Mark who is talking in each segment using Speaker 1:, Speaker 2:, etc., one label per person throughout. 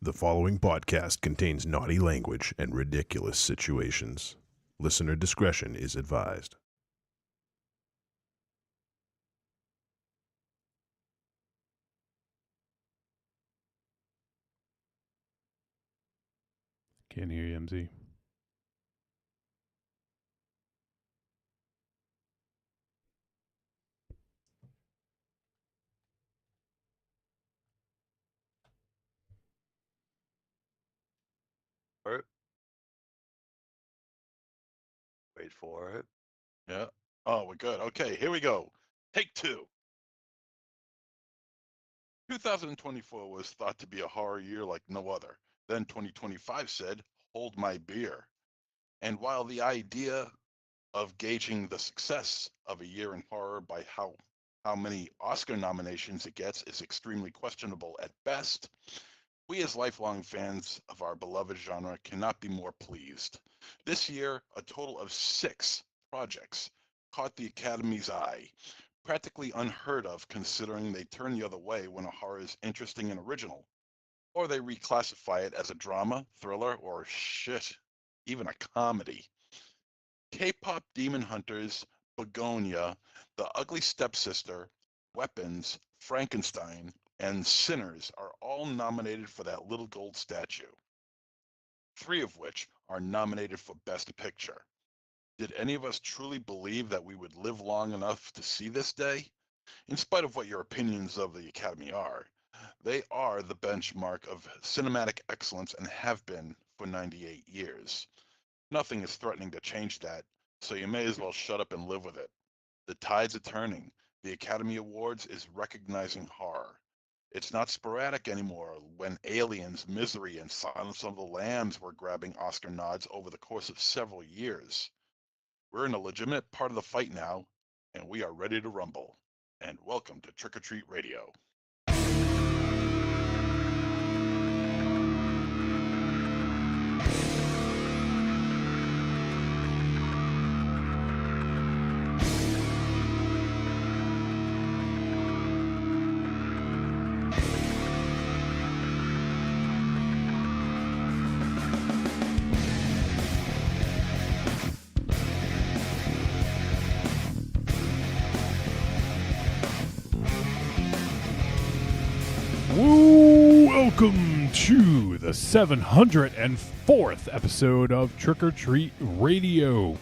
Speaker 1: The following podcast contains naughty language and ridiculous situations. Listener discretion is advised.
Speaker 2: Can't hear you, MZ.
Speaker 3: It. Wait for it.
Speaker 4: Yeah. Oh, we're good. Okay, here we go. Take two. 2024 was thought to be a horror year like no other. Then 2025 said, hold my beer. And while the idea of gauging the success of a year in horror by how many Oscar nominations it gets is extremely questionable at best, we as lifelong fans of our beloved genre cannot be more pleased. This year, a total of 6 projects caught the Academy's eye, practically unheard of considering they turn the other way when a horror is interesting and original, or they reclassify it as a drama, thriller, or shit, even a comedy. K-pop Demon Hunters, Begonia, The Ugly Stepsister, Weapons, Frankenstein, and Sinners are all nominated for that little gold statue, 3 of which are nominated for Best Picture. Did any of us truly believe that we would live long enough to see this day? In spite of what your opinions of the Academy are, they are the benchmark of cinematic excellence and have been for 98 years. Nothing is threatening to change that, so you may as well shut up and live with it. The tides are turning. The Academy Awards is recognizing horror. It's not sporadic anymore when Aliens, Misery, and Silence of the Lambs were grabbing Oscar nods over the course of several years. We're in a legitimate part of the fight now, and we are ready to rumble. And welcome to Trick or Treat Radio.
Speaker 2: Welcome to the 704th episode of Trick or Treat Radio.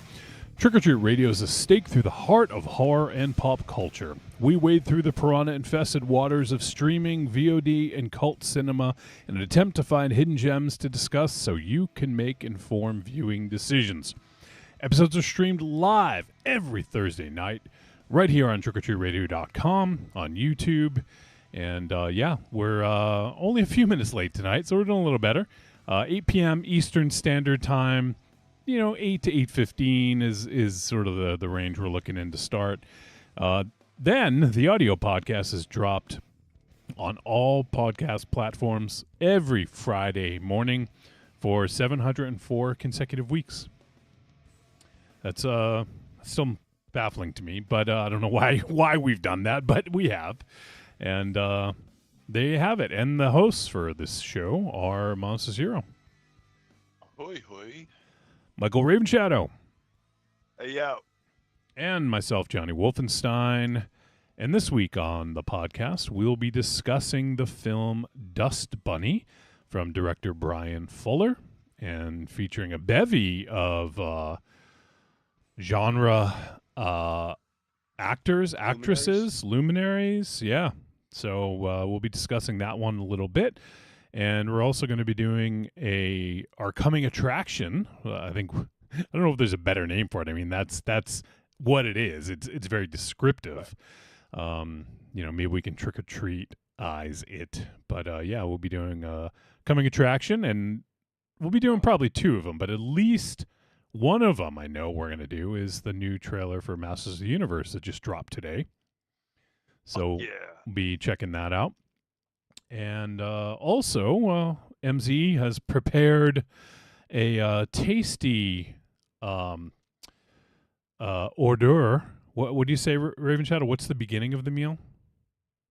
Speaker 2: Trick or Treat Radio is a stake through the heart of horror and pop culture. We wade through the piranha-infested waters of streaming, VOD, and cult cinema in an attempt to find hidden gems to discuss so you can make informed viewing decisions. Episodes are streamed live every Thursday night right here on trickortreatradio.com, on YouTube. And we're only a few minutes late tonight, so we're doing a little better. 8 p.m. Eastern Standard Time, 8 to 8:15 is sort of the range we're looking in to start. Then the audio podcast is dropped on all podcast platforms every Friday morning for 704 consecutive weeks. That's still baffling to me, but I don't know why we've done that, but we have. And there you have it. And the hosts for this show are Monster Zero.
Speaker 4: Hoi hoi.
Speaker 2: Michael Ravenshadow.
Speaker 3: Hey, yo.
Speaker 2: And myself, Johnny Wolfenstein. And this week on the podcast, we'll be discussing the film Dust Bunny from director Brian Fuller and featuring a bevy of genre actors, actresses, luminaries. Yeah. So we'll be discussing that one a little bit, and we're also going to be doing our coming attraction. I don't know if there's a better name for it. I mean, that's what it is. It's very descriptive. Maybe we can trick or treat eyes it, but we'll be doing a coming attraction, and we'll be doing probably 2 of them, but at least one of them I know we're going to do is the new trailer for Masters of the Universe that just dropped today. So we'll be checking that out. And also, MZ has prepared a tasty hors d'oeuvre. What do you say, Raven Shadow? What's the beginning of the meal?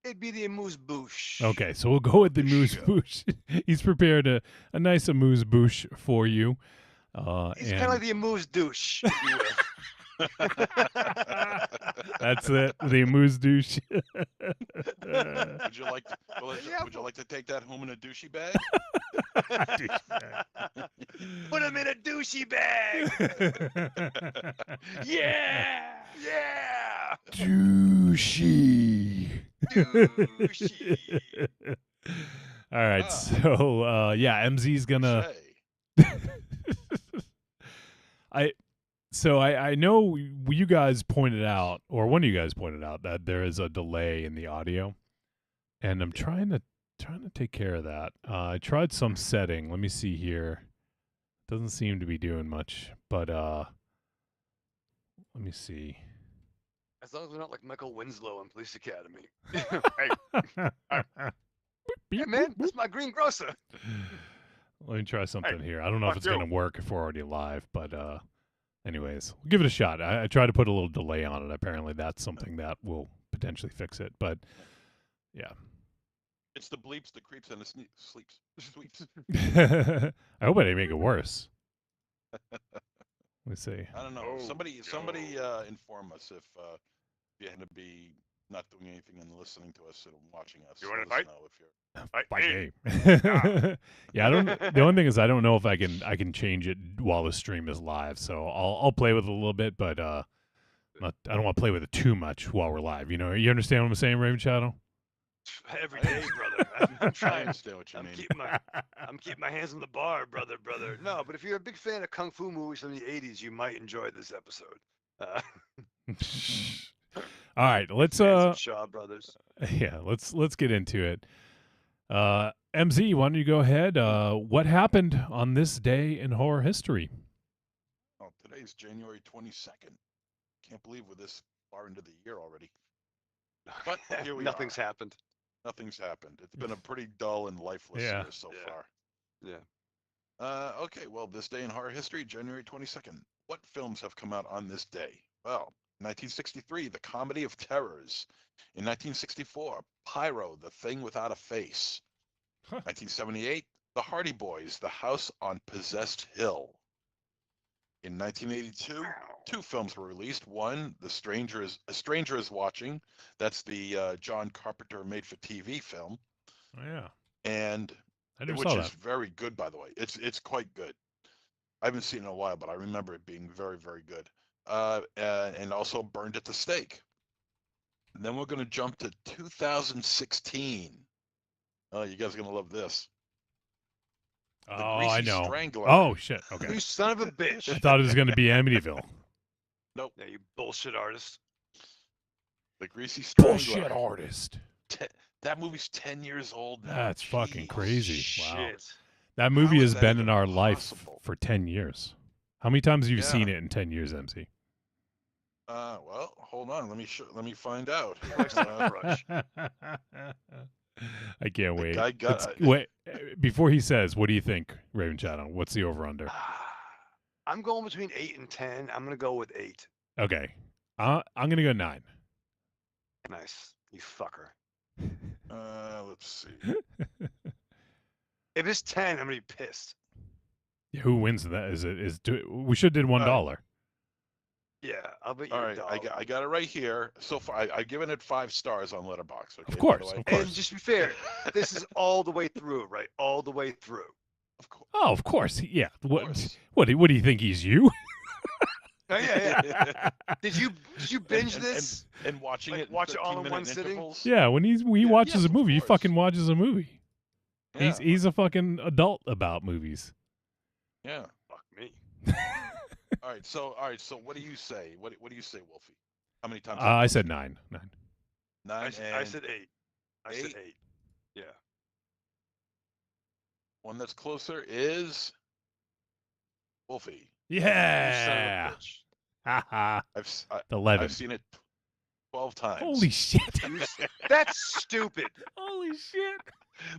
Speaker 3: It'd be the amuse-bouche.
Speaker 2: Okay, so we'll go with the
Speaker 3: the
Speaker 2: moose
Speaker 3: show.
Speaker 2: bouche. He's prepared a nice amuse bouche for you.
Speaker 3: He's kind of like the amuse-douche, if you will.
Speaker 2: That's it, the amuse douche.
Speaker 4: Would you like to,
Speaker 3: Yeah,
Speaker 4: would you like to take that home in a douchey bag?
Speaker 3: Put him in a douchey bag. Yeah, yeah.
Speaker 2: Douchey.
Speaker 3: Douchey.
Speaker 2: All right,
Speaker 4: Ah.
Speaker 2: so yeah, MZ's gonna.
Speaker 4: Touche.
Speaker 2: I know you guys pointed out, or one of you guys pointed out, that there is a delay in the audio, and I'm trying to take care of that. I tried some setting. Let me see here. Doesn't seem to be doing much, but let me see.
Speaker 3: As long as we're not like Michael Winslow in Police Academy. Hey, man, that's my greengrocer.
Speaker 2: Let me try something
Speaker 3: Hey,
Speaker 2: here. I don't know if
Speaker 3: fuck
Speaker 2: it's
Speaker 3: you.
Speaker 2: going to work if we're already live, but anyways, we'll give it a shot. I tried to put a little delay on it. Apparently, that's something that will potentially fix it. But yeah,
Speaker 4: It's the bleeps, the creeps, and the sleeps. Sweeps.
Speaker 2: I hope I didn't make it worse. Let's see.
Speaker 4: I don't know.
Speaker 3: Oh,
Speaker 4: Somebody
Speaker 3: no.
Speaker 4: inform us if you happen to be not doing anything and listening to us and watching us.
Speaker 3: You wanna
Speaker 4: Let us
Speaker 3: fight?
Speaker 4: know if you're.
Speaker 2: By
Speaker 3: Hey.
Speaker 2: game. Yeah, I don't. The only thing is, I don't know if I can change it while the stream is live. So I'll play with it a little bit, but I don't want to play with it too much while we're live. You know, you understand what I'm saying, Raven Shadow?
Speaker 3: Every day, brother. I'm
Speaker 4: I
Speaker 3: trying.
Speaker 4: understand what you
Speaker 3: I'm
Speaker 4: mean.
Speaker 3: keeping my hands on the bar, brother. No, but if you're a big fan of kung fu movies from the '80s, you might enjoy this episode.
Speaker 2: All right, let's
Speaker 3: Fans of Shaw Brothers.
Speaker 2: yeah, let's get into it. MZ, why don't you go ahead? What happened on this day in horror history?
Speaker 4: Oh, today's January 22nd. Can't believe we're this far into the year already. But here we
Speaker 3: Nothing's
Speaker 4: are.
Speaker 3: happened.
Speaker 4: Nothing's happened. It's been a pretty dull and lifeless
Speaker 2: Yeah.
Speaker 4: year so
Speaker 3: Yeah.
Speaker 4: far.
Speaker 3: Yeah.
Speaker 4: Okay, well, this day in horror history, January 22nd. What films have come out on this day? Well, 1963, The Comedy of Terrors. In 1964, Pyro, The Thing Without a Face. 1978, The Hardy Boys, The House on Possessed Hill. In 1982, two films were released. One, A Stranger is Watching. That's the John Carpenter made-for-TV film,
Speaker 2: Oh, yeah,
Speaker 4: and
Speaker 2: I never
Speaker 4: which
Speaker 2: saw
Speaker 4: is
Speaker 2: that.
Speaker 4: very good, by the way. It's quite good. I haven't seen it in a while, but I remember it being very, very good. And also Burned at the Stake. And then we're going to jump to 2016. Oh, you guys are going to love this. The
Speaker 2: Oh,
Speaker 4: Greasy
Speaker 2: I know.
Speaker 4: Strangler.
Speaker 2: Oh shit. Okay.
Speaker 3: You son of a bitch.
Speaker 2: I thought it was going to be Amityville.
Speaker 4: Nope.
Speaker 3: Yeah, you bullshit artist.
Speaker 4: The Greasy Strangler.
Speaker 2: Bullshit artist.
Speaker 4: That movie's 10 years old now.
Speaker 2: That's fucking
Speaker 4: Jeez.
Speaker 2: crazy. Wow.
Speaker 3: Shit.
Speaker 2: That movie
Speaker 4: How
Speaker 2: has
Speaker 4: is that
Speaker 2: been in
Speaker 4: even
Speaker 2: our life
Speaker 4: possible?
Speaker 2: for 10 years. How many times have you
Speaker 4: Yeah.
Speaker 2: seen it in 10 years, MC?
Speaker 4: Well, hold on. Let me find out.
Speaker 3: Brush.
Speaker 2: I can't wait.
Speaker 4: guy got-
Speaker 2: Wait, before he says, what do you think, Raven Shadow? What's the over under?
Speaker 3: I'm going between 8 and 10. I'm gonna go with 8.
Speaker 2: Okay. I'm going to go 9.
Speaker 3: Nice, you fucker.
Speaker 4: Let's see.
Speaker 3: If it's 10, I'm gonna be pissed.
Speaker 2: Yeah, who wins that? We should have did $1.
Speaker 3: Yeah, I'll bet you
Speaker 4: All
Speaker 3: a
Speaker 4: right,
Speaker 3: dollar.
Speaker 4: I got it right here. So far, I've given it 5 stars on Letterboxd. Okay,
Speaker 2: Of
Speaker 4: by
Speaker 2: course,
Speaker 4: the way.
Speaker 2: of course.
Speaker 3: And just to be fair, this is all the way through, right? All the way through.
Speaker 4: Of course.
Speaker 2: Oh, of course. Yeah.
Speaker 4: Of course.
Speaker 2: What do you think he's you?
Speaker 3: Oh, yeah. Did you binge this?
Speaker 4: And watching
Speaker 3: Like,
Speaker 4: it,
Speaker 3: watch it all in
Speaker 4: 13-minute
Speaker 3: one sitting?
Speaker 4: intervals?
Speaker 2: Yeah, when he watches
Speaker 4: yes,
Speaker 2: a
Speaker 4: of
Speaker 2: movie, he
Speaker 4: course.
Speaker 2: fucking watches a movie.
Speaker 4: Yeah.
Speaker 2: He's a fucking adult about movies.
Speaker 4: Yeah.
Speaker 3: Fuck me.
Speaker 4: All right. So what do you say? What do you say, Wolfie? How many times?
Speaker 2: I said 9. 9.
Speaker 4: 9.
Speaker 3: I said 8. I said
Speaker 4: 8?
Speaker 3: 8. Yeah.
Speaker 4: One that's closer is Wolfie.
Speaker 3: You son of a
Speaker 2: Yeah.
Speaker 3: bitch.
Speaker 2: Haha.
Speaker 4: I've
Speaker 2: 11.
Speaker 4: I've seen it 12 times.
Speaker 2: Holy shit.
Speaker 3: That's stupid.
Speaker 2: Holy shit.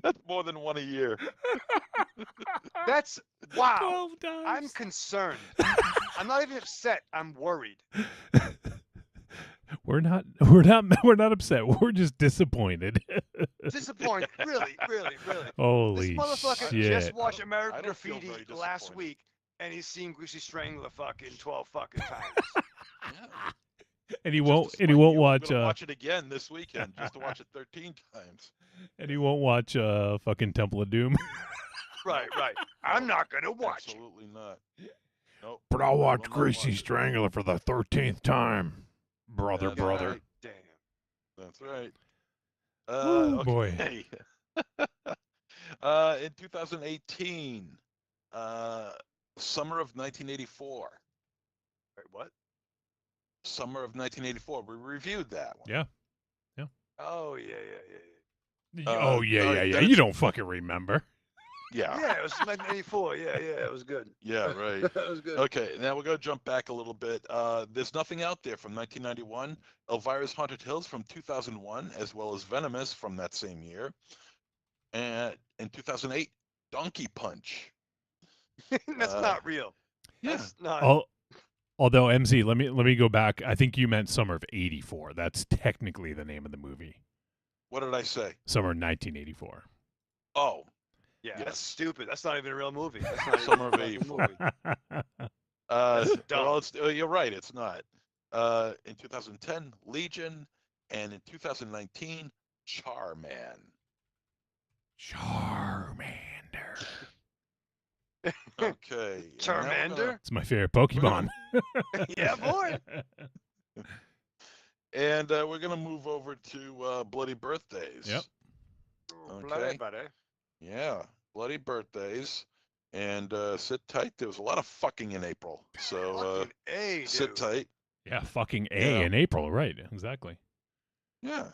Speaker 4: That's more than one a year.
Speaker 3: That's wow.
Speaker 2: 12 times.
Speaker 3: I'm concerned. I'm not even upset. I'm worried.
Speaker 2: We're not upset. We're just disappointed.
Speaker 3: Disappointed. Really, really, really. This
Speaker 2: Holy
Speaker 3: motherfucker
Speaker 2: shit.
Speaker 3: just
Speaker 4: I
Speaker 3: watched
Speaker 4: don't-
Speaker 3: American
Speaker 4: I don't feel
Speaker 3: Graffiti
Speaker 4: very
Speaker 3: last
Speaker 4: disappointed.
Speaker 3: week, and he's seen Greasy Strangler fucking 12 fucking times.
Speaker 4: Yeah.
Speaker 2: And he
Speaker 4: Just
Speaker 2: won't
Speaker 4: to
Speaker 2: and he
Speaker 4: spite
Speaker 2: won't
Speaker 4: you, I'm
Speaker 2: watch
Speaker 4: gonna watch it again this weekend, just to watch it 13 times.
Speaker 2: and he won't watch fucking Temple of Doom.
Speaker 3: Right, right. I'm
Speaker 4: No,
Speaker 3: not gonna watch it.
Speaker 4: Absolutely not. Nope.
Speaker 2: But I'll
Speaker 4: I
Speaker 2: watch
Speaker 4: will not
Speaker 2: Greasy
Speaker 4: watch it.
Speaker 2: Strangler for the 13th time. Brother,
Speaker 4: That's
Speaker 2: brother.
Speaker 4: right.
Speaker 3: Damn.
Speaker 4: That's right.
Speaker 2: Oh boy.
Speaker 4: Okay. In 2018, summer of 1984.
Speaker 3: Wait, what?
Speaker 4: Summer of 1984. We reviewed that one.
Speaker 2: Yeah.
Speaker 3: Oh yeah, yeah,
Speaker 2: Oh yeah,
Speaker 4: all
Speaker 2: yeah,
Speaker 4: right,
Speaker 2: yeah.
Speaker 4: then
Speaker 2: You
Speaker 4: it's-
Speaker 2: don't fucking remember.
Speaker 3: yeah.
Speaker 4: Yeah.
Speaker 3: Yeah, it was 1984. Yeah, yeah, it was good.
Speaker 4: Yeah, right.
Speaker 3: That was good.
Speaker 4: Okay, now we're going to jump back a little bit. There's Nothing Out There from 1991, Elvira's Haunted Hills from 2001, as well as Venomous from that same year. And in 2008, Donkey Punch.
Speaker 3: That's not real.
Speaker 4: Yeah.
Speaker 3: That's not.
Speaker 2: Although MZ, let me go back. I think you meant summer of '84. That's technically the name of the movie.
Speaker 4: What did I say?
Speaker 2: Summer 1984.
Speaker 4: Oh,
Speaker 3: Yeah,
Speaker 4: yes.
Speaker 3: that's stupid. That's not even a real movie. That's not
Speaker 4: Summer of
Speaker 3: even a fucking
Speaker 4: 84.
Speaker 3: movie. That's dumb.
Speaker 4: well, you're right. It's not. In 2010, Legion, and in 2019, Charman.
Speaker 2: Charmander.
Speaker 4: Okay. and now we're
Speaker 3: Charmander?
Speaker 4: gonna-
Speaker 2: It's my favorite Pokemon.
Speaker 3: Yeah, boy.
Speaker 4: And we're gonna move over to Bloody Birthdays.
Speaker 2: Yep.
Speaker 3: Bloody,
Speaker 4: Okay.
Speaker 3: buddy.
Speaker 4: Yeah, Bloody Birthdays. And sit tight. There was a lot of fucking in April. So
Speaker 3: Fucking A, dude.
Speaker 4: sit tight.
Speaker 2: Yeah, fucking A
Speaker 4: Yeah.
Speaker 2: in April, right? Exactly.
Speaker 4: Yeah.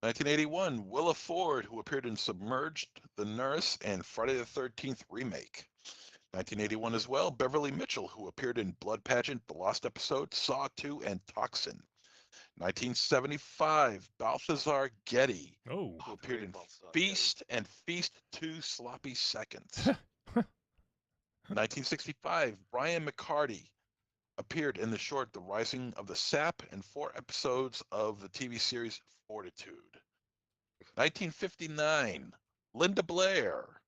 Speaker 4: 1981, Willa Ford, who appeared in Submerged, The Nurse, and Friday the 13th Remake. 1981 as well, Beverly Mitchell, who appeared in Blood Pageant, The Lost Episode, Saw 2, and Toxin. 1975, Balthazar Getty,
Speaker 2: Oh.
Speaker 4: who appeared in
Speaker 3: Balthazar Getty.
Speaker 4: Feast and Feast 2 Sloppy Seconds. 1965, Brian McCarty appeared in the short The Rising of the Sap and 4 episodes of the TV series Fortitude. 1959, Linda Blair,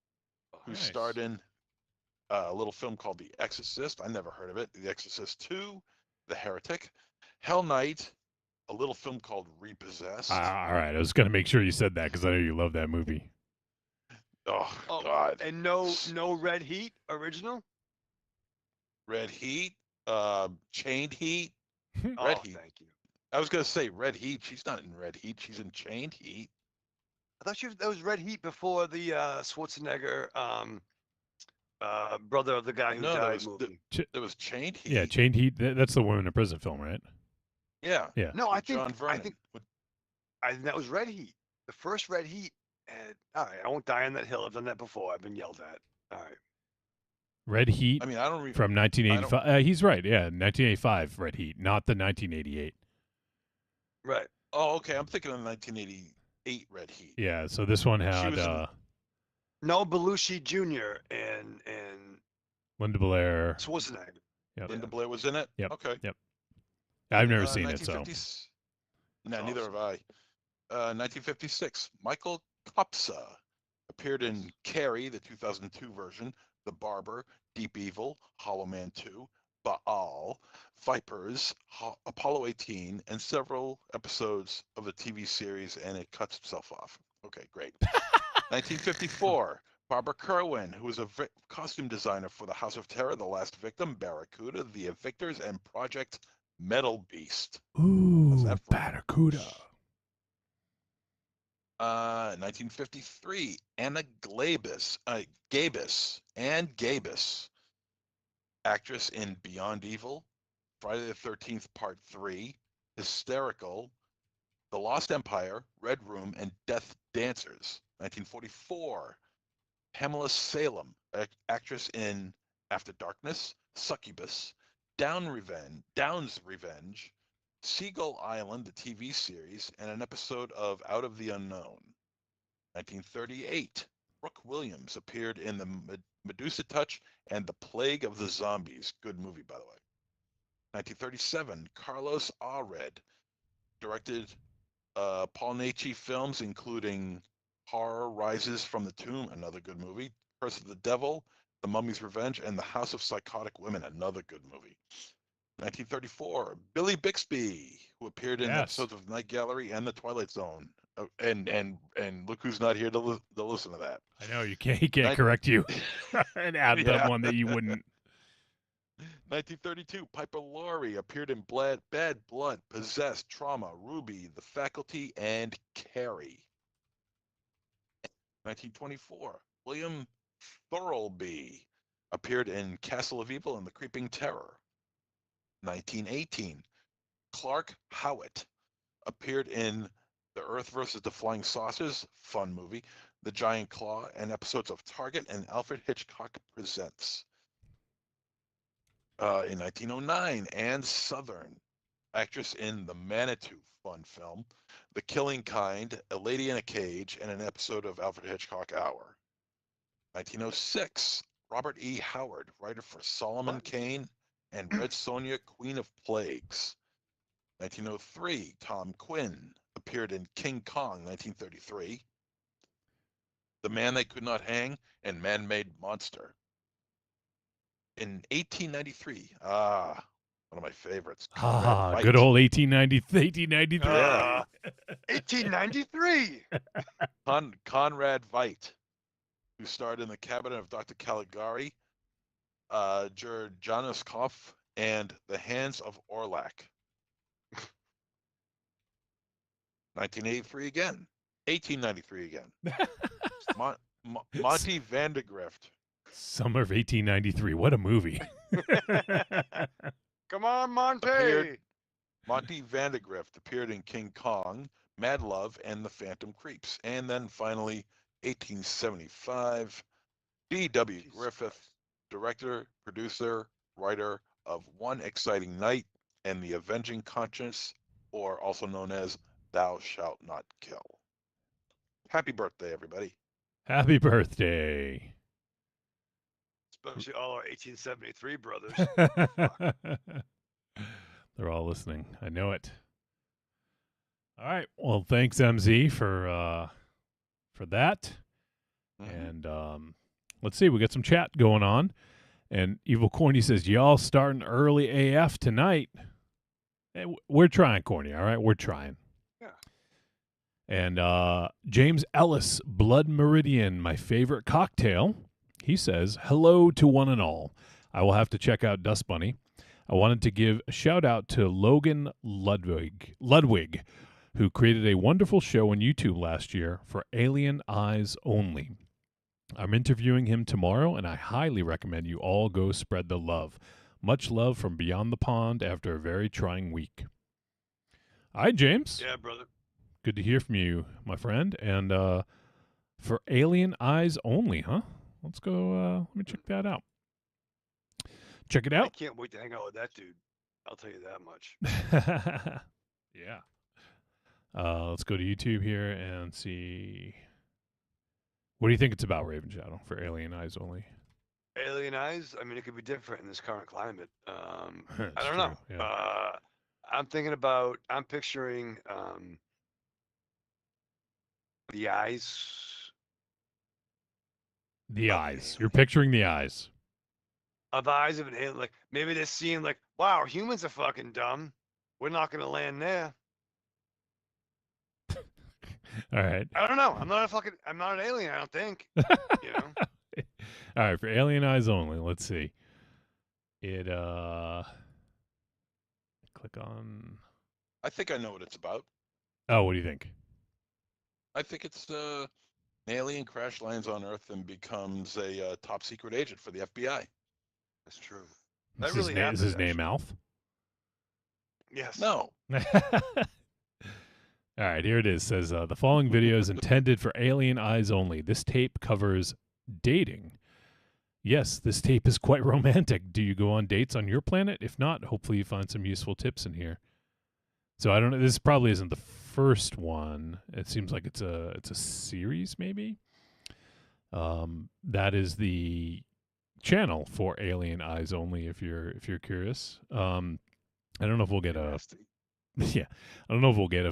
Speaker 4: who
Speaker 2: Nice.
Speaker 4: starred in a little film called The Exorcist. I never heard of it. The Exorcist 2, The Heretic, Hell Night, a little film called Repossessed.
Speaker 2: All right, I was gonna make sure you said that because I know you love that movie.
Speaker 4: Oh,
Speaker 3: Oh,
Speaker 4: God.
Speaker 3: And no Red Heat original?
Speaker 4: Red Heat, Chained Heat.
Speaker 3: Oh,
Speaker 4: Red Heat.
Speaker 3: thank you.
Speaker 4: I was gonna say Red Heat. She's not in Red Heat. She's in Chained Heat.
Speaker 3: I thought that was Red Heat before the Schwarzenegger brother of the guy who
Speaker 4: No, that
Speaker 3: died
Speaker 4: was
Speaker 3: movie.
Speaker 4: There was Chained Heat.
Speaker 2: Yeah, Chained Heat. That's the women in prison film, right?
Speaker 4: Yeah.
Speaker 2: Yeah.
Speaker 3: No, I
Speaker 4: with
Speaker 3: think
Speaker 4: John Vernon.
Speaker 3: I think that was Red Heat. The first Red Heat. And, all right, I won't die on that hill. I've done that before. I've been yelled at. All right.
Speaker 2: Red Heat
Speaker 4: I mean, I don't remember.
Speaker 2: from 1985. He's right. Yeah, 1985 Red Heat, not the 1988.
Speaker 3: Right.
Speaker 4: Oh, okay. I'm thinking of 1988 Red Heat.
Speaker 2: Yeah, so this one had
Speaker 4: was in-
Speaker 3: No Belushi Jr. and
Speaker 2: Linda Blair.
Speaker 3: Schwarzenegger.
Speaker 2: Yep.
Speaker 4: Linda Blair was in it.
Speaker 2: Yep.
Speaker 4: Okay.
Speaker 2: Yep. I've never seen it, so
Speaker 4: 1950s No,
Speaker 3: That's
Speaker 4: neither
Speaker 3: awesome.
Speaker 4: have I. 1956, Michael Kopsa appeared in Carrie, the 2002 version, The Barber, Deep Evil, Hollow Man 2, Baal, Vipers, Apollo 18, and several episodes of the TV series, and it cuts itself off. Okay, great. 1954, Barbara Kerwin, who was a costume designer for the House of Terror, The Last Victim, Barracuda, The Evictors, and Project Metal Beast.
Speaker 2: ooh,
Speaker 4: that for?
Speaker 2: Barracuda.
Speaker 4: 1953, Anna Gabus, actress in Beyond Evil, Friday the 13th Part 3, Hysterical, The Lost Empire, Red Room, and Death Dancers. 1944, Pamela Salem, actress in After Darkness, Succubus, Down's Revenge, Seagull Island, the TV series, and an episode of Out of the Unknown. 1938, Brooke Williams appeared in the Medusa Touch and The Plague of the Zombies. Good movie, by the way. 1937, Carlos Ared directed Paul Naci films, including Horror Rises from the Tomb, another good movie, Curse of the Devil, The Mummy's Revenge, and The House of Psychotic Women, another good movie. 1934, Billy Bixby, who appeared in
Speaker 2: Yes.
Speaker 4: episodes of Night Gallery and The Twilight Zone. Oh, and look who's not here to listen to that.
Speaker 2: I know he can't
Speaker 4: Nin-
Speaker 2: correct you and add
Speaker 4: Yeah.
Speaker 2: the one that you wouldn't.
Speaker 4: 1932, Piper Laurie appeared in Bad Blood, Possessed, Trauma, Ruby, The Faculty, and Carrie. 1924, William Thurlby appeared in Castle of Evil and The Creeping Terror. 1918, Clark Howitt appeared in The Earth versus the Flying Saucers, fun movie, The Giant Claw, and episodes of Target and Alfred Hitchcock Presents. In 1909, Anne Southern, actress in The Manitou, fun film, The Killing Kind, A Lady in a Cage, and an episode of Alfred Hitchcock Hour. 1906, Robert E. Howard, writer for Solomon Kane and Red Sonja, Queen of Plagues. 1903, Tom Quinn appeared in King Kong, 1933, The Man They Could Not Hang, and Man-Made Monster. In 1893, one of my favorites, Conrad Veidt.
Speaker 2: Good old 1893.
Speaker 4: Yeah.
Speaker 3: 1893.
Speaker 4: Conrad Veidt, who starred in The Cabinet of Dr. Caligari, Jurjanov, and The Hands of Orlak. 1983 again. 1893 again. Monty Vandegrift.
Speaker 2: Summer of 1893. What a movie.
Speaker 3: Come on, Monty.
Speaker 4: Monty Vandegrift appeared in King Kong, Mad Love, and The Phantom Creeps. And then finally, 1875, D.W. Griffith, director, producer, writer of One Exciting Night and The Avenging Conscience, or also known as Thou Shalt Not Kill. Happy birthday, everybody.
Speaker 2: Happy birthday.
Speaker 3: Especially all our 1873 brothers.
Speaker 2: They're all listening. I know it. All right. Well, thanks, MZ, for that.
Speaker 4: Mhm.
Speaker 2: And let's see. We got some chat going on. And Evil Corny says, y'all starting early AF tonight. Hey, we're trying, Corny, all right? We're trying.
Speaker 3: Yeah.
Speaker 2: And James Ellis, Blood Meridian, my favorite cocktail. He says, hello to one and all. I will have to check out Dust Bunny. I wanted to give a shout out to Logan Ludwig, who created a wonderful show on YouTube last year for Alien Eyes Only. I'm interviewing him tomorrow, and I highly recommend you all go spread the love. Much love from beyond the pond after a very trying week. All right, James.
Speaker 3: Yeah, brother.
Speaker 2: Good to hear from you, my friend. And for Alien Eyes Only, huh? Let's go. Let me check that out. Check it
Speaker 3: I
Speaker 2: out.
Speaker 3: can't wait to hang out with that dude. I'll tell you that much.
Speaker 2: Yeah. Let's go to YouTube here and see. What do you think it's about, Raven Shadow, for Alien Eyes Only?
Speaker 3: Alien Eyes. I mean, it could be different in this current climate. I
Speaker 2: It's
Speaker 3: don't know.
Speaker 2: true, yeah.
Speaker 3: I'm picturing the eyes.
Speaker 2: The
Speaker 3: of an
Speaker 2: eyes.
Speaker 3: alien.
Speaker 2: You're picturing the eyes.
Speaker 3: Of the eyes of an alien. Like maybe they're seeing like, wow, humans are fucking dumb. We're not gonna land there.
Speaker 2: All right.
Speaker 3: I don't know. I'm not an alien. I don't think. You know.
Speaker 2: All right, for Alien Eyes Only, let's see. It click on.
Speaker 4: I think I know what it's about.
Speaker 2: Oh, what do you think?
Speaker 4: I think it's an alien crash lands on Earth and becomes a top secret agent for the FBI.
Speaker 3: That's true.
Speaker 2: Is
Speaker 3: That
Speaker 2: his
Speaker 3: really
Speaker 2: na- is
Speaker 3: happened,
Speaker 2: his name
Speaker 3: actually.
Speaker 2: Alf?
Speaker 3: Yes.
Speaker 4: No.
Speaker 2: All right, here it is. Says the following video is intended for Alien Eyes Only. This tape covers dating. Yes, this tape is quite romantic. Do you go on dates on your planet? If not, hopefully you find some useful tips in here. So I don't know. This probably isn't the first one. It seems like it's a series, maybe. That is the channel for Alien Eyes Only. If you're curious, I don't know if we'll get a
Speaker 3: Nasty.
Speaker 2: Yeah, I don't know if we'll get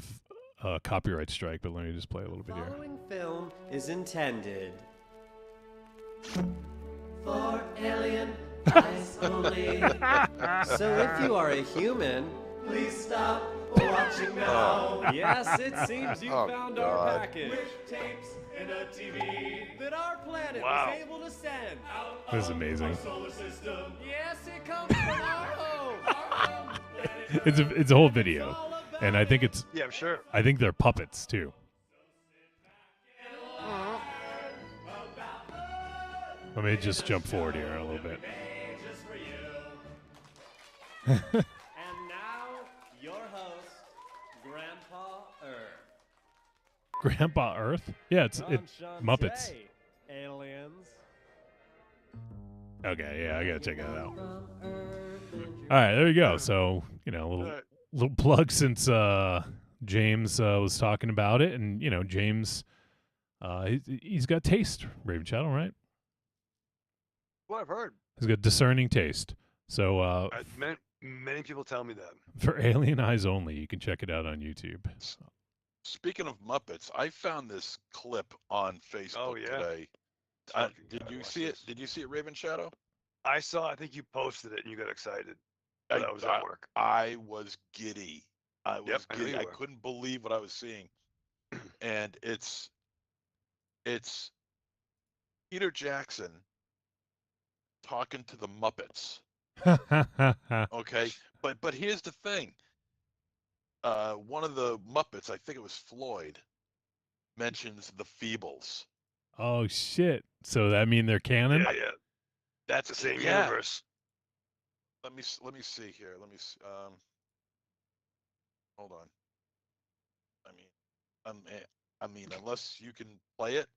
Speaker 2: a copyright strike, but let me just play a little bit here.
Speaker 5: Following film is intended for alien eyes only. So if you are a human, please stop watching now. Yes, it seems you found our package. With tapes and a TV that our planet was able to send out
Speaker 2: This is amazing.
Speaker 5: our solar system. Yes, it comes from our home.
Speaker 2: It's a whole video, and I think it's
Speaker 3: Yeah, I'm sure.
Speaker 2: I think they're puppets too. Let me just jump forward here a little bit.
Speaker 5: And now, your host, Grandpa Earth.
Speaker 2: Grandpa Earth? Yeah, it's Muppets.
Speaker 5: Aliens.
Speaker 2: Okay, yeah, I gotta check that out. All right, there you go. So a little plug since James was talking about it, and James, he's got taste. Raven Shadow, right?
Speaker 3: What I've heard.
Speaker 2: He's got discerning taste. So
Speaker 3: Many people tell me that.
Speaker 2: for Alien Eyes Only, you can check it out on YouTube.
Speaker 4: Speaking of Muppets, I found this clip on Facebook today. Did you see it? Did you see it, Raven Shadow?
Speaker 3: I saw. I think you posted it and you got excited. I was at work.
Speaker 4: I was giddy. I was
Speaker 3: I know
Speaker 4: giddy.
Speaker 3: you
Speaker 4: I
Speaker 3: were.
Speaker 4: couldn't believe what I was seeing. And it's Peter Jackson talking to the Muppets. Okay, but here's the thing. One of the Muppets, I think it was Floyd, mentions the Feebles.
Speaker 2: Oh shit! So that mean they're canon?
Speaker 3: Yeah. That's the same universe.
Speaker 4: Let me see here. Let me see. Hold on. I mean, unless you can play it.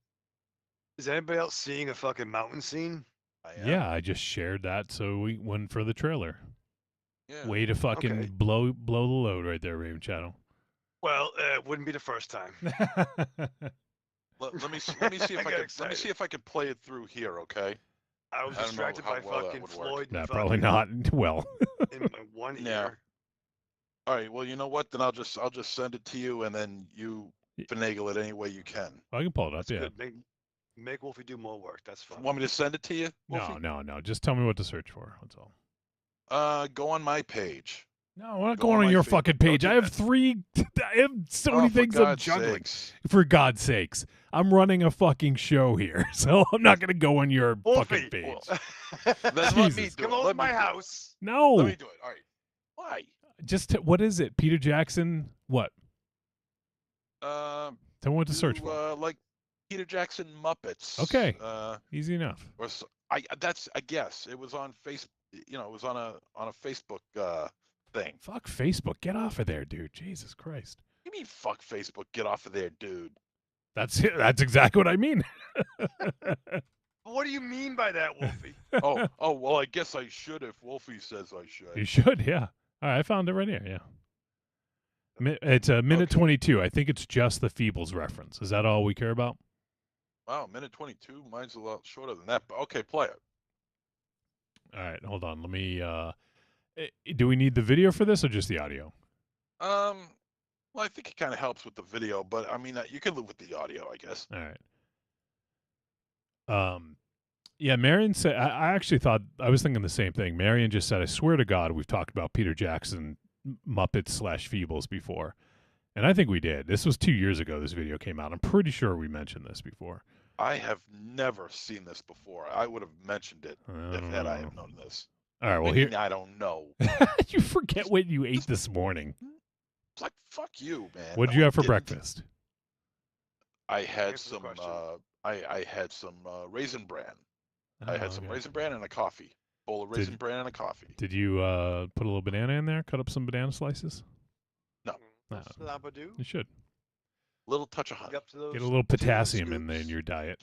Speaker 3: Is anybody else seeing a fucking mountain scene?
Speaker 4: I am.
Speaker 2: Yeah, I just shared that, so we went for the trailer.
Speaker 4: Yeah.
Speaker 2: Way to fucking
Speaker 3: Okay.
Speaker 2: blow the load right there, Raven Shadow.
Speaker 3: Well, it wouldn't be the first time.
Speaker 4: Let me see if I can. Let me see if I can play it through here. Okay.
Speaker 3: I was
Speaker 4: I don't know
Speaker 3: distracted
Speaker 4: how
Speaker 3: by
Speaker 4: well that
Speaker 3: fucking
Speaker 4: would work.
Speaker 3: Floyd.
Speaker 2: Nah,
Speaker 3: and
Speaker 2: probably
Speaker 3: fucking
Speaker 2: not. Well,
Speaker 3: in my one
Speaker 4: Yeah.
Speaker 3: ear.
Speaker 4: All right. Well, you know what? Then I'll just send it to you, and then you finagle it any way you can.
Speaker 2: I can pull it up.
Speaker 3: That's
Speaker 2: Yeah.
Speaker 3: good. Make Wolfie do more work. That's fine.
Speaker 4: Want me to send it to you?
Speaker 2: No,
Speaker 4: Wolfie?
Speaker 2: no. Just tell me what to search for. That's all.
Speaker 4: Go on my page.
Speaker 2: No, we're not
Speaker 4: Go on
Speaker 2: going on
Speaker 4: my
Speaker 2: your
Speaker 4: feed.
Speaker 2: fucking
Speaker 4: Don't
Speaker 2: page.
Speaker 4: do
Speaker 2: I have
Speaker 4: that.
Speaker 2: 3. I have so many
Speaker 4: for
Speaker 2: things I'm
Speaker 4: God's
Speaker 2: juggling.
Speaker 4: sakes.
Speaker 2: For God's sakes, I'm running a fucking show here, so I'm not gonna go on your fucking
Speaker 3: Wolfie.
Speaker 2: page.
Speaker 4: Then let me
Speaker 2: Jesus.
Speaker 4: do
Speaker 3: Come
Speaker 4: it.
Speaker 3: over
Speaker 4: Let
Speaker 3: to my
Speaker 4: me do it.
Speaker 3: house.
Speaker 2: No,
Speaker 4: Let me do it. All right. Why?
Speaker 2: just what is it? Peter Jackson? What?
Speaker 4: Uh,
Speaker 2: Tell me what to search for.
Speaker 4: Like Peter Jackson Muppets.
Speaker 2: Okay. Easy enough.
Speaker 4: Or I guess it was on Facebook. It was on a Facebook thing.
Speaker 2: Fuck Facebook. Get off of there, dude. Jesus Christ.
Speaker 4: You mean fuck Facebook? Get off of there, dude.
Speaker 2: That's it. That's exactly what I mean.
Speaker 3: What do you mean by that, Wolfie?
Speaker 4: oh, well, I guess I should if Wolfie says I should.
Speaker 2: You should, yeah. All right, I found it right here, yeah. It's a minute 22. I think it's just the Feebles reference. Is that all we care about?
Speaker 4: Wow, minute 22. Mine's a lot shorter than that. But okay, play it.
Speaker 2: All right, hold on. Let me. Do we need the video for this or just the audio?
Speaker 4: Well, I think it kind of helps with the video, but I mean, you can live with the audio, I guess.
Speaker 2: All right. Yeah, Marion said. I actually thought I was thinking the same thing. Marion just said, "I swear to God, we've talked about Peter Jackson Muppets / Feebles before," and I think we did. This was 2 years ago. This video came out. I'm pretty sure we mentioned this before.
Speaker 4: I have never seen this before. I would have mentioned it had I have known this.
Speaker 2: All right. Well,
Speaker 4: Maybe
Speaker 2: here
Speaker 4: I don't know.
Speaker 2: you forget what you ate this morning.
Speaker 4: It's like fuck you, man.
Speaker 2: What did
Speaker 4: No,
Speaker 2: you
Speaker 4: I
Speaker 2: have for
Speaker 4: didn't.
Speaker 2: breakfast?
Speaker 4: I had
Speaker 3: Answer the
Speaker 4: some.
Speaker 3: question.
Speaker 4: I had some raisin bran. I
Speaker 2: Oh,
Speaker 4: had some
Speaker 2: okay.
Speaker 4: raisin bran and a coffee. Bowl of raisin bran and a coffee.
Speaker 2: Did you put a little banana in there? Cut up some banana slices? No.
Speaker 3: Slabadoo.
Speaker 2: You should.
Speaker 4: Little touch of honey.
Speaker 3: Up to those
Speaker 2: Get a little
Speaker 3: 2
Speaker 2: potassium in there in
Speaker 3: scoops.
Speaker 2: your diet.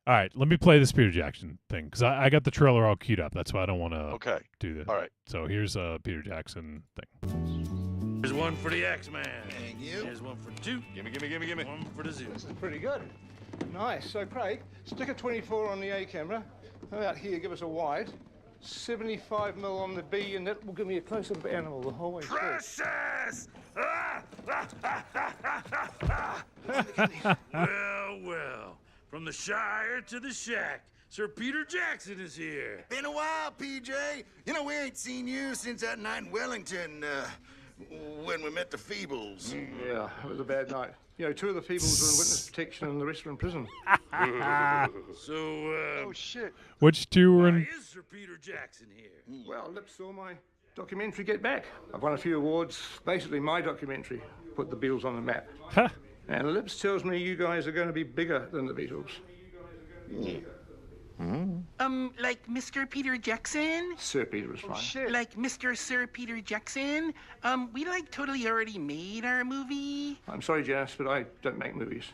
Speaker 2: All right, let me play the Peter Jackson thing because I got the trailer all queued up. That's why I don't want to
Speaker 4: Okay.
Speaker 2: do this.
Speaker 4: All right.
Speaker 2: So here's a Peter Jackson thing.
Speaker 6: Here's one for the X-Man.
Speaker 7: Thank you.
Speaker 6: Here's one for 2. Gimme. One for the Zoo.
Speaker 8: This is pretty good. Nice. So, Craig, stick a 24 on the A camera. How about here, give us a wide.
Speaker 7: 75 mil on the B, and that will give me a close-up animal the whole way through.
Speaker 6: Precious! Well. From the Shire to the Shack, Sir Peter Jackson is here.
Speaker 8: Been a while, PJ. You know, we ain't seen you since that night in Wellington, when we met the Feebles.
Speaker 7: Yeah, it was a bad night. You know, 2 of the Feebles were in witness protection and the rest were in prison.
Speaker 6: So,
Speaker 3: Oh shit!
Speaker 2: Which 2 were
Speaker 6: why
Speaker 2: in?
Speaker 6: is Sir Peter Jackson here?
Speaker 7: Well, Lip saw my documentary Get Back. I've won a few awards. Basically, my documentary put the Beatles on the map.
Speaker 2: Huh.
Speaker 7: And Lips tells me you guys are going to be bigger than the Beatles.
Speaker 9: Like Mr. Peter Jackson?
Speaker 7: Sir Peter is fine.
Speaker 3: Shit!
Speaker 9: Like Mr. Sir Peter Jackson? We like totally already made our movie.
Speaker 7: I'm sorry, Janice, but I don't make movies.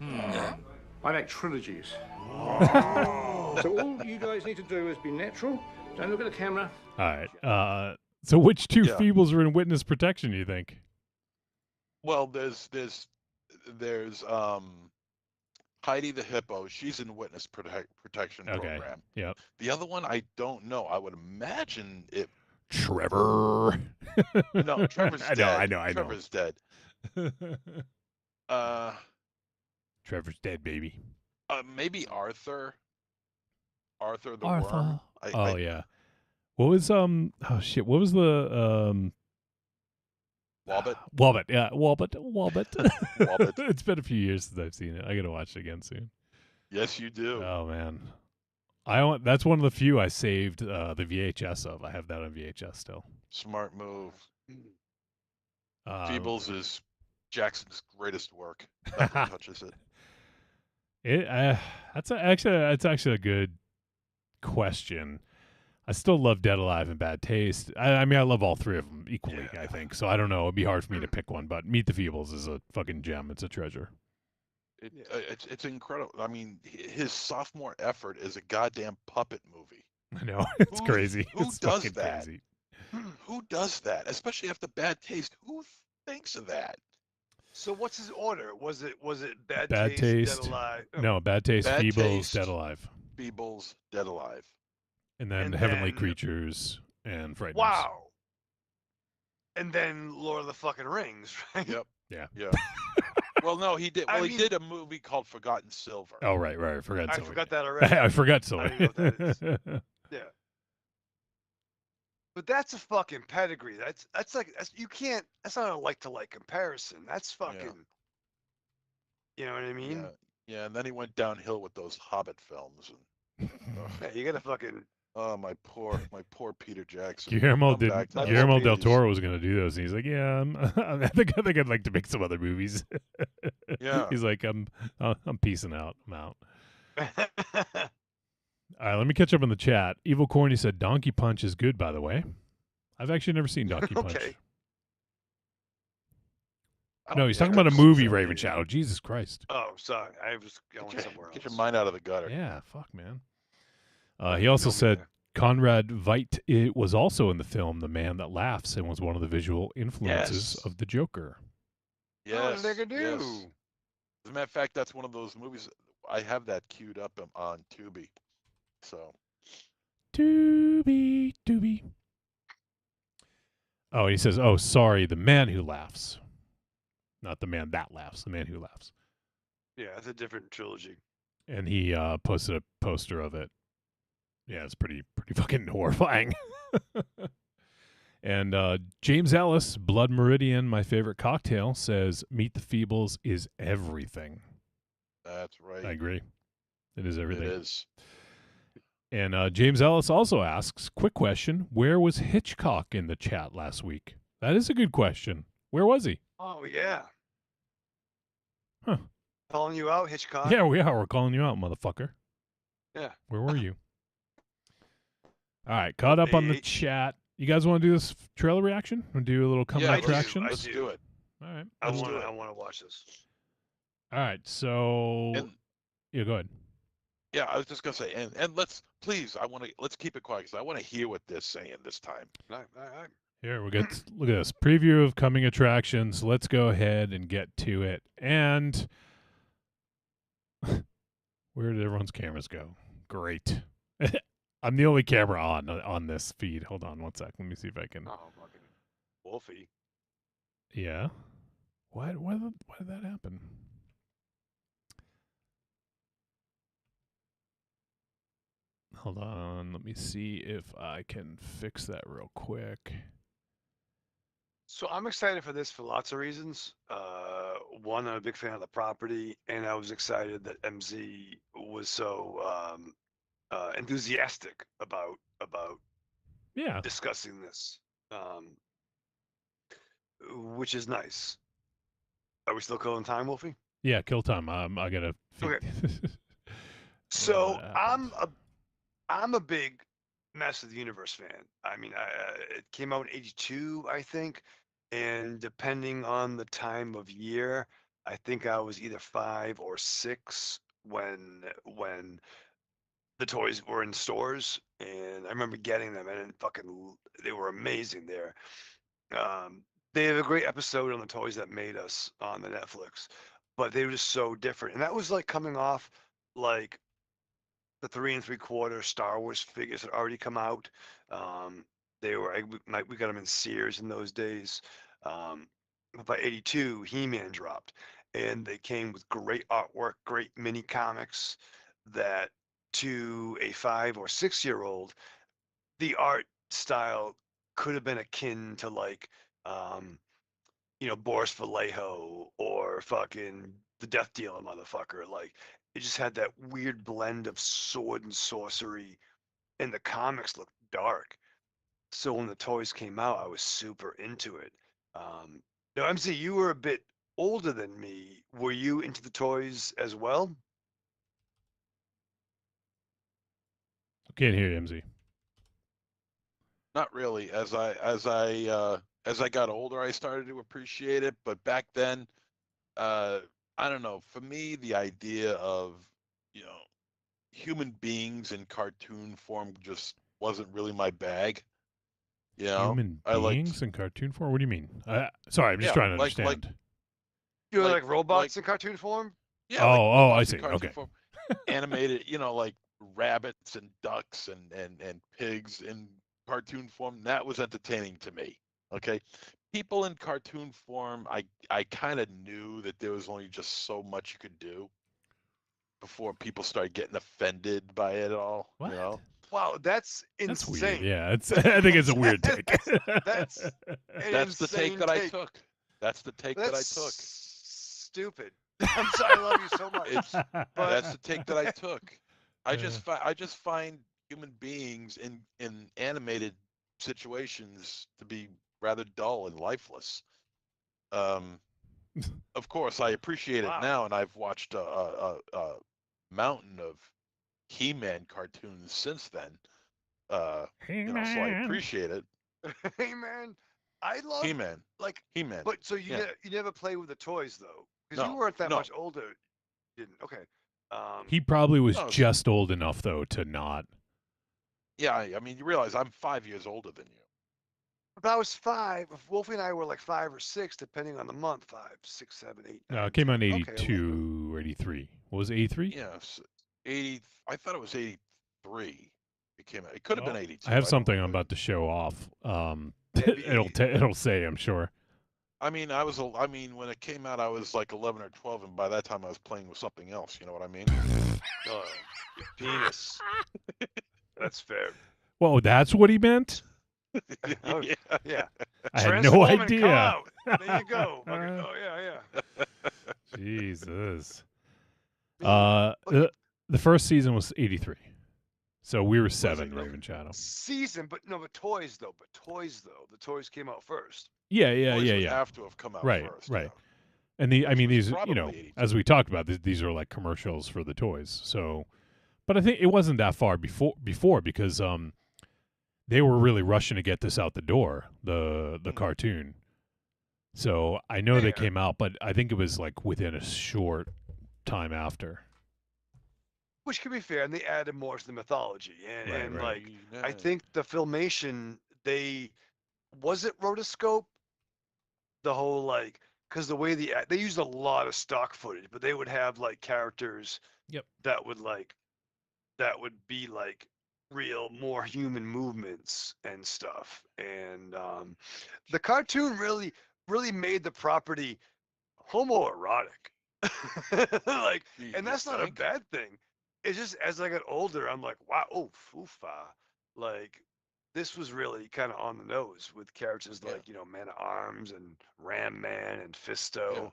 Speaker 7: I make trilogies. So all you guys need to do is be natural. Don't look at the camera.
Speaker 2: All right. So which 2
Speaker 4: Yeah.
Speaker 2: Feebles are in witness protection, do you think?
Speaker 4: Well, there's Heidi the Hippo. She's in witness protection
Speaker 2: Okay.
Speaker 4: program.
Speaker 2: Yep.
Speaker 4: The other one, I don't know. I would imagine it.
Speaker 2: Trevor.
Speaker 4: No, Trevor's
Speaker 2: I
Speaker 4: dead.
Speaker 2: know.
Speaker 4: Trevor's dead.
Speaker 2: Trevor's dead, baby.
Speaker 4: Maybe Arthur. Arthur the
Speaker 2: Arthur.
Speaker 4: Worm.
Speaker 2: Oh yeah. What was oh shit, what was the
Speaker 4: Wobbit.
Speaker 2: Wobbit, yeah, Wobbit.
Speaker 4: Wobbit.
Speaker 2: It's been a few years since I've seen it. I gotta watch it again soon.
Speaker 4: Yes, you do.
Speaker 2: Oh man. That's one of the few I saved the VHS of. I have that on VHS still.
Speaker 4: Smart move.
Speaker 2: Um,
Speaker 4: Feebles is Jackson's greatest work. Nothing touches it.
Speaker 2: That's actually a good question. I still love Dead Alive and Bad Taste. I mean, I love all 3 of them equally, I think. So I don't know. It'd be hard for me to pick one, but Meet the Feebles is a fucking gem. It's a treasure.
Speaker 4: It's incredible. I mean, his sophomore effort is a goddamn puppet movie.
Speaker 2: I know. It's
Speaker 4: Who-
Speaker 2: crazy.
Speaker 4: who
Speaker 2: It's
Speaker 4: does
Speaker 2: fucking
Speaker 4: that?
Speaker 2: crazy.
Speaker 4: Who does that? Especially after Bad Taste. Who thinks of that?
Speaker 3: So what's his order? Was it Bad
Speaker 2: Bad
Speaker 3: Taste,
Speaker 2: Taste.
Speaker 3: Dead Alive?
Speaker 2: No, Bad Taste,
Speaker 4: Bad
Speaker 2: Feebles,
Speaker 4: Taste.
Speaker 2: Dead Alive.
Speaker 4: Feebles, Dead Alive.
Speaker 2: And then
Speaker 3: And
Speaker 2: Heavenly
Speaker 3: then-
Speaker 2: Creatures and Frighteners.
Speaker 3: Wow. And then Lord of the fucking Rings, right?
Speaker 4: Yep.
Speaker 2: Yeah.
Speaker 4: Yeah. Well, no, he did.
Speaker 3: I
Speaker 4: Well, he
Speaker 3: mean-
Speaker 4: did a movie called Forgotten Silver.
Speaker 2: Oh, right. I forgot
Speaker 3: I
Speaker 2: Silver.
Speaker 3: forgot that already.
Speaker 2: I forgot Silver.
Speaker 3: I don't know what that Yeah. But that's a fucking pedigree. That's you can't. That's not a like to like comparison. That's fucking. You know what I mean?
Speaker 4: Yeah. Yeah, and then he went downhill with those Hobbit films. And,
Speaker 3: Yeah, you gotta fucking.
Speaker 4: oh, my poor Peter Jackson.
Speaker 2: Guillermo
Speaker 4: Come back to the
Speaker 2: Guillermo del
Speaker 4: 80s.
Speaker 2: Toro was going to do those, and he's like, "Yeah, I think I'd like to make some other movies."
Speaker 4: Yeah.
Speaker 2: He's like, "I'm peacing out. I'm out." All right, let me catch up in the chat. Evil Corny said Donkey Punch is good, by the way. I've actually never seen Donkey Punch.
Speaker 3: Okay.
Speaker 4: I
Speaker 2: No,
Speaker 4: don't
Speaker 2: he's
Speaker 4: think
Speaker 2: talking about a
Speaker 4: I've seen
Speaker 2: movie,
Speaker 4: that
Speaker 2: Raven
Speaker 4: either.
Speaker 2: Shadow. Jesus Christ.
Speaker 3: Oh, sorry. I was going
Speaker 4: Get
Speaker 3: somewhere else.
Speaker 4: your mind out of the gutter.
Speaker 2: Yeah, fuck, man. He also
Speaker 3: Know me
Speaker 2: said
Speaker 3: there.
Speaker 2: Conrad Veidt it was also in the film The Man That Laughs and was one of the visual influences
Speaker 4: Yes.
Speaker 2: of the Joker.
Speaker 4: Yes.
Speaker 3: Oh, nigga do.
Speaker 4: Yes. As a matter of fact, that's one of those movies. I have that queued up on Tubi. So
Speaker 2: Doobie. Oh, he says, "Oh, sorry, the man who laughs, not the man that laughs. The man who laughs."
Speaker 3: Yeah, it's a different trilogy.
Speaker 2: And he posted a poster of it. Yeah, it's pretty fucking horrifying. And James Ellis, Blood Meridian, my favorite cocktail, says, "Meet the Feebles is everything."
Speaker 4: that's right.
Speaker 2: I agree. It is everything.
Speaker 4: It is.
Speaker 2: And James Ellis also asks, quick question, where was Hitchcock in the chat last week? That is a good question. Where was he?
Speaker 3: Oh yeah.
Speaker 2: Huh.
Speaker 3: Calling you out, Hitchcock.
Speaker 2: Yeah, we're calling you out, motherfucker.
Speaker 3: Yeah.
Speaker 2: Where were you? All right, caught up on the
Speaker 3: H.
Speaker 2: chat. You guys want to do this trailer reaction? Want to do a little coming
Speaker 4: Yeah,
Speaker 2: up
Speaker 3: I do.
Speaker 2: attractions?
Speaker 4: Let's do it.
Speaker 2: All right.
Speaker 3: I
Speaker 4: Let's
Speaker 3: want
Speaker 4: do
Speaker 3: to.
Speaker 4: it.
Speaker 3: I want to watch this.
Speaker 2: All right, so
Speaker 4: And
Speaker 2: yeah, go ahead.
Speaker 4: yeah, I was just gonna say, and let's please, let's keep it quiet because I want to hear what they're saying this time.
Speaker 3: All right.
Speaker 2: Here we get look at this preview of coming attractions. Let's go ahead and get to it. And where did everyone's cameras go? Great. I'm the only camera on this feed. Hold on one sec. Let me see if I can.
Speaker 3: Oh, fucking Wolfie.
Speaker 2: Yeah. Why did that happen? Hold on. Let me see if I can fix that real quick.
Speaker 3: So I'm excited for this for lots of reasons. One, I'm a big fan of the property, and I was excited that MZ was so enthusiastic about
Speaker 2: Yeah.
Speaker 3: discussing this, which is nice. Are we still killing time, Wolfie?
Speaker 2: Yeah, kill time. I gotta.
Speaker 3: Okay.
Speaker 2: Well,
Speaker 3: So
Speaker 2: that happened.
Speaker 3: I'm a big Master of the Universe fan. I mean, it came out in '82, I think, and depending on the time of year, I think I was either 5 or 6 when the toys were in stores, and I remember getting them, and they were amazing there. Um, they have a great episode on the toys that made us on the Netflix, but they were just so different, and that was like coming off like the 3 3/4 Star Wars figures had already come out. Um, they were we got them in Sears in those days. But by '82, He-Man dropped, and they came with great artwork, great mini comics that to a 5 or 6 year old, the art style could have been akin to like um, Boris Vallejo or fucking the Death Dealer motherfucker. Like it just had that weird blend of sword and sorcery, and the comics looked dark. So when the toys came out, I was super into it. Um, Now, MC, you were a bit older than me. Were you into the toys as well?
Speaker 2: Can't hear you, MZ.
Speaker 4: Not really. As I got older, I started to appreciate it. But back then, I don't know. For me, the idea of you know human beings in cartoon form just wasn't really my bag. You know,
Speaker 2: Human
Speaker 4: I liked
Speaker 2: beings in cartoon form? What do you mean? Sorry, I'm just
Speaker 4: yeah,
Speaker 2: trying to
Speaker 4: like
Speaker 2: understand.
Speaker 3: You were
Speaker 4: like
Speaker 3: like
Speaker 4: like
Speaker 3: robots in cartoon form?
Speaker 4: yeah, like
Speaker 2: Oh, I
Speaker 4: robots in
Speaker 2: see.
Speaker 4: cartoon
Speaker 2: Okay.
Speaker 4: form, animated. Like rabbits and ducks and pigs in cartoon form. That was entertaining to me. Okay, people in cartoon form, I kind of knew that there was only just so much you could do before people started getting offended by it all.
Speaker 2: What?
Speaker 3: Wow, that's
Speaker 2: That's weird.
Speaker 3: insane.
Speaker 2: Yeah, I think it's a weird take.
Speaker 3: That's an
Speaker 4: That's the take
Speaker 3: insane
Speaker 4: that I
Speaker 3: take.
Speaker 4: took. That's the take that I
Speaker 3: That's
Speaker 4: took.
Speaker 3: stupid. I'm sorry, I love you so much.
Speaker 4: It's
Speaker 3: But
Speaker 4: that's the take that I took. I just find human beings in animated situations to be rather dull and lifeless. Of course, I appreciate it
Speaker 3: wow.
Speaker 4: now, and I've watched a mountain of He-Man cartoons since then. So I appreciate it.
Speaker 3: Hey man, I love
Speaker 4: He-Man,
Speaker 3: like
Speaker 4: He-Man.
Speaker 3: but so you
Speaker 4: Yeah.
Speaker 3: you never play with the toys though? Because you
Speaker 4: No,
Speaker 3: weren't that
Speaker 4: no.
Speaker 3: much older. You didn't. Okay.
Speaker 2: He probably was
Speaker 4: No,
Speaker 2: just old enough though to not.
Speaker 4: yeah, I mean, you realize I'm 5 years older than you.
Speaker 3: But I was 5. If Wolfie and I were like 5 or 6, depending on the month. 5, 6, 7, 8,
Speaker 2: No,
Speaker 3: 9,
Speaker 2: it came out
Speaker 3: 10.
Speaker 2: in
Speaker 3: Okay, a little bit.
Speaker 2: 82 or 83. What was it, 83?
Speaker 4: Yes, 80. I thought it was 83. It could have been 82.
Speaker 2: I have
Speaker 4: don't
Speaker 2: something
Speaker 4: know,
Speaker 2: I'm
Speaker 4: but-
Speaker 2: about to show off.
Speaker 3: Maybe-
Speaker 2: It'll say, I'm sure.
Speaker 4: I mean, when it came out, I was like 11 or 12, and by that time, I was playing with something else. You know what I mean?
Speaker 3: Your penis. That's fair.
Speaker 2: Whoa, that's what he meant?
Speaker 3: Oh,
Speaker 4: Yeah.
Speaker 3: yeah.
Speaker 2: I had no
Speaker 3: Transform and
Speaker 2: idea.
Speaker 3: come out. There you go. Fucking- oh yeah.
Speaker 2: Jesus.
Speaker 3: But
Speaker 2: The first season was 83. So we were
Speaker 3: it?
Speaker 2: 7,
Speaker 3: No,
Speaker 2: Raven Shadow.
Speaker 3: Season, but toys though. The toys came out first.
Speaker 2: Yeah.
Speaker 4: Toys would have to have come out
Speaker 2: Right,
Speaker 4: first.
Speaker 2: right.
Speaker 4: Yeah.
Speaker 2: And
Speaker 4: Which was
Speaker 2: these,
Speaker 4: probably 82.
Speaker 2: as we talked about, these are like commercials for the toys. So, but I think it wasn't that far before because they were really rushing to get this out the door, the cartoon. So I know they
Speaker 3: Fair.
Speaker 2: came out, but I think it was like within a short time after.
Speaker 3: Which could be fair, and they added more to the mythology. And
Speaker 2: Right.
Speaker 3: like, I think the filmation, was it rotoscope? The whole like, because the way they used a lot of stock footage, but they would have like characters
Speaker 2: Yep.
Speaker 3: that would be like real, more human movements and stuff. And the cartoon really made the property homoerotic. Like, and that's not a bad thing. It's just as I got older, I'm like, wow, oh, foofa. Like, this was really kind of on the nose with characters like, Man at Arms and Ram Man and Fisto.
Speaker 4: Yeah.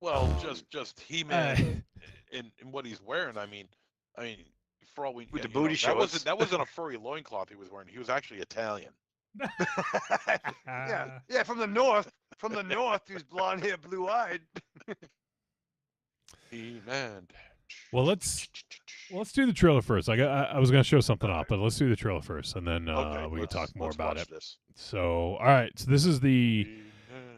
Speaker 4: Well, just He-Man in what he's wearing. I mean, for all we
Speaker 3: with the
Speaker 4: you
Speaker 3: booty
Speaker 4: know,
Speaker 3: shorts.
Speaker 4: that wasn't a furry loincloth he was wearing. He was actually Italian.
Speaker 3: yeah, from the north. From the north, he was blonde hair, blue eyed.
Speaker 4: He-Man.
Speaker 2: Well, let's do the trailer first. I was gonna show something off, but let's do the trailer first, and then we can talk more about it.
Speaker 4: This.
Speaker 2: So, all right. So this is the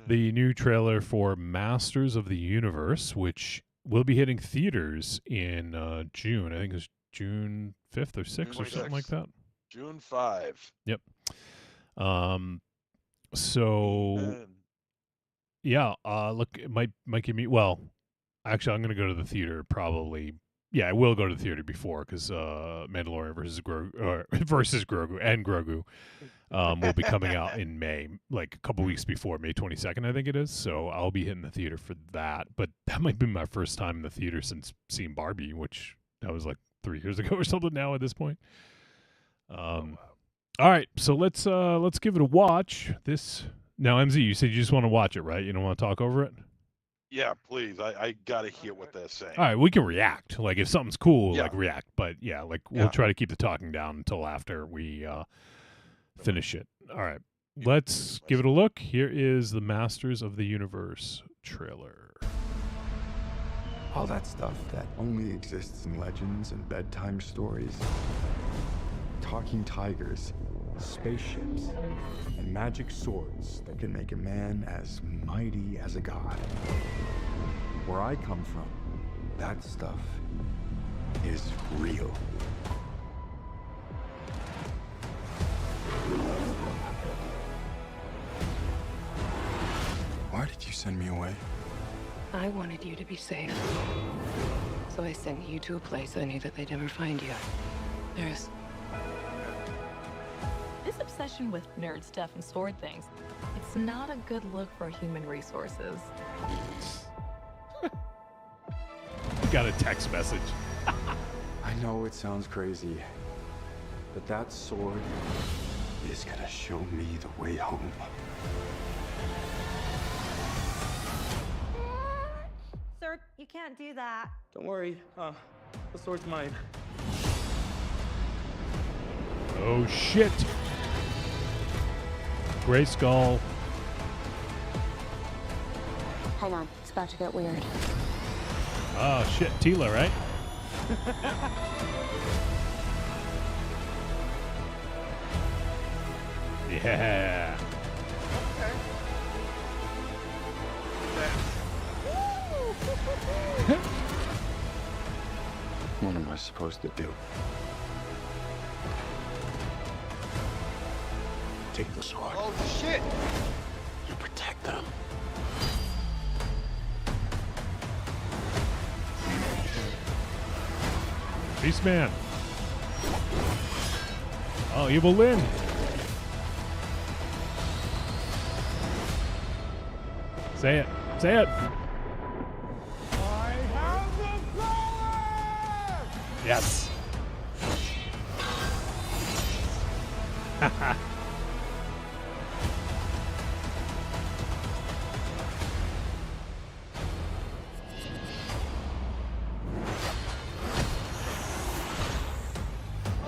Speaker 2: new trailer for Masters of the Universe, which will be hitting theaters in June. I think it's June 5th or 6th or something like that.
Speaker 4: June 5.
Speaker 2: Yep. So yeah, look, it might give me. Well, actually, I'm going to go to the theater probably. Yeah, I will go to the theater before because Mandalorian versus Grogu and Grogu will be coming out in May, like a couple weeks before May 22nd, I think it is. So I'll be hitting the theater for that. But that might be my first time in the theater since seeing Barbie, which that was like 3 years ago or something now at this point. All right, so let's give it a watch. This now, MZ, you said you just want to watch it, right? You don't want to talk over it.
Speaker 4: Yeah, please. I gotta hear what they're saying.
Speaker 2: All right, we can react. Like if something's cool, like react. But yeah, like we'll try to keep the talking down until after we finish it. All right, let's give it a look. Here is the Masters of the Universe trailer.
Speaker 10: All that stuff that only exists in legends and bedtime stories. Talking tigers, spaceships, and magic swords that can make a man as mighty as a god. Where I come from, that stuff is real. Why did you send me away?
Speaker 11: I wanted you to be safe. So I sent you to a place I knew that they'd never find you. There's
Speaker 12: this obsession with nerd stuff and sword things, it's not a good look for human resources.
Speaker 2: Got a text message.
Speaker 10: I know it sounds crazy, but that sword is gonna show me the way home.
Speaker 13: Sir, you can't do that.
Speaker 14: Don't worry, the sword's mine.
Speaker 2: Oh shit! Gray Skull.
Speaker 15: Hang on, it's about to get weird.
Speaker 2: Oh shit, Tila, right? Yeah.
Speaker 10: What am I supposed to do? Take the sword.
Speaker 3: Oh shit!
Speaker 10: You protect them.
Speaker 2: Beastman. Oh, Evil Lynn. Say it. Say it.
Speaker 16: I have the power!
Speaker 2: Yes.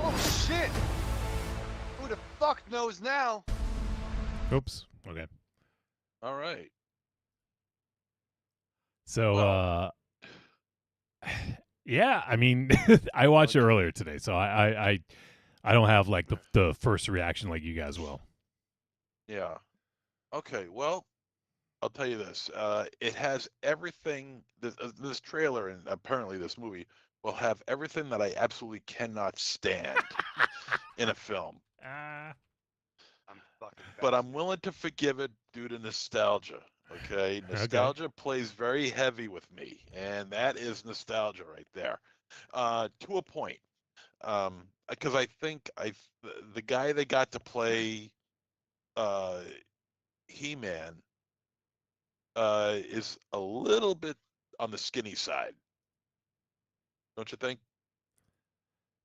Speaker 3: Oh shit! Who the fuck knows now?
Speaker 2: Oops. Okay.
Speaker 4: All right.
Speaker 2: So, yeah, I mean, I watched it earlier today, so I don't have like the first reaction like you guys will.
Speaker 4: Yeah. Okay. Well, I'll tell you this. It has everything. This trailer and apparently this movie will have everything that I absolutely cannot stand in a film. But I'm willing to forgive it due to nostalgia. Okay, nostalgia plays very heavy with me, and that is nostalgia right there, to a point. Because I think the guy they got to play He-Man is a little bit on the skinny side, don't you think?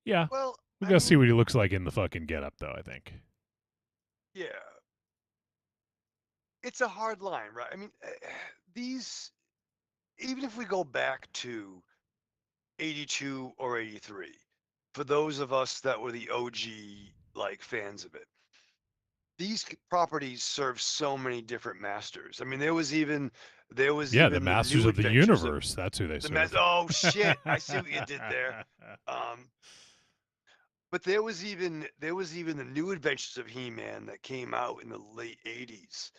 Speaker 2: Yeah.
Speaker 3: Well,
Speaker 2: We gotta see what he looks like in the fucking getup, though. I think.
Speaker 3: yeah, it's a hard line, right? I mean, these, even if we go back to 82 or 83, for those of us that were the OG like fans of it, these properties serve so many different masters. I mean, there was even
Speaker 2: Yeah, the
Speaker 3: the
Speaker 2: Masters
Speaker 3: new
Speaker 2: of the
Speaker 3: adventures of
Speaker 2: Universe. That's who they
Speaker 3: the
Speaker 2: serve.
Speaker 3: oh shit, I see what you did there. But there was even the new adventures of He-Man that came out in the late 80s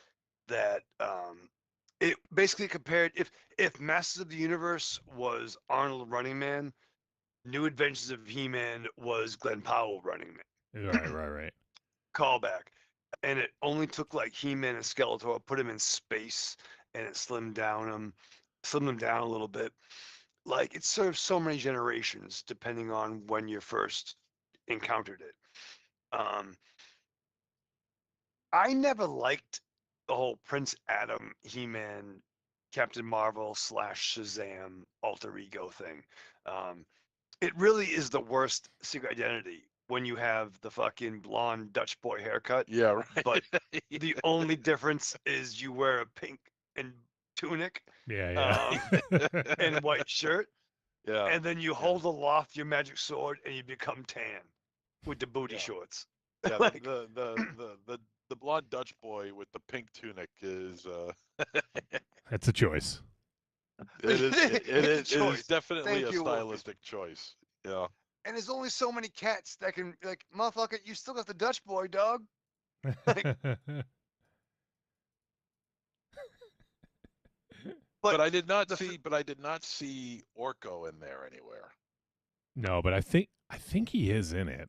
Speaker 3: that it basically compared, if Masters of the Universe was Arnold Running Man, New Adventures of He-Man was Glenn Powell Running Man.
Speaker 2: Right.
Speaker 3: Callback. And it only took like He-Man and Skeletor, put him in space, and it slimmed them down a little bit. Like, it served so many generations depending on when you first encountered it. I never liked the whole Prince Adam, He-Man, Captain Marvel / Shazam alter ego thing. It really is the worst Secret Identity when you have the fucking blonde Dutch boy haircut.
Speaker 4: Yeah, right.
Speaker 3: But the only difference is you wear a pink and tunic,
Speaker 2: Yeah.
Speaker 3: and white shirt,
Speaker 4: Yeah.
Speaker 3: and then you hold aloft your magic sword and you become tan with the booty shorts.
Speaker 4: Yeah,
Speaker 3: Like,
Speaker 4: the blonde Dutch boy with the pink tunic is
Speaker 2: That's a choice.
Speaker 4: it is
Speaker 3: choice.
Speaker 4: definitely
Speaker 3: Thank
Speaker 4: a
Speaker 3: you, Wolfie.
Speaker 4: stylistic choice. Yeah.
Speaker 3: And there's only so many cats that can, like, motherfucker, you still got the Dutch boy, dog.
Speaker 4: But I did not see Orko in there anywhere.
Speaker 2: No, but I think he is in it.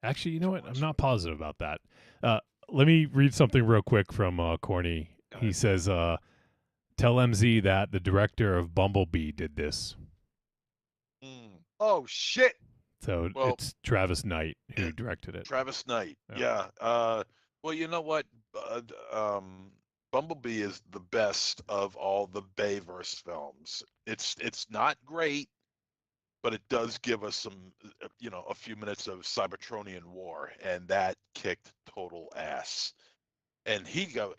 Speaker 2: Actually, you know what? I'm not positive about that. Let me read something real quick from Corny. He says, "Tell MZ that the director of Bumblebee did this."
Speaker 3: Oh shit!
Speaker 2: So it's Travis Knight who directed it.
Speaker 4: Travis Knight. Yeah. Well, you know what? Bumblebee is the best of all the Bayverse films. It's not great, but it does give us some, a few minutes of Cybertronian war, and that kicked total ass. And he got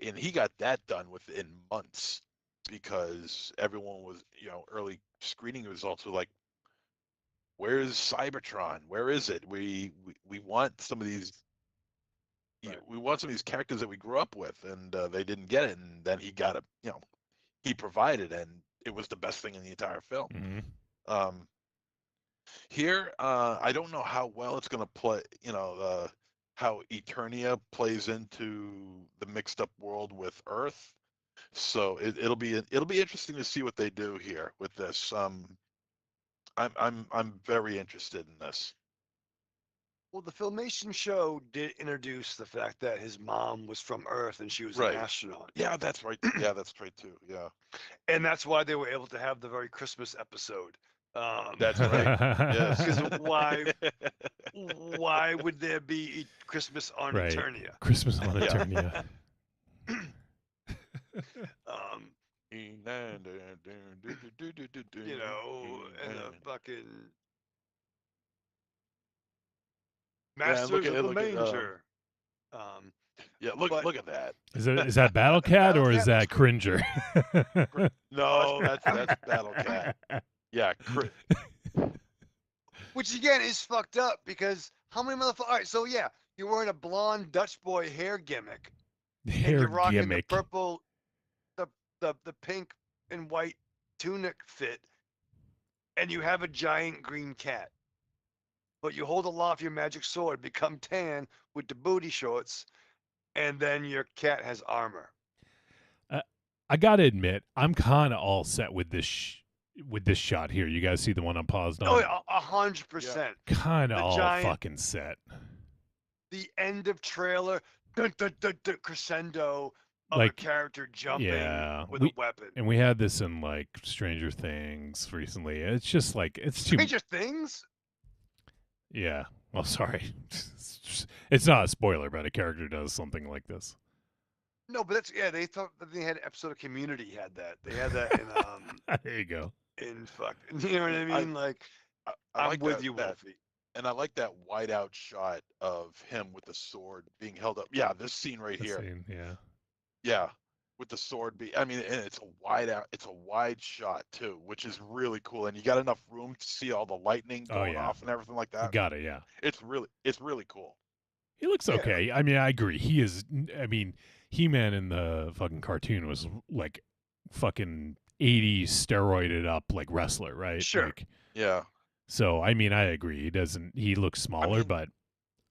Speaker 4: that done within months because everyone was, early screening results were like, "Where's Cybertron? Where is it? We want some of these." We want some of these characters that we grew up with, and they didn't get it. And then he got it. He provided, and it was the best thing in the entire film.
Speaker 2: Mm-hmm.
Speaker 4: Here, I don't know how well it's going to play. How Eternia plays into the mixed up world with Earth. So it'll be interesting to see what they do here with this. I'm very interested in this.
Speaker 3: Well, the Filmation show did introduce the fact that his mom was from Earth and she was an astronaut.
Speaker 4: Yeah, that's right. Yeah, that's right too. Yeah.
Speaker 3: And that's why they were able to have the very Christmas episode.
Speaker 4: That's right. Yes.
Speaker 3: Because why would there be Christmas on Eternia?
Speaker 2: Christmas on Eternia.
Speaker 3: And the fucking Masters of the Manger.
Speaker 4: Yeah, look at that.
Speaker 2: Is that Battle Cat or is that Cringer?
Speaker 4: No, that's Battle Cat. Yeah,
Speaker 3: which again is fucked up because how many motherfuckers? All right, so yeah, you're wearing a blonde Dutch boy hair gimmick, and you're rocking the purple, the pink and white tunic fit, and you have a giant green cat. But you hold aloft your magic sword, become tan with the booty shorts, and then your cat has armor.
Speaker 2: I gotta admit, I'm kind of all set with this shot here. You guys see the one I'm paused on?
Speaker 3: Oh, 100%.
Speaker 2: Kind of all fucking set.
Speaker 3: The end of trailer, crescendo of a character jumping with a weapon.
Speaker 2: And we had this in like Stranger Things recently. It's just like it's too.
Speaker 3: Stranger Things?
Speaker 2: Yeah. Well, sorry. It's not a spoiler, but a character does something like this.
Speaker 3: No, but that's they thought that they had an episode of Community had that. They had that in
Speaker 2: There you go.
Speaker 3: in fuck. You know what I mean?
Speaker 4: I
Speaker 3: I'm
Speaker 4: like
Speaker 3: with
Speaker 4: that,
Speaker 3: you, Wolfie.
Speaker 4: and I like that wide out shot of him with the sword being held up. Yeah, this scene right
Speaker 2: The
Speaker 4: here.
Speaker 2: scene, yeah.
Speaker 4: Yeah, with the sword I mean, and it's a wide shot too, which is really cool. And you got enough room to see all the lightning going off and everything like that.
Speaker 2: Got it, yeah.
Speaker 4: It's really cool.
Speaker 2: He looks okay. I mean, I agree. He is. I mean, He-Man in the fucking cartoon was like fucking 80s steroided up like wrestler, right?
Speaker 3: Sure.
Speaker 2: Like,
Speaker 4: yeah.
Speaker 2: So I mean, I agree. He doesn't. He looks smaller, but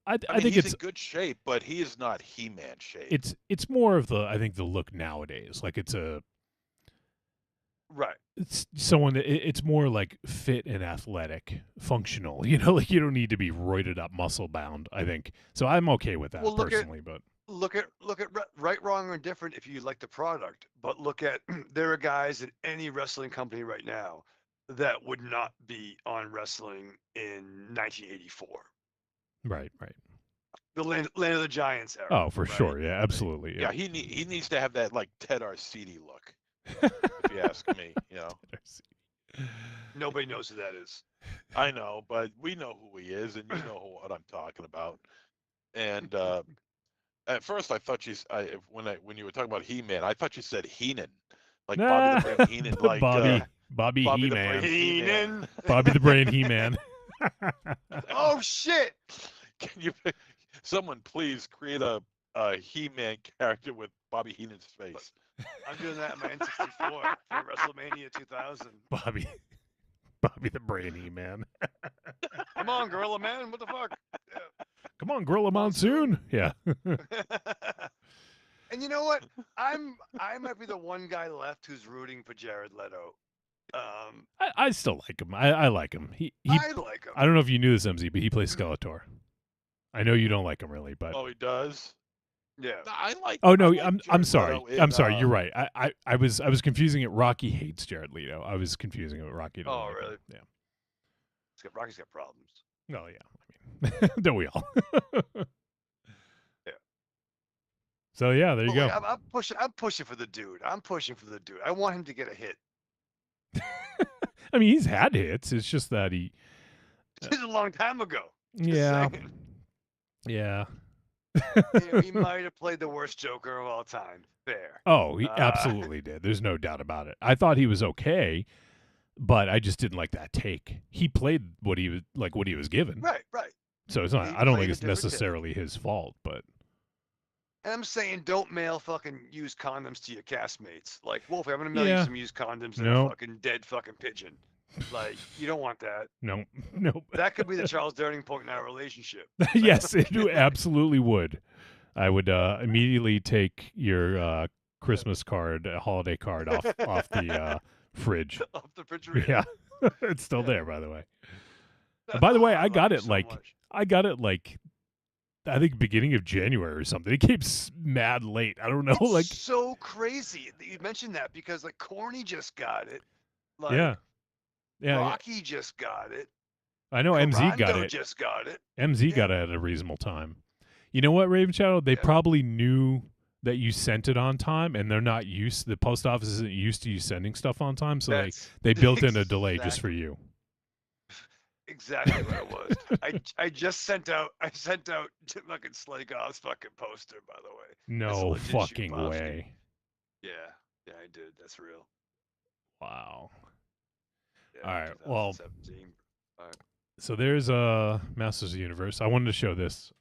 Speaker 2: I
Speaker 4: mean,
Speaker 2: think
Speaker 4: he's
Speaker 2: it's
Speaker 4: in good shape, but he is not He-Man shape.
Speaker 2: it's more of the I think the look nowadays. Like it's a
Speaker 3: right.
Speaker 2: It's someone that it's more like fit and athletic, functional. You know, like you don't need to be roided up, muscle bound. I think so. I'm okay with that
Speaker 3: Well,
Speaker 2: personally, but
Speaker 3: look at right, wrong, or indifferent if you like the product. But look at there are guys in any wrestling company right now that would not be on wrestling in 1984.
Speaker 2: right.
Speaker 3: The land of the Giants era.
Speaker 2: Oh, for
Speaker 3: right?
Speaker 2: sure. Yeah, absolutely.
Speaker 4: Yeah, he needs to have that like Ted Arcidi look. If you ask me, you know.
Speaker 3: Nobody knows who that is.
Speaker 4: I know, but we know who he is, and you know what I'm talking about. And at first, I thought when you were talking about He-Man, I thought you said Heenan, like Bobby the Brain Heenan, like
Speaker 2: Bobby
Speaker 4: Bobby
Speaker 2: He-Man.
Speaker 4: the Brain Heenan.
Speaker 2: Bobby the Brain He-Man.
Speaker 3: Oh shit!
Speaker 4: Can you, someone please create a He-Man character with Bobby Heenan's face?
Speaker 3: I'm doing that in my N64 for WrestleMania 2000.
Speaker 2: Bobby the Brain He-Man.
Speaker 3: Come on, Gorilla Man! What the fuck? Yeah.
Speaker 2: Come on, Gorilla Monsoon. Yeah.
Speaker 3: And you know what? I might be the one guy left who's rooting for Jared Leto.
Speaker 2: I still like him. I like him.
Speaker 3: I like him.
Speaker 2: I don't know if you knew this, MZ, but he plays Skeletor. I know you don't like him really, but
Speaker 4: Oh, he does.
Speaker 3: Yeah.
Speaker 4: I like.
Speaker 2: oh no,
Speaker 4: I like
Speaker 2: I'm
Speaker 4: Jared
Speaker 2: sorry.
Speaker 4: Leto in,
Speaker 2: I'm sorry. You're right. I was confusing it. Rocky hates Jared Leto. I was confusing it with Rocky.
Speaker 3: Oh,
Speaker 2: like
Speaker 3: really?
Speaker 2: him. Yeah.
Speaker 3: Rocky's got problems.
Speaker 2: Oh yeah. I mean, don't we all?
Speaker 3: Yeah.
Speaker 2: So yeah, there you go.
Speaker 3: I'm pushing for the dude. I want him to get a hit.
Speaker 2: I mean, he's had hits. It's just that he.
Speaker 3: This is a long time ago. Just
Speaker 2: Yeah.
Speaker 3: saying.
Speaker 2: Yeah.
Speaker 3: He might have played the worst Joker of all time. Fair.
Speaker 2: Oh, he absolutely did. There's no doubt about it. I thought he was okay, but I just didn't like that take. He played what he was given.
Speaker 3: Right.
Speaker 2: So it's not.
Speaker 3: He
Speaker 2: I don't
Speaker 3: played
Speaker 2: think
Speaker 3: a
Speaker 2: it's
Speaker 3: different take.
Speaker 2: necessarily his fault, but
Speaker 3: And I'm saying don't mail fucking used condoms to your castmates. Like, Wolf, I'm gonna mail you
Speaker 2: Yeah.
Speaker 3: some used condoms and
Speaker 2: No.
Speaker 3: a fucking dead fucking pigeon. Like, you don't want that.
Speaker 2: no.
Speaker 3: That could be the Charles Durning point in our relationship.
Speaker 2: Yes, it absolutely would. I would immediately take your Christmas card, holiday card off the fridge.
Speaker 3: Off the refrigerator.
Speaker 2: Yeah, it's still there, by the way. By the way, I got it like I think beginning of January or something. It came mad late. I don't know, like
Speaker 3: so crazy that you mentioned that because like Corny just got it. Like,
Speaker 2: yeah.
Speaker 3: Rocky just got it.
Speaker 2: I know MZ got
Speaker 3: Carando
Speaker 2: it.
Speaker 3: just got it.
Speaker 2: MZ got it at a reasonable time. You know what, Raven Shadow? They probably knew that you sent it on time, and they're not used. The post office isn't used to you sending stuff on time, so they built in a delay just for you.
Speaker 3: Exactly what it was. I just sent out fucking Slagoff's fucking poster, by the way.
Speaker 2: No fucking way.
Speaker 3: Yeah, I did. That's real.
Speaker 2: Wow.
Speaker 3: Yeah,
Speaker 2: All right. Well,
Speaker 3: 2017. All right.
Speaker 2: so there's Masters of the Universe. I wanted to show this.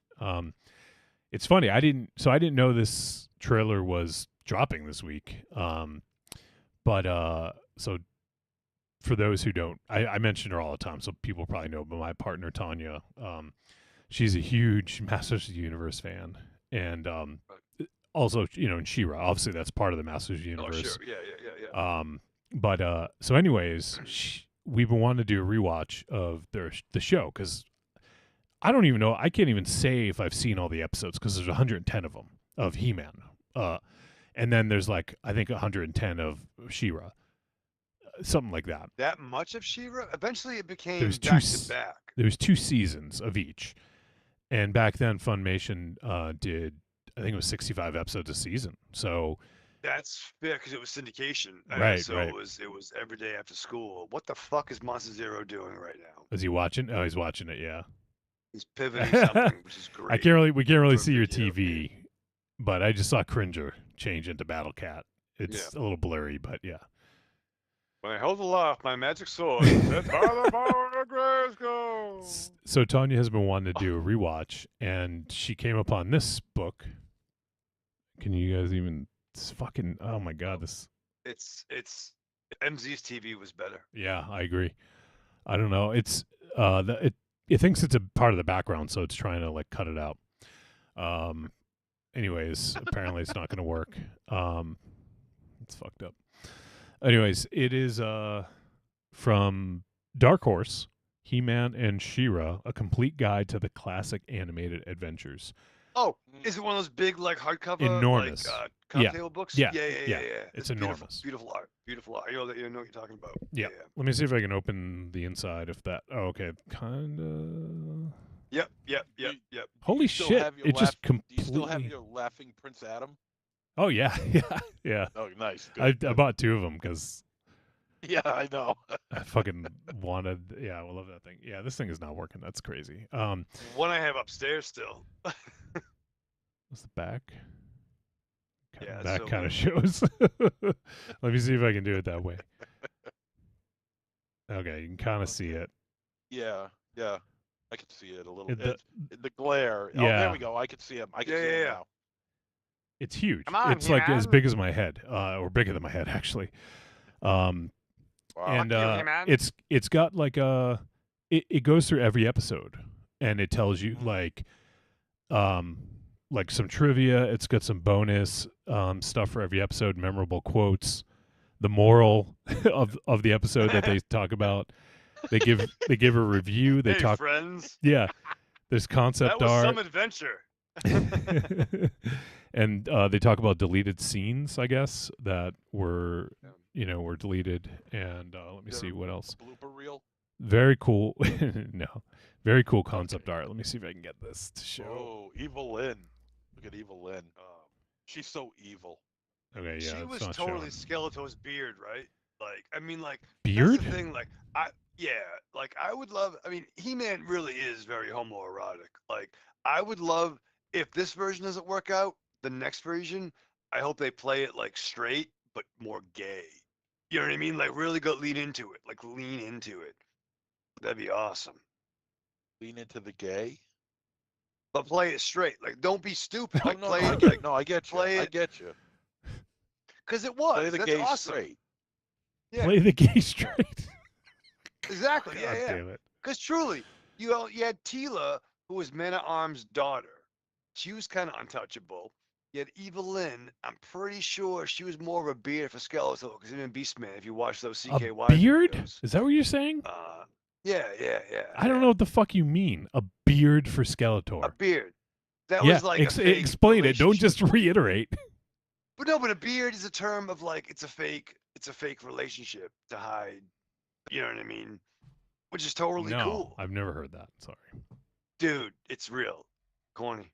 Speaker 2: It's funny. I didn't know this trailer was dropping this week. But so for those who don't, I mention her all the time, so people probably know. But my partner Tanya, she's a huge Masters of the Universe fan, and also in She-Ra. Obviously, that's part of the Masters of the Universe.
Speaker 3: Oh, sure. Yeah.
Speaker 2: But so anyways, we've been wanting to do a rewatch of the show because I don't even know. I can't even say if I've seen all the episodes because there's 110 of them of He-Man. And then there's like I think 110 of She-Ra. something like that.
Speaker 3: That much of She-Ra? Eventually, it became
Speaker 2: There's
Speaker 3: back to back.
Speaker 2: There was 2 seasons of each, and back then Funimation did, I think it was 65 episodes a season. So
Speaker 3: That's fair because it was syndication.
Speaker 2: Right,
Speaker 3: So
Speaker 2: right.
Speaker 3: it was every day after school. What the fuck is Monster Zero doing right now?
Speaker 2: is he watching? Oh, he's watching it. Yeah.
Speaker 3: He's pivoting something, which is great.
Speaker 2: We can't really see your TV, but I just saw Cringer change into Battle Cat. It's a little blurry, but yeah.
Speaker 3: When I hold aloft my magic sword, set by the power of Grayskull.
Speaker 2: So Tanya has been wanting to do a rewatch, and she came upon this book. Can you guys even? It's fucking. Oh my god! This.
Speaker 3: It's MZ's TV was better.
Speaker 2: Yeah, I agree. I don't know. It's it thinks it's a part of the background, so it's trying to like cut it out. Anyways, apparently it's not going to work. It's fucked up. Anyways, it is from Dark Horse, He-Man and She-Ra, a complete guide to the classic animated adventures.
Speaker 3: Oh, is it one of those big like hardcover
Speaker 2: Enormous.
Speaker 3: like
Speaker 2: Yeah.
Speaker 3: cocktail books?
Speaker 2: Yeah.
Speaker 3: Yeah.
Speaker 2: It's
Speaker 3: beautiful,
Speaker 2: enormous.
Speaker 3: Beautiful art. Beautiful art. You know what you're talking about.
Speaker 2: Yeah. Let me see if I can open the inside. If that. Oh, okay. Kinda.
Speaker 3: Yep.
Speaker 2: Holy shit! It just
Speaker 4: Do you
Speaker 2: completely.
Speaker 4: still have your laughing Prince Adam?
Speaker 2: Oh yeah, yeah.
Speaker 4: Oh, nice.
Speaker 2: I
Speaker 4: Good.
Speaker 2: bought 2 of them because
Speaker 4: Yeah, I know.
Speaker 2: I fucking wanted. Yeah, I love that thing. Yeah, this thing is not working. That's crazy.
Speaker 3: One I have upstairs still.
Speaker 2: What's the back?
Speaker 3: Yeah,
Speaker 2: That
Speaker 3: so
Speaker 2: kind of
Speaker 3: weird.
Speaker 2: shows. Let me see if I can do it that way. Okay, you can kind of see it.
Speaker 4: Yeah. I can see it a little.
Speaker 2: The-
Speaker 4: The glare. Oh,
Speaker 2: Yeah.
Speaker 4: there we go. I can see him. I can see him now.
Speaker 2: It's huge.
Speaker 3: Come on,
Speaker 2: It's like as
Speaker 3: He-Man.
Speaker 2: big as my head, or bigger than my head actually. And
Speaker 3: Fuck you, He-Man.
Speaker 2: it's got like it goes through every episode, and it tells you like some trivia. It's got some bonus stuff for every episode, memorable quotes, the moral of the episode that they talk about. They give a review. They
Speaker 3: Hey,
Speaker 2: talk.
Speaker 3: friends.
Speaker 2: Yeah, there's concept
Speaker 3: That was
Speaker 2: art.
Speaker 3: some adventure.
Speaker 2: And they talk about deleted scenes, I guess, that were were deleted. And let me see what else.
Speaker 4: Blooper reel.
Speaker 2: Very cool. No, very cool concept art. Let me see if I can get this to show.
Speaker 4: Oh, Evil Lynn. Look at Evil Lynn. She's so evil.
Speaker 2: Okay, yeah,
Speaker 3: She
Speaker 2: it's
Speaker 3: was
Speaker 2: not
Speaker 3: totally
Speaker 2: showing.
Speaker 3: Skeletor's beard, right? Like, I mean, like
Speaker 2: Beard?
Speaker 3: That's the thing, like, I would love. I mean, He-Man really is very homoerotic. Like, I would love if this version doesn't work out, the next version. I hope they play it like straight, but more gay. You know what I mean? Like, really lean into it. Like, lean into it. That'd be awesome.
Speaker 4: Lean into the gay.
Speaker 3: But play it straight. Like, don't be stupid.
Speaker 4: Oh,
Speaker 3: Like,
Speaker 4: no,
Speaker 3: play
Speaker 4: no, I
Speaker 3: it.
Speaker 4: get,
Speaker 3: Like,
Speaker 4: no, I get you.
Speaker 3: play
Speaker 4: I
Speaker 3: it.
Speaker 4: get you.
Speaker 3: Because it was.
Speaker 4: Play the
Speaker 3: That's
Speaker 4: gay
Speaker 3: awesome.
Speaker 4: straight.
Speaker 3: Yeah.
Speaker 2: Play the gay straight.
Speaker 3: Exactly.
Speaker 2: God
Speaker 3: Yeah.
Speaker 2: damn it.
Speaker 3: Because truly, you had Tila, who was Man at Arms' daughter. She was kind of untouchable. You had Evil Lynn. I'm pretty sure she was more of a beard for Skeletor because even Beastman, if you watch those CKY
Speaker 2: A beard?
Speaker 3: videos.
Speaker 2: Is that what you're saying?
Speaker 3: Yeah.
Speaker 2: I don't know what the fuck you mean. A beard for Skeletor.
Speaker 3: A beard. That
Speaker 2: yeah,
Speaker 3: was like a fake
Speaker 2: explain it. Don't just reiterate.
Speaker 3: But no, but a beard is a term of like it's a fake relationship to hide. You know what I mean? Which is totally
Speaker 2: No,
Speaker 3: cool.
Speaker 2: I've never heard that. Sorry.
Speaker 3: Dude, it's real. Corny.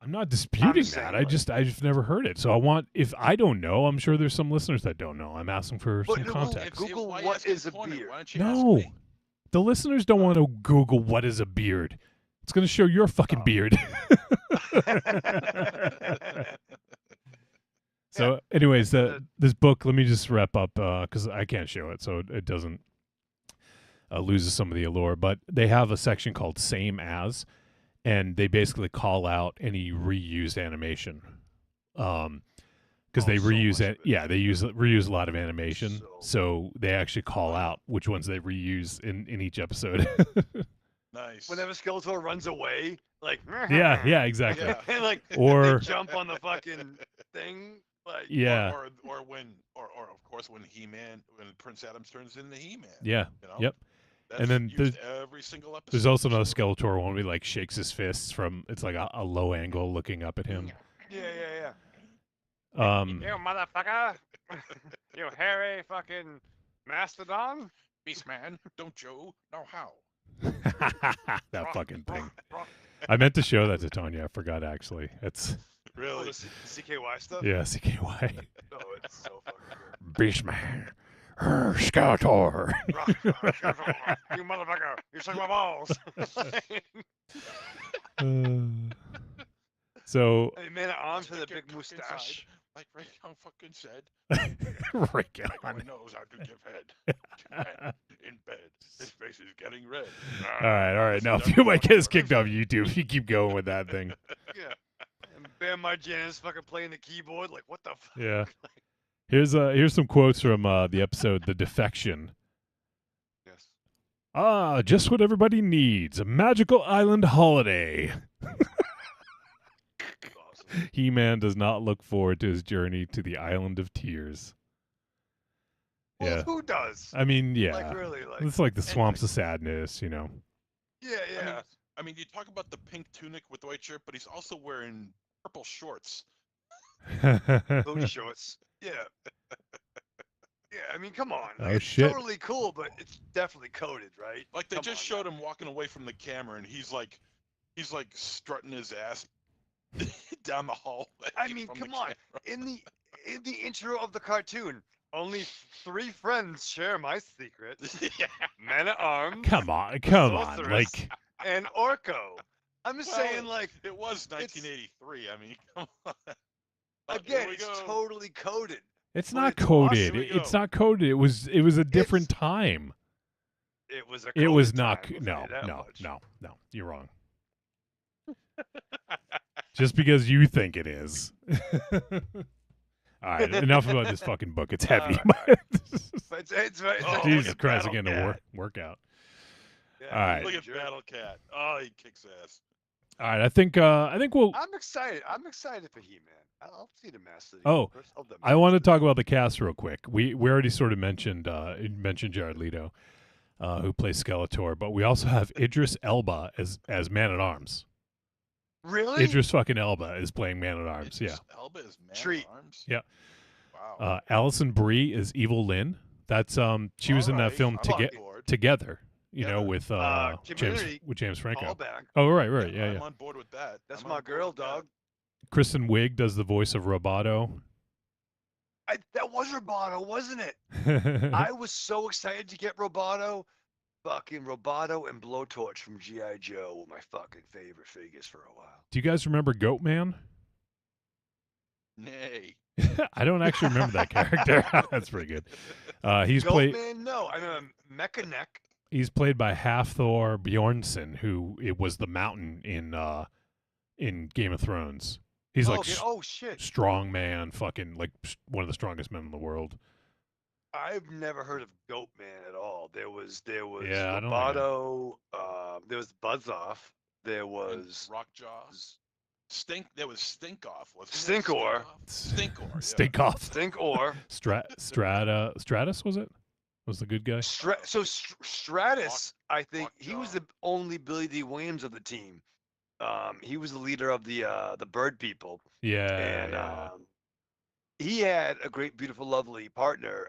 Speaker 2: I'm not disputing
Speaker 3: saying,
Speaker 2: that. I've never heard it. So if I don't know, I'm sure there's some listeners that don't know. I'm asking for some context.
Speaker 3: Google
Speaker 4: why
Speaker 3: what
Speaker 4: ask
Speaker 3: is a
Speaker 4: Corny?
Speaker 3: beard.
Speaker 4: Why don't you ask
Speaker 2: No.
Speaker 4: me?
Speaker 2: The listeners don't want to Google what is a beard. It's going to show your fucking beard. So, anyways, this book, let me just wrap up because I can't show it, so it doesn't loses some of the allure. But they have a section called Same As, and they basically call out any reused animation. Because they reuse it. Yeah, they reuse a lot of animation. So they actually call out which ones they reuse in each episode.
Speaker 4: Nice.
Speaker 3: Whenever Skeletor runs away, like
Speaker 2: Yeah, exactly.
Speaker 3: and like
Speaker 2: Or-
Speaker 3: they jump on the fucking thing, like
Speaker 2: Yeah.
Speaker 4: Or of course when Prince Adams turns into He-Man.
Speaker 2: Yeah.
Speaker 4: You know?
Speaker 2: Yep.
Speaker 4: That's
Speaker 2: And then
Speaker 4: used every single episode.
Speaker 2: there's also another Skeletor one where he like shakes his fists from. It's like a low angle looking up at him.
Speaker 3: Yeah. You motherfucker! You hairy fucking mastodon!
Speaker 4: Beastman, don't you know how?
Speaker 2: That fucking thing. I meant to show that to Tanya. I forgot actually. It's
Speaker 3: Oh,
Speaker 4: Really?
Speaker 3: the CKY stuff?
Speaker 2: yeah, CKY.
Speaker 3: No, it's so fucking good.
Speaker 2: Beastman. Skeletor.
Speaker 3: You motherfucker! You suck my balls!
Speaker 2: So
Speaker 3: Hey, man, arms with a
Speaker 4: Stick your
Speaker 3: big
Speaker 4: cock inside,
Speaker 3: mustache.
Speaker 4: like Ray Young fucking said.
Speaker 2: Rick
Speaker 4: That guy
Speaker 2: on.
Speaker 4: knows how to give head. Two men in bed. His face is getting red.
Speaker 2: All right.
Speaker 4: This
Speaker 2: Now,
Speaker 4: is
Speaker 2: if you might get us
Speaker 4: everyone
Speaker 2: kicked off YouTube if you keep going with that thing.
Speaker 3: Yeah. And Bam Margera's fucking playing the keyboard. Like, what the fuck?
Speaker 2: Yeah. Here's some quotes from the episode The Defection.
Speaker 3: Yes.
Speaker 2: Ah, just what everybody needs. A magical island holiday.
Speaker 3: Awesome.
Speaker 2: He-Man does not look forward to his journey to the Island of Tears.
Speaker 3: Well,
Speaker 2: Yeah.
Speaker 3: who does?
Speaker 2: I mean, yeah.
Speaker 3: Like, really, like.
Speaker 2: It's like the Swamps of Sadness, you know.
Speaker 3: Yeah, yeah.
Speaker 4: I mean, you talk about the pink tunic with the white shirt, but he's also wearing purple shorts.
Speaker 3: Booty shorts. Yeah. Yeah, I mean, come on. Like,
Speaker 2: Oh,
Speaker 3: it's
Speaker 2: shit.
Speaker 3: totally cool, but it's definitely coded, right?
Speaker 4: Like they
Speaker 3: Come
Speaker 4: just
Speaker 3: on,
Speaker 4: showed him walking away from the camera, and he's like strutting his ass down the hallway.
Speaker 3: I mean,
Speaker 4: from the
Speaker 3: come on.
Speaker 4: camera.
Speaker 3: In the intro of the cartoon, only 3 friends share my secret.
Speaker 4: Yeah.
Speaker 3: Man at Arms.
Speaker 2: Come on.
Speaker 3: Sorceress,
Speaker 2: Like,
Speaker 3: and Orko. I'm just saying,
Speaker 4: Well,
Speaker 3: like,
Speaker 4: it was 1983. I mean, come on.
Speaker 3: again,
Speaker 4: Here we
Speaker 3: it's
Speaker 4: go.
Speaker 3: totally coded.
Speaker 2: it's
Speaker 3: But
Speaker 2: not
Speaker 3: it's
Speaker 2: coded.
Speaker 3: awesome.
Speaker 2: It's not coded. It was a different time.
Speaker 3: It was a
Speaker 2: It was
Speaker 3: coded
Speaker 2: not.
Speaker 3: time, I'll
Speaker 2: No,
Speaker 3: tell you that
Speaker 2: no,
Speaker 3: much.
Speaker 2: no. You're wrong. Just because you think it is. All right, enough about this fucking book. It's heavy.
Speaker 3: But it's
Speaker 4: Oh,
Speaker 2: Jesus
Speaker 4: look at
Speaker 2: Christ,
Speaker 4: Battle
Speaker 2: again, a
Speaker 4: Cat.
Speaker 2: workout.
Speaker 3: Yeah,
Speaker 2: All right.
Speaker 4: Look at Battle Cat. Oh, he kicks ass.
Speaker 2: All right, I think we'll.
Speaker 3: I'm excited. I'm excited for He-Man. I'll see the Master. Of the
Speaker 2: Oh,
Speaker 3: Universe. I'll
Speaker 2: I want to talk about the cast real quick. We already sort of mentioned Jared Leto, who plays Skeletor, but we also have Idris Elba as Man at Arms.
Speaker 3: Really?
Speaker 2: Idris fucking Elba is playing Man at Arms. Yeah.
Speaker 4: Elba is Man
Speaker 3: Treat.
Speaker 4: at Arms.
Speaker 2: Yeah.
Speaker 4: Wow.
Speaker 2: Allison Brie is Evil Lynn. That's she was in that
Speaker 4: Alright,
Speaker 2: film
Speaker 4: I'm on board.
Speaker 2: Together. You know, with
Speaker 3: Community
Speaker 2: James Franco.
Speaker 3: callback.
Speaker 2: Oh, right, yeah.
Speaker 4: I'm on board with that.
Speaker 3: That's
Speaker 4: I'm
Speaker 3: my
Speaker 4: on board
Speaker 3: girl,
Speaker 4: with that.
Speaker 3: dog.
Speaker 2: Kristen Wiig does the voice of Roboto.
Speaker 3: That was Roboto, wasn't it? I was so excited to get Roboto. Fucking Roboto and Blowtorch from G.I. Joe were my fucking favorite figures for a while.
Speaker 2: Do you guys remember Goatman?
Speaker 4: Nay.
Speaker 2: I don't actually remember that character. That's pretty good. He's played.
Speaker 3: Goatman, no. I remember Mechaneck.
Speaker 2: He's played by Hafthor Bjornsson, who it was the Mountain in Game of Thrones. He's like
Speaker 3: Shit.
Speaker 2: strong man, fucking like one of the strongest men in the world.
Speaker 3: I've never heard of Goatman at all. There was
Speaker 2: Yeah, I don't
Speaker 3: Roboto. There was Buzzoff. There was
Speaker 4: Rockjaw. There was Stinkoff.
Speaker 3: Stinkor.
Speaker 4: Stinkor. Yeah.
Speaker 2: Stinkoff.
Speaker 3: Stinkor.
Speaker 2: Stratus was it? Was the good guy?
Speaker 3: Stratus, I think he was the only Billy D. Williams of the team. He was the leader of the Bird People.
Speaker 2: Yeah.
Speaker 3: And he had a great, beautiful, lovely partner.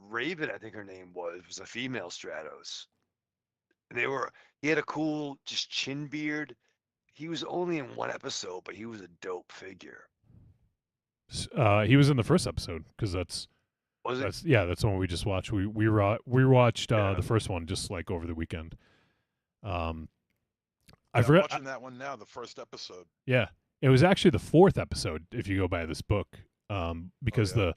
Speaker 3: Raven, I think her name was a female Stratos. And he had a cool just chin beard. He was only in one episode, but he was a dope figure.
Speaker 2: He was in the first episode because that's the one we just watched. We watched the first one just like over the weekend.
Speaker 4: I'm watching that one now, the first episode.
Speaker 2: Yeah, it was actually the 4th episode if you go by this book, because the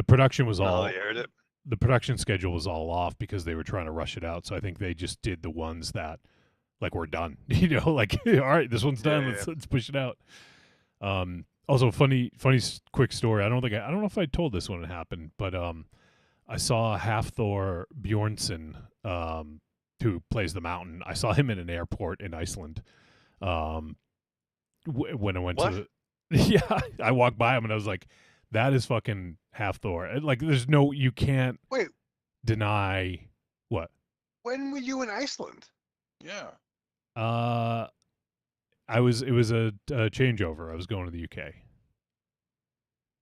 Speaker 2: production was all
Speaker 3: they aired it.
Speaker 2: The production schedule was all off because they were trying to rush it out. So I think they just did the ones that like we're done. You know, like all right, this one's done. Let's push it out. Also, funny quick story. I don't know if I told this when it happened, but I saw Hafthor Bjornsson, who plays the Mountain. I saw him in an airport in Iceland. When I went to yeah, I walked by him and I was like, that is fucking Hafthor. Like, you can't deny what.
Speaker 3: When were you in Iceland?
Speaker 4: Yeah.
Speaker 2: It was a changeover. I was going to the UK.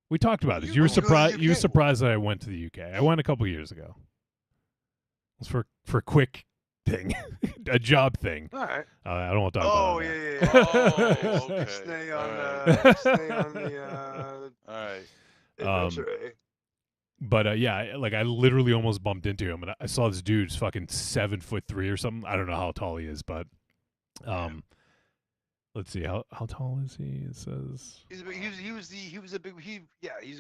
Speaker 2: We talked about this.
Speaker 3: You
Speaker 2: You were
Speaker 3: go to the
Speaker 2: surprised. You were
Speaker 3: UK.
Speaker 2: surprised that I went to the UK. I went a couple years ago. It was for a quick thing, a job thing.
Speaker 3: All right.
Speaker 2: I don't want to talk
Speaker 3: Oh
Speaker 2: about
Speaker 3: yeah,
Speaker 2: it.
Speaker 3: yeah, yeah.
Speaker 4: Oh, okay.
Speaker 3: Stay
Speaker 4: All
Speaker 3: on
Speaker 4: right.
Speaker 3: stay on the
Speaker 4: All right.
Speaker 3: adventure, eh?
Speaker 2: But yeah, I literally almost bumped into him, and I saw this dude's fucking 7'3" or something. I don't know how tall he is, but let's see how tall is he? It says
Speaker 3: He's a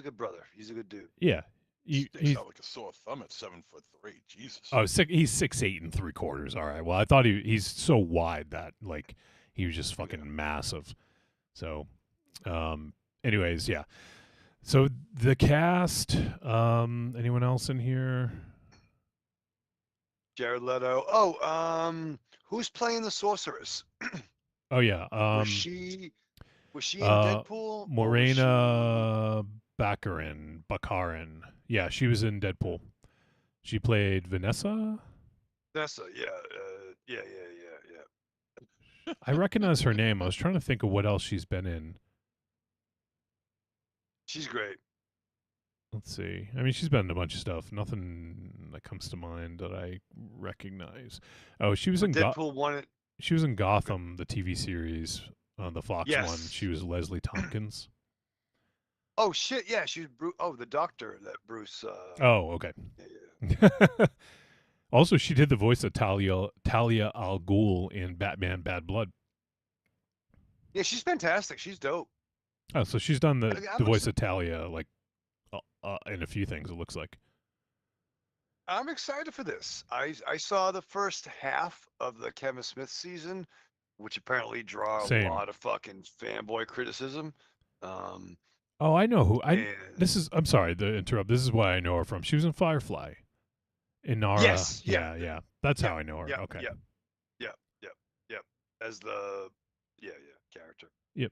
Speaker 3: good brother. He's a good dude.
Speaker 2: yeah.
Speaker 4: Sticks
Speaker 2: He's
Speaker 4: out like a sore thumb at 7'3". Jesus.
Speaker 2: he's 6'8" and 3/4. All right. Well, I thought he's so wide that like he was just fucking massive. So, anyways, yeah. So the cast. Anyone else in here?
Speaker 3: Jared Leto. Oh, who's playing the sorceress?
Speaker 2: Oh yeah.
Speaker 3: Was she in Deadpool? or was
Speaker 2: Morena Baccarin. Yeah, she was in Deadpool. She played Vanessa.
Speaker 3: Vanessa, yeah.
Speaker 2: I recognize her name. I was trying to think of what else she's been in.
Speaker 3: She's great.
Speaker 2: Let's see. I mean, she's been in a bunch of stuff. Nothing that comes to mind that I recognize. Oh, she was in
Speaker 3: Deadpool one.
Speaker 2: She was in Gotham, the TV series, the Fox one.
Speaker 3: Yes.
Speaker 2: She was Leslie Tompkins.
Speaker 3: Oh shit, yeah, she's the doctor that Bruce.
Speaker 2: Oh, okay. Also, she did the voice of Talia al Ghul in Batman: Bad Blood.
Speaker 3: Yeah, she's fantastic. She's dope.
Speaker 2: Oh, so she's done the
Speaker 3: I'm
Speaker 2: voice of Talia in a few things. It looks like.
Speaker 3: I'm excited for this. I saw the first half of the Kevin Smith season, which apparently draw
Speaker 2: Same.
Speaker 3: a lot of fucking fanboy criticism.
Speaker 2: Oh, I know who.
Speaker 3: And-
Speaker 2: I'm sorry to interrupt. This is why I know her from. She was in Firefly. Inara.
Speaker 3: Yes.
Speaker 2: Yeah. That's how I know her.
Speaker 3: Yeah.
Speaker 2: Okay.
Speaker 3: Yep. As the character.
Speaker 2: Yep.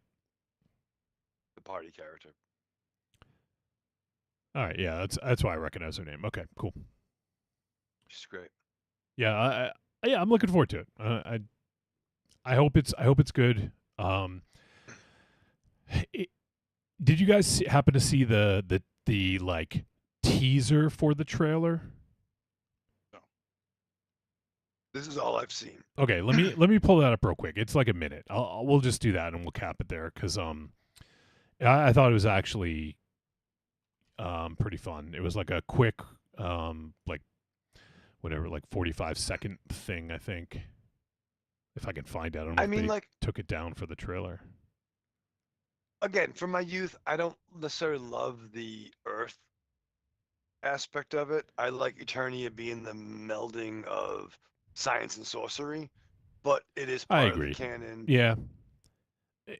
Speaker 3: The party character.
Speaker 2: All right. Yeah. That's why I recognize her name. Okay. Cool.
Speaker 3: She's great.
Speaker 2: Yeah. I'm looking forward to it. I hope it's good. Did you guys happen to see the like teaser for the trailer?
Speaker 3: This is all I've seen.
Speaker 2: Okay, let me pull that up real quick. It's like a minute. We'll just do that and we'll cap it there because I thought it was actually pretty fun. It was like a quick like 45-second thing, I think. If I can find it. I don't know if they took it down for the trailer.
Speaker 3: Again, from my youth, I don't necessarily love the Earth aspect of it. I like Eternia being the melding of science and sorcery, but it is part
Speaker 2: I
Speaker 3: of
Speaker 2: agree.
Speaker 3: the canon.
Speaker 2: Yeah,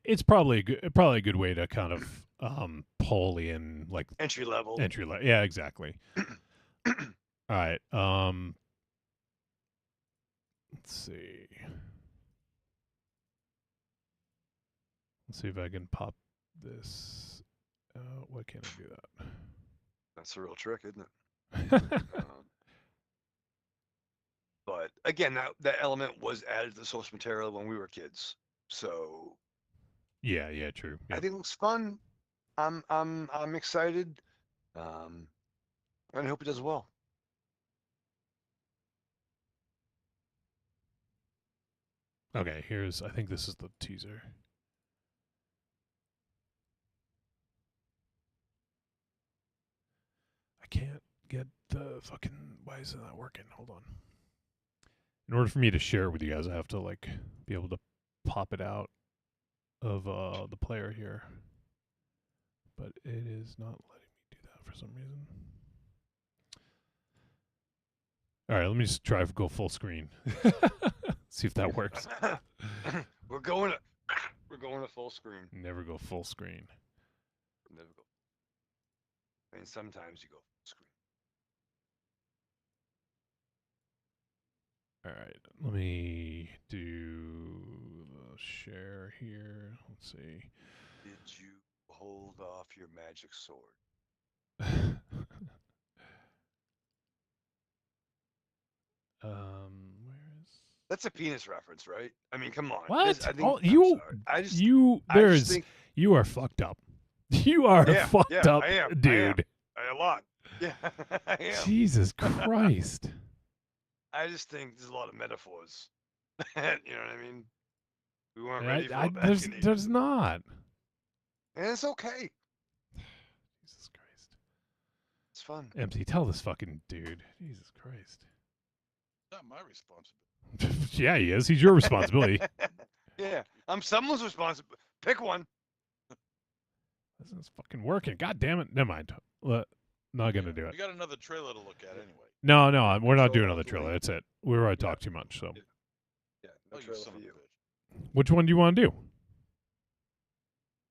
Speaker 2: it's probably a good way to kind of pull in like
Speaker 3: Entry level.
Speaker 2: Yeah, exactly. All right. Let's see. Let's see if I can pop this. Why can't I do that?
Speaker 3: That's a real trick, isn't it? But again, that element was added to the source material when we were kids. So
Speaker 2: yeah, true. Yeah.
Speaker 3: I think it looks fun. I'm excited. And I hope it does well.
Speaker 2: Okay, I think this is the teaser. I can't get the fucking. Why is it not working? Hold on. In order for me to share it with you guys, I have to like be able to pop it out of the player here. But it is not letting me do that for some reason. All right, let me just try to go full screen. See if that works.
Speaker 3: We're going to full screen.
Speaker 2: Never go full screen.
Speaker 3: Never go. I mean, sometimes you go full screen.
Speaker 2: All right, let me do the share here. Let's see.
Speaker 3: Did you hold off your magic sword?
Speaker 2: Where is?
Speaker 3: That's a penis reference, right? I mean, come on.
Speaker 2: What?
Speaker 3: I think,
Speaker 2: Oh,
Speaker 3: I'm sorry.
Speaker 2: you are fucked up. You are
Speaker 3: Yeah,
Speaker 2: fucked
Speaker 3: yeah,
Speaker 2: up,
Speaker 3: I am.
Speaker 2: dude.
Speaker 3: A lot. Yeah, I am.
Speaker 2: Jesus Christ.
Speaker 3: I just think there's a lot of metaphors. You know what I mean? We weren't ready for it back in the
Speaker 2: There's not.
Speaker 3: And it's okay.
Speaker 2: Jesus Christ.
Speaker 3: It's fun.
Speaker 2: MC, tell this fucking dude. Jesus Christ.
Speaker 4: Not my responsibility.
Speaker 2: Yeah, he is. He's your responsibility.
Speaker 3: Yeah, I'm someone's responsibility. Pick one.
Speaker 2: This is fucking working. God damn it. Never mind. Not gonna do it.
Speaker 4: We got another trailer to look at anyway.
Speaker 2: No, we're not doing another trailer. That's it. We already talked too much. So,
Speaker 3: Yeah,
Speaker 4: Oh,
Speaker 3: no
Speaker 4: you
Speaker 3: trailer
Speaker 4: son
Speaker 3: for
Speaker 4: of a
Speaker 3: you.
Speaker 4: bitch.
Speaker 2: which one do you want to do?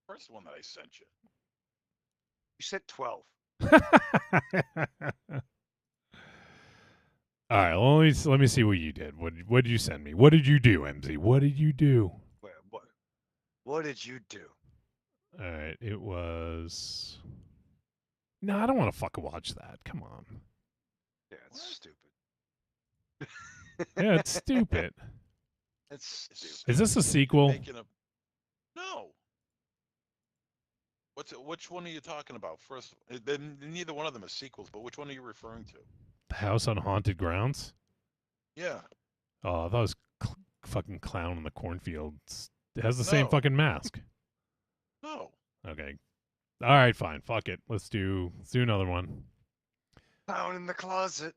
Speaker 4: First one that I sent you.
Speaker 3: You said 12.
Speaker 2: All right. Well, let me see what you did. What did you send me? What did you do, MZ? What did you do?
Speaker 3: Wait, what did you do?
Speaker 2: All right. It was. No, I don't want to fucking watch that. Come on.
Speaker 3: Yeah, it's stupid.
Speaker 2: Yeah, it's stupid.
Speaker 3: It's stupid.
Speaker 2: Is this a sequel?
Speaker 4: No. Which one are you talking about? First, neither one of them is sequels, but which one are you referring to?
Speaker 2: The House on Haunted Grounds?
Speaker 4: Yeah.
Speaker 2: Oh, I thought it was fucking Clown in the Cornfields. It has the same fucking mask.
Speaker 4: No.
Speaker 2: Okay. All right, fine. Fuck it. Let's do another one.
Speaker 3: Down in the closet.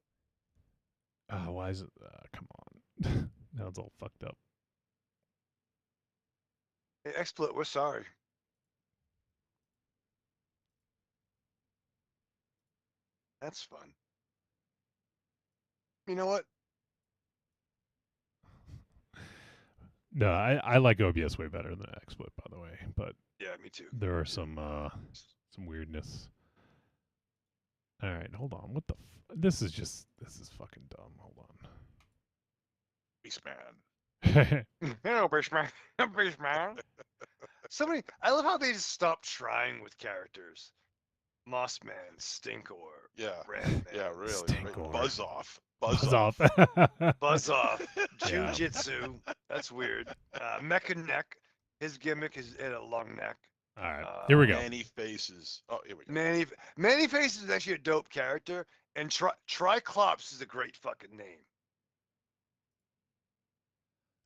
Speaker 2: Oh, why is it? Come on. Now it's all fucked up.
Speaker 3: Hey, XSplit, we're sorry. That's fun. You know what?
Speaker 2: No, I like OBS way better than XSplit, by the way. But
Speaker 3: Yeah, me too.
Speaker 2: there are some weirdness. All right, hold on. What the? This is fucking dumb. Hold on.
Speaker 4: Beastman.
Speaker 3: Hello, Beastman. Beastman. I love how they just stopped trying with characters. Mossman, Stinkor.
Speaker 4: Yeah.
Speaker 3: Ratman.
Speaker 4: Yeah, really.
Speaker 2: Stinkor.
Speaker 4: Buzz off.
Speaker 2: Buzz off.
Speaker 3: Buzz off.
Speaker 2: Yeah.
Speaker 3: Jujitsu. That's weird. Mecha Neck. His gimmick is at a long neck.
Speaker 2: All right, here we go.
Speaker 4: Many faces. Oh, here we go.
Speaker 3: Many Faces is actually a dope character, and Triclops is a great fucking name.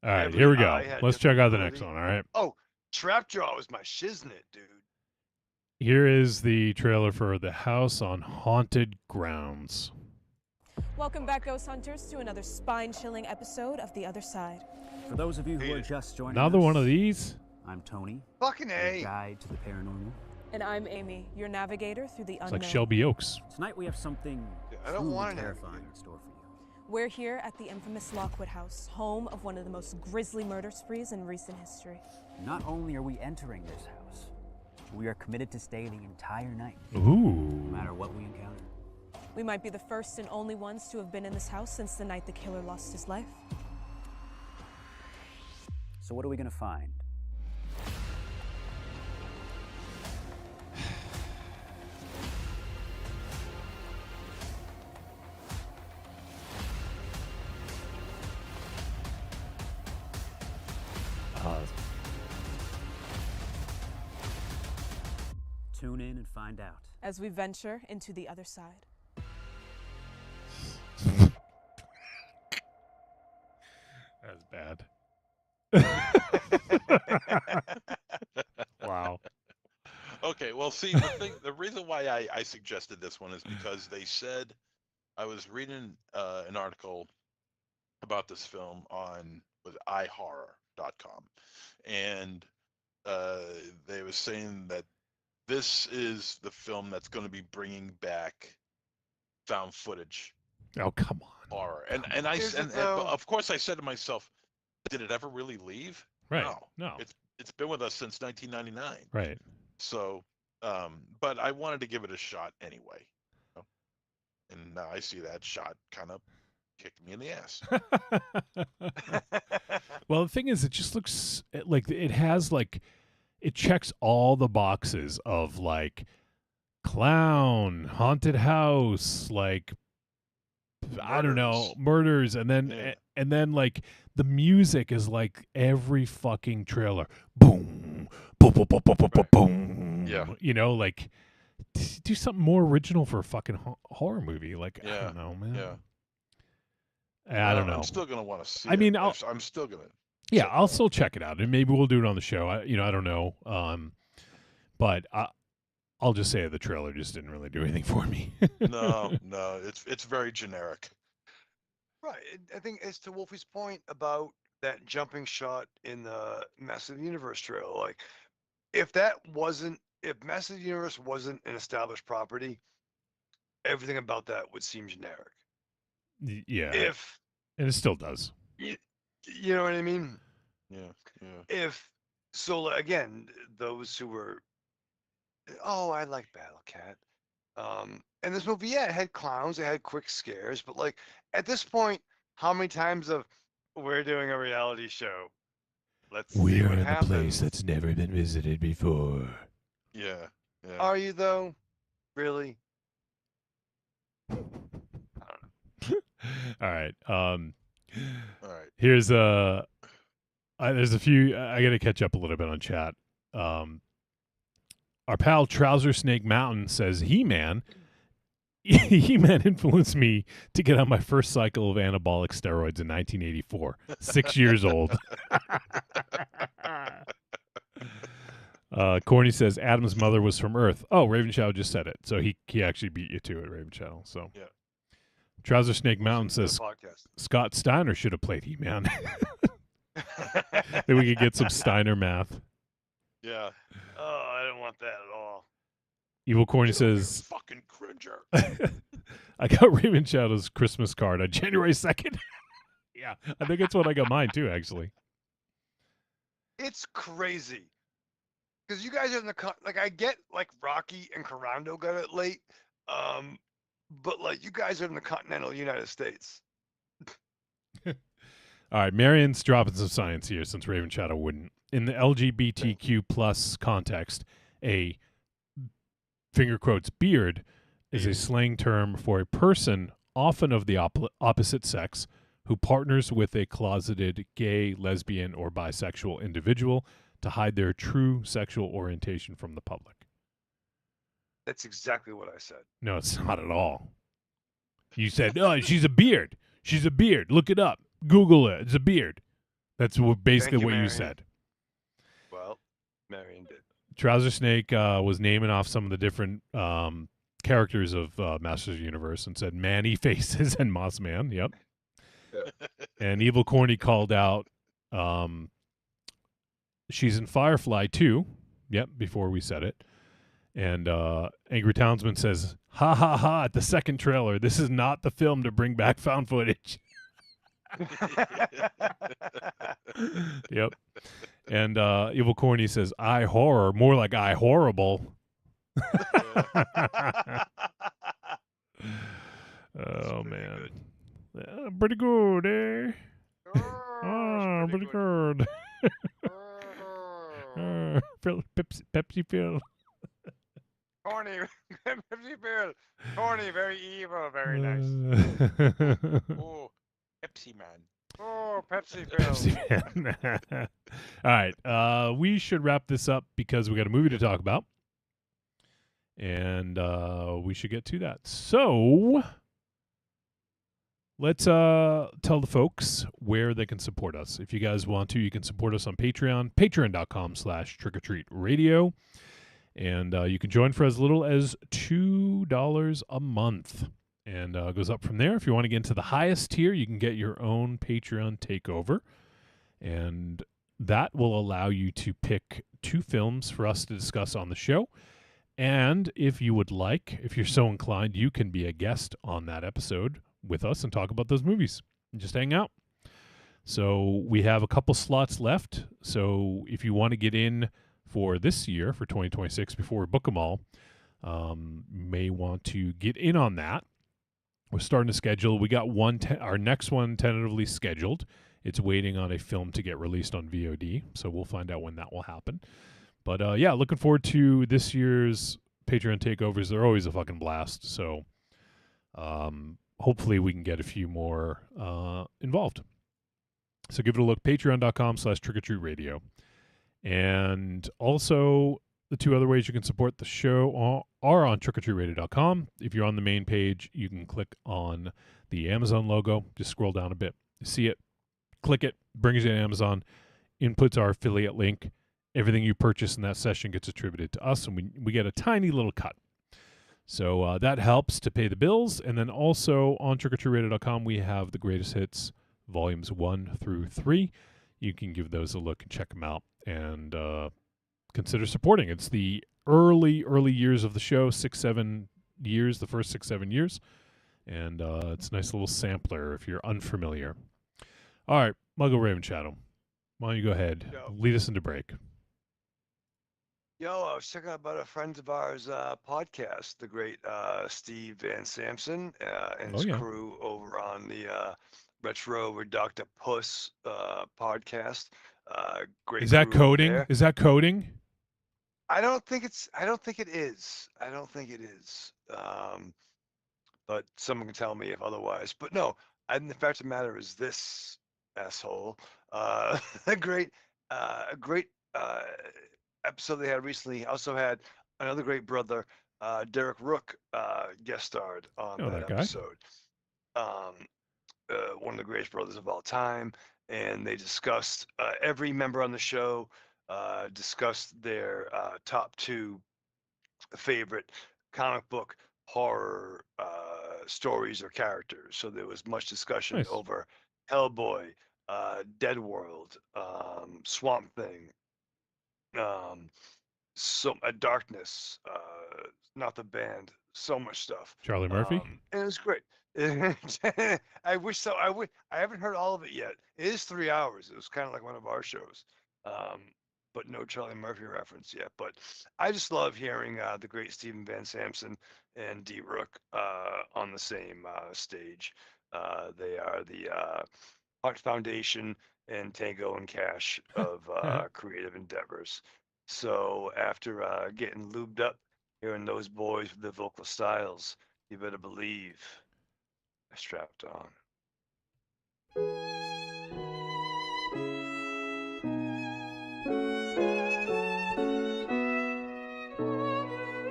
Speaker 2: All right,
Speaker 3: Every
Speaker 2: here we go.
Speaker 3: eye had
Speaker 2: Let's check out the
Speaker 3: different
Speaker 2: next
Speaker 3: ability.
Speaker 2: one. All right.
Speaker 3: Oh, Trapjaw was my shiznit, dude.
Speaker 2: Here is the trailer for The House on Haunted Grounds.
Speaker 17: Welcome back, Ghost Hunters, to another spine-chilling episode of The Other Side.
Speaker 18: For those of you who are just joining
Speaker 2: Another
Speaker 18: us,
Speaker 2: one of these?
Speaker 18: I'm Tony.
Speaker 3: Fucking
Speaker 18: your
Speaker 3: A.
Speaker 18: guide to the paranormal.
Speaker 17: And I'm Amy, your navigator through the
Speaker 2: It's
Speaker 17: unknown.
Speaker 2: like Shelby Oaks.
Speaker 18: Tonight we have something
Speaker 3: I don't
Speaker 18: truly
Speaker 3: want an
Speaker 18: terrifying in store for you.
Speaker 17: We're here at the infamous Lockwood House, home of one of the most grisly murder sprees in recent history.
Speaker 18: Not only are we entering this house, we are committed to stay the entire night.
Speaker 2: Ooh.
Speaker 18: No matter what we encounter.
Speaker 17: We might be the first and only ones to have been in this house since the night the killer lost his life.
Speaker 18: So what are we gonna find? Tune in and find out.
Speaker 17: As we venture into the other side.
Speaker 2: That's bad. Wow.
Speaker 4: Okay, well, see, the reason why I suggested this one is because they said, I was reading an article about this film on with iHorror.com, and they were saying that this is the film that's going to be bringing back found footage
Speaker 2: Oh, come on.
Speaker 4: horror. And
Speaker 3: Is it
Speaker 4: and
Speaker 3: though?
Speaker 4: of course I said to myself, did it ever really leave?
Speaker 2: Right. No.
Speaker 4: It's been with us since 1999.
Speaker 2: Right.
Speaker 4: So, but I wanted to give it a shot anyway. And now I see that shot kind of kicked me in the ass.
Speaker 2: Well, the thing is, it just looks like it has it checks all the boxes of clown, haunted house, I don't know, murders, and then the music is like every fucking trailer. Boom, boom, boom, boom, boom, boom, boom.
Speaker 4: Yeah.
Speaker 2: You know, like do something more original for a fucking horror movie. Like I
Speaker 4: Yeah.
Speaker 2: don't know, man.
Speaker 4: Yeah.
Speaker 2: I don't know.
Speaker 4: I'm still gonna want to see
Speaker 2: I mean,
Speaker 4: it. I'm still gonna.
Speaker 2: Yeah, I'll still check it out, and maybe we'll do it on the show. I don't know. But I'll just say the trailer just didn't really do anything for me.
Speaker 4: No, it's very generic.
Speaker 3: Right. I think as to Wolfie's point about that jumping shot in the Master of the Universe trailer, like if Master of the Universe wasn't an established property, everything about that would seem generic.
Speaker 2: Yeah.
Speaker 3: If
Speaker 2: and it still does.
Speaker 3: You know what I mean?
Speaker 4: Yeah.
Speaker 3: Again, those who were, I like Battle Cat. And this movie, it had clowns, it had quick scares, but like at this point, how many times of we're doing a reality show? Let's see
Speaker 1: We're
Speaker 3: what
Speaker 1: in
Speaker 3: happens.
Speaker 1: a place that's never been visited before.
Speaker 4: Yeah. Yeah.
Speaker 3: Are you though? Really?
Speaker 2: All right.
Speaker 4: All right.
Speaker 2: Here's there's a few. I got to catch up a little bit on chat. Our pal Trouser Snake Mountain says, He-Man influenced me to get on my first cycle of anabolic steroids in 1984. 6 years old. Corny says Adam's mother was from Earth. Oh, Raven Shadow just said it, so he actually beat you to it, Raven Shadow. So
Speaker 4: yeah.
Speaker 2: Trouser Snake Mountain says
Speaker 3: podcast.
Speaker 2: Scott Steiner should have played He-Man. Then we could get some Steiner math.
Speaker 4: Yeah.
Speaker 3: Oh, I don't want that at all.
Speaker 2: Evil Corny says,
Speaker 4: "Fucking cringer."
Speaker 2: I got Raven Shadow's Christmas card on January 2nd. Yeah, I think that's when I got mine too, actually.
Speaker 3: It's crazy. Because you guys are in the like I get like Rocky and Carando got it late, but like you guys are in the continental United States.
Speaker 2: All right, Marion's dropping some science here since Raven Shadow wouldn't. In the LGBTQ plus context, a finger quotes beard is a slang term for a person, often of the opposite sex, who partners with a closeted gay, lesbian, or bisexual individual to hide their true sexual orientation from the public.
Speaker 3: That's exactly what I said.
Speaker 2: No, it's not at all. You said, "Oh, she's a beard. She's a beard. Look it up. Google it. It's a beard." That's basically what
Speaker 3: Marion.
Speaker 2: you said.
Speaker 3: Well, Marion did.
Speaker 2: Trouser Snake was naming off some of the different characters of Masters of the Universe and said Manny Faces and Moss Man. Yep. And Evil Corny called out she's in Firefly too. Yep, before we said it. And Angry Townsman says, "Ha ha ha, at the second trailer, this is not the film to bring back found footage." Yep. And Evil Corny says, "I horror," more like "I horrible." Oh man, pretty good, eh? Pretty good. Pepsi Phil.
Speaker 3: Corny, Pepsi Bill. Corny, very evil, very nice.
Speaker 4: Oh, Pepsi Man.
Speaker 3: Oh, Pepsi Bill.
Speaker 2: Pepsi Man. All right, we should wrap this up because we got a movie to talk about, and we should get to that. So let's tell the folks where they can support us. If you guys want to, you can support us on Patreon, patreon.com/trickortreatradio. And you can join for as little as $2 a month. And it goes up from there. If you want to get into the highest tier, you can get your own Patreon takeover. And that will allow you to pick 2 films for us to discuss on the show. And if you would like, if you're so inclined, you can be a guest on that episode with us and talk about those movies and just hang out. So we have a couple slots left. So if you want to get in for this year, for 2026, before we book them all, may want to get in on that. We're starting to schedule. We got our next one tentatively scheduled. It's waiting on a film to get released on VOD, so we'll find out when that will happen. But yeah, looking forward to this year's Patreon takeovers. They're always a fucking blast. So hopefully we can get a few more involved. So give it a look, patreon.com/trickortreatradio. And also, The two other ways you can support the show are on trickortreatradio.com. If you're on the main page, you can click on the Amazon logo. Just scroll down a bit. You see it, click it, brings you to Amazon, inputs our affiliate link. Everything you purchase in that session gets attributed to us, and we get a tiny little cut. So that helps to pay the bills. And then also on trickortreatradio.com, we have the greatest hits, volumes 1 through 3. You can give those a look and check them out and consider supporting. It's the early years of the show, 6-7 years, the first 6-7 years. And it's a nice little sampler if you're unfamiliar. All right, Muggle Raven Shadow, why don't you go ahead, lead us into break.
Speaker 3: Yo, I was checking out about a friend of ours podcast, the great Steve Van Samson and his crew over on the Retro Reducta Puss podcast. Great.
Speaker 2: Is that coding?
Speaker 3: There.
Speaker 2: Is that coding?
Speaker 3: I don't think it is. But someone can tell me if otherwise. But no, the fact of the matter is this asshole. A great episode they had recently also had another great brother, Derek Rook, guest starred on that episode. One of the greatest brothers of all time, and they discussed every member on the show discussed their top 2 favorite comic book horror stories or characters. So there was much discussion over Hellboy, Dead World, Swamp Thing, Darkness, not the band, so much stuff.
Speaker 2: Charlie Murphy?
Speaker 3: And it was great. I wish so. I haven't heard all of it yet. It is 3 hours. It was kind of like one of our shows. But no Charlie Murphy reference yet. But I just love hearing the great Stephen Van Samson and D. Rook on the same stage. They are the Hart Foundation and Tango and Cash of creative endeavors. So after getting lubed up, hearing those boys with their vocal styles, you better believe I strapped on.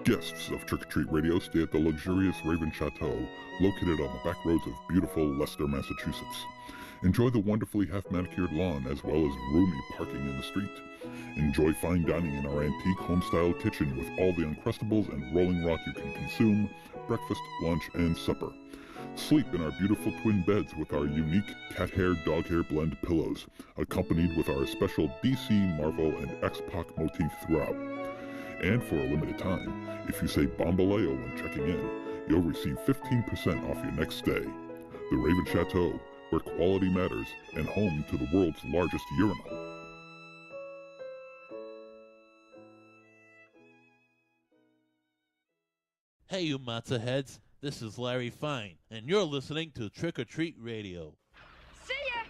Speaker 19: Guests of Trick or Treat Radio stay at the luxurious Raven Chateau, located on the back roads of beautiful Leicester, Massachusetts. Enjoy the wonderfully half-manicured lawn as well as roomy parking in the street. Enjoy fine dining in our antique home-style kitchen with all the Uncrustables and Rolling Rock you can consume, breakfast, lunch, and supper. Sleep in our beautiful twin beds with our unique cat hair, dog hair blend pillows, accompanied with our special DC, Marvel, and X-Pac motif throughout. And for a limited time, if you say Bombaleo when checking in, you'll receive 15% off your next stay. The Raven Chateau, where quality matters, and home to the world's largest urinal.
Speaker 20: Hey, you matzo heads. This is Larry Fine, and you're listening to Trick or Treat Radio.
Speaker 16: See ya!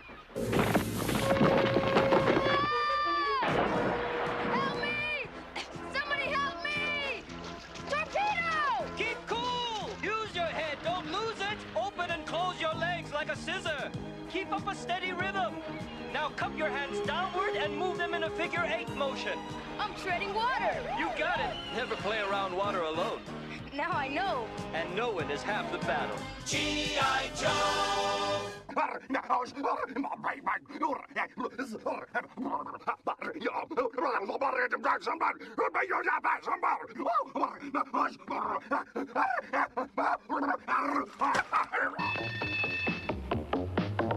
Speaker 16: Help me! Somebody help me! Torpedo!
Speaker 5: Keep cool! Use your head, don't lose it! Open and close your legs like a scissor. Keep up a steady rhythm. Now cup your hands downward and move them in a figure 8 motion.
Speaker 16: I'm treading water!
Speaker 5: You got it! Never play around water alone.
Speaker 16: Now I know.
Speaker 5: And knowing is half the battle.
Speaker 16: G.I. Joe!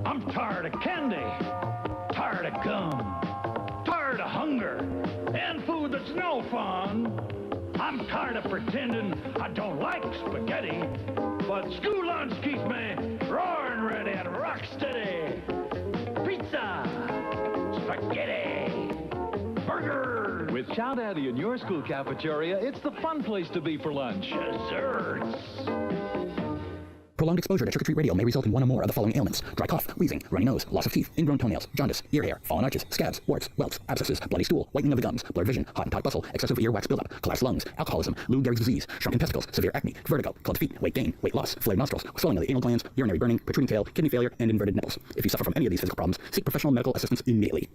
Speaker 21: I'm tired of candy, tired of gum, tired of hunger, and food that's no fun. I'm tired of pretending I don't like spaghetti, but school lunch keeps me roaring ready and rock steady. Pizza, spaghetti, burgers.
Speaker 22: With Chow Daddy in your school cafeteria, it's the fun place to be for lunch.
Speaker 21: Desserts.
Speaker 23: Prolonged exposure to Trick or Treat Radio may result in one or more of the following ailments: dry cough, wheezing, runny nose, loss of teeth, ingrown toenails, jaundice, ear hair, fallen arches, scabs, warts, welts, abscesses, bloody stool, whitening of the gums, blurred vision, hot and tight bustle, excessive earwax buildup, collapsed lungs, alcoholism, Lou Gehrig's disease, shrunken testicles, severe acne, vertigo, clubbed feet, weight gain, weight loss, flared nostrils, swelling of the anal glands, urinary burning, protruding tail, kidney failure, and inverted nipples. If you suffer from any of these physical problems, seek professional medical assistance immediately.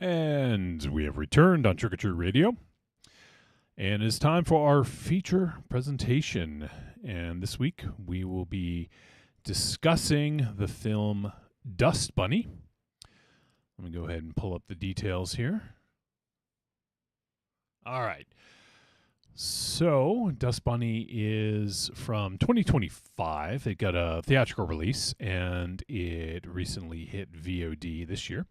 Speaker 2: And we have returned on Trick or Treat Radio. And it's time for our feature presentation. And this week we will be discussing the film Dust Bunny. Let me go ahead and pull up the details here. All right. So, Dust Bunny is from 2025. It got a theatrical release, and it recently hit VOD this year.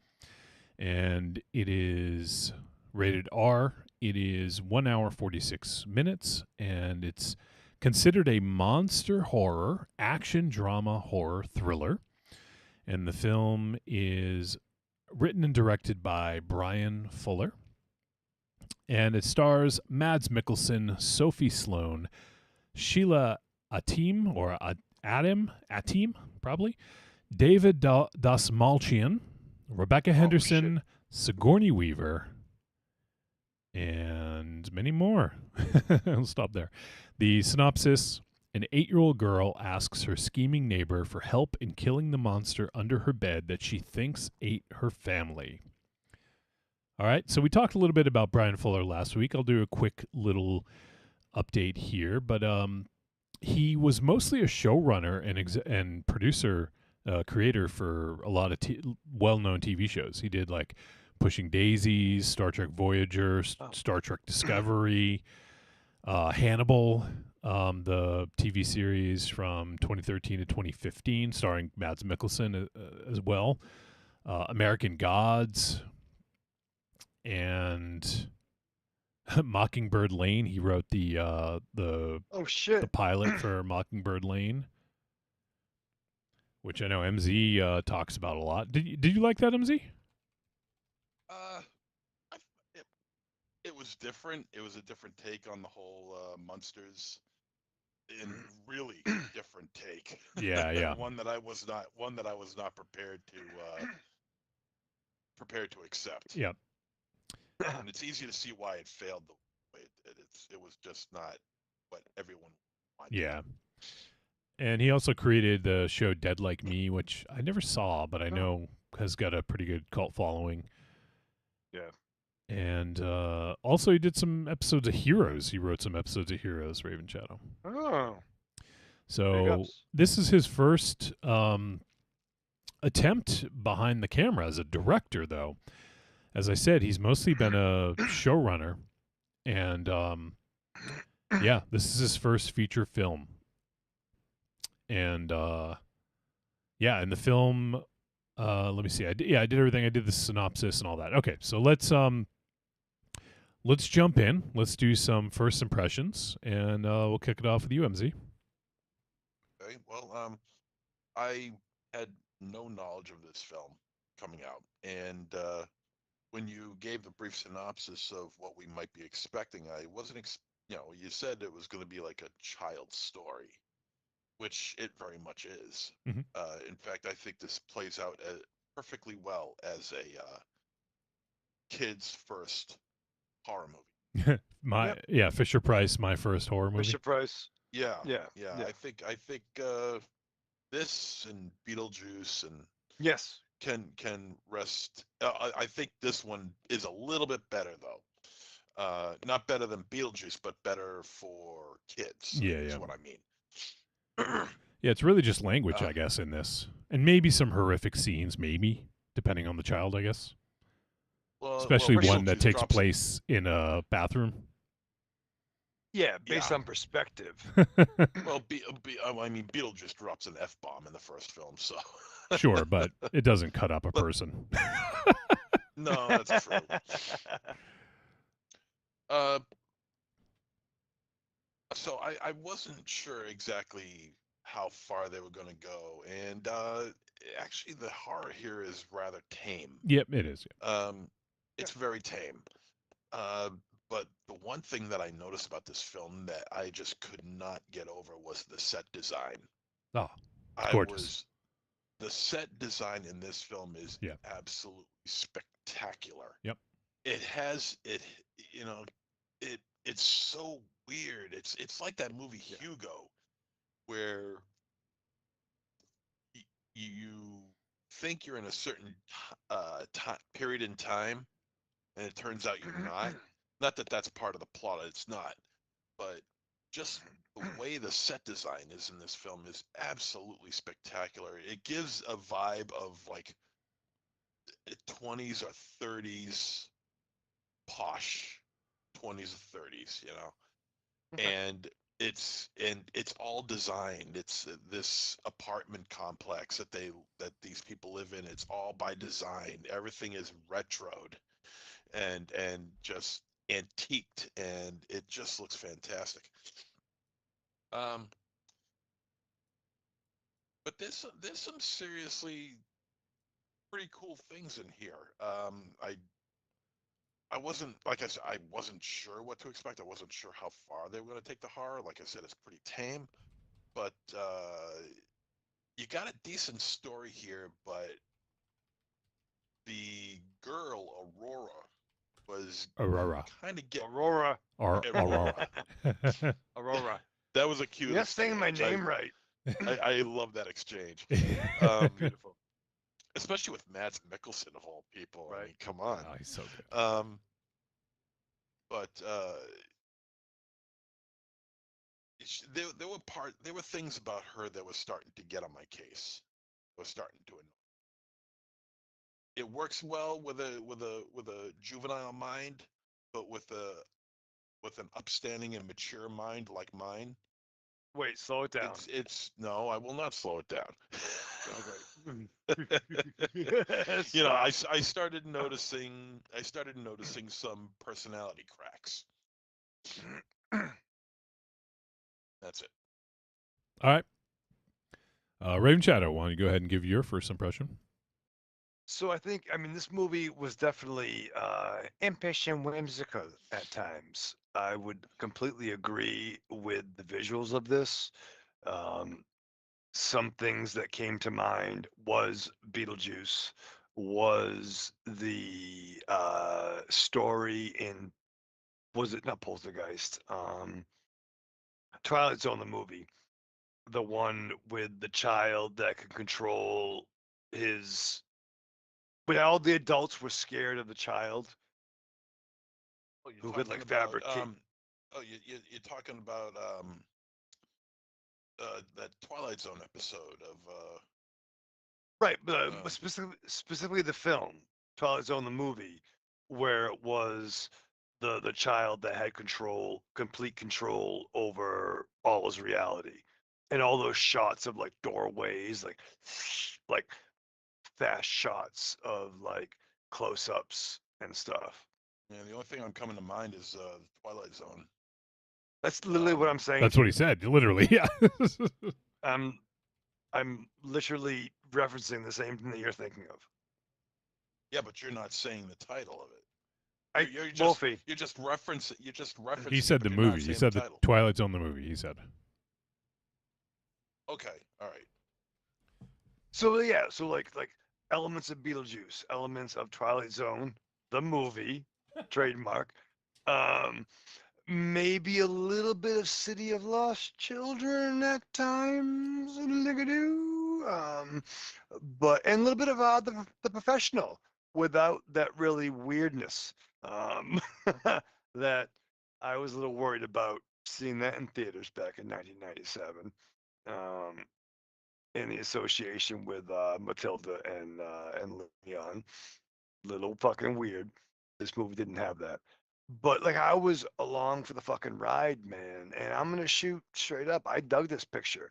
Speaker 2: And it is rated R. It is 1 hour 46 minutes, and it's considered a monster horror, action drama horror thriller. And the film is written and directed by Brian Fuller. And it stars Mads Mikkelsen, Sophie Sloane, Sheila Atim, or Atim, probably, David Dasmalchian, Rebecca Henderson, Sigourney Weaver, and many more. I'll stop there. The synopsis: an 8-year-old girl asks her scheming neighbor for help in killing the monster under her bed that she thinks ate her family. All right, so we talked a little bit about Brian Fuller last week. I'll do a quick little update here, but he was mostly a showrunner and producer, creator for a lot of well-known TV shows. He did like Pushing Daisies, Star Trek Voyager, Star Trek Discovery, Hannibal, the TV series from 2013 to 2015, starring Mads Mikkelsen as well, American Gods, and Mockingbird Lane. He wrote the pilot for Mockingbird Lane, which I know MZ talks about a lot. Did you like that, MZ?
Speaker 4: It was different. It was a different take on the whole monsters, and really different take.
Speaker 2: Yeah.
Speaker 4: one that I was not prepared to accept.
Speaker 2: Yep.
Speaker 4: And it's easy to see why it failed the way it did. It was just not what everyone wanted.
Speaker 2: Yeah. And he also created the show Dead Like Me, which I never saw, but I know has got a pretty good cult following.
Speaker 3: Yeah.
Speaker 2: And also he did some episodes of Heroes. He wrote some episodes of Heroes, Raven Shadow.
Speaker 3: Oh.
Speaker 2: So this is his first attempt behind the camera as a director, though. As I said, he's mostly been a showrunner. And yeah, this is his first feature film. And yeah, in the film, let me see. I did everything. I did the synopsis and all that. Okay, so let's jump in. Let's do some first impressions, and we'll kick it off with you, MZ.
Speaker 4: Okay. Well, I had no knowledge of this film coming out, and when you gave the brief synopsis of what we might be expecting, I wasn't. You said it was going to be like a child's story, which it very much is.
Speaker 2: Mm-hmm.
Speaker 4: In fact, I think this plays out perfectly well as a kid's first horror movie.
Speaker 2: Fisher Price, my first horror movie.
Speaker 3: Fisher Price.
Speaker 4: Yeah.
Speaker 3: Yeah.
Speaker 4: I think this and Beetlejuice and
Speaker 3: yes
Speaker 4: can rest. I think this one is a little bit better though. Not better than Beetlejuice, but better for kids. Is what I mean.
Speaker 2: Yeah, it's really just language, I guess, in this, and maybe some horrific scenes, maybe depending on the child, I guess. Especially one that takes place in a bathroom.
Speaker 3: Yeah, based on perspective.
Speaker 4: Well, I mean, Beetlejuice drops an F-bomb in the first film, so.
Speaker 2: Sure, but it doesn't cut up a person.
Speaker 4: No, that's true. So I wasn't sure exactly how far they were going to go, and actually the horror here is rather tame.
Speaker 2: Yep, it is.
Speaker 4: It's very tame. But the one thing that I noticed about this film that I just could not get over was the set design.
Speaker 2: Oh, gorgeous.
Speaker 4: The set design in this film is absolutely spectacular.
Speaker 2: Yep.
Speaker 4: It's so weird. It's like that movie Hugo, where you think you're in a certain period in time, and it turns out you're not. Not that that's part of the plot, it's not. But just the way the set design is in this film is absolutely spectacular. It gives a vibe of like 20s or 30s posh 20s or 30s, you know. And it's all designed. It's this apartment complex that these people live in. It's all by design. Everything is retroed and just antiqued, and it just looks fantastic. But there's some seriously pretty cool things in here. I wasn't, like I said, I wasn't sure what to expect. I wasn't sure how far they were going to take the horror. Like I said, it's pretty tame, but you got a decent story here. But the girl Aurora was
Speaker 2: Aurora.
Speaker 4: kind of get
Speaker 3: Aurora.
Speaker 2: Aurora.
Speaker 3: Aurora.
Speaker 4: That was a cute.
Speaker 3: You're not saying my name right.
Speaker 4: I love that exchange.
Speaker 3: Beautiful.
Speaker 4: Especially with Mads Mikkelsen of all people.
Speaker 3: Right.
Speaker 4: I mean, come on.
Speaker 2: Oh, he's so good.
Speaker 4: But there were things about her that was starting to get on my case. Was starting to annoy. It works well with a juvenile mind, but with an upstanding and mature mind like mine.
Speaker 3: Wait, slow it down.
Speaker 4: It's no, I will not slow it down.
Speaker 3: Okay.
Speaker 4: You know, I started noticing some personality cracks. That's it.
Speaker 2: All right. Raven Shadow, why don't you go ahead and give your first impression?
Speaker 3: So I mean, this movie was definitely impish and whimsical at times. I would completely agree with the visuals of this. Some things that came to mind was Beetlejuice, was the story in, was it not Poltergeist? Twilight Zone, the movie. The one with the child that can control his, but all the adults were scared of the child who could like fabricate.
Speaker 4: You're talking about that Twilight Zone episode of
Speaker 3: Right, but specifically the film Twilight Zone, the movie, where it was the child that had complete control over all his reality, and all those shots of like doorways, like fast shots of like close-ups and stuff.
Speaker 4: Yeah, the only thing I'm coming to mind is Twilight Zone.
Speaker 3: That's literally what I'm saying.
Speaker 2: That's what he said. Literally, yeah.
Speaker 3: I'm literally referencing the same thing that you're thinking of.
Speaker 4: Yeah, but you're not saying the title of it. You're just referencing. You're just referencing.
Speaker 2: He said the movie. He said the Twilight Zone, the movie. He said.
Speaker 4: Okay. All right.
Speaker 3: So yeah, so like elements of Beetlejuice, elements of Twilight Zone, the movie, trademark. Maybe a little bit of City of Lost Children at times, but and a little bit of the Professional without that really weirdness that I was a little worried about seeing that in theaters back in 1997. In the association with Matilda and Leon. Little fucking weird. This movie didn't have that. But like I was along for the fucking ride, man. And I'm gonna shoot straight up. I dug this picture.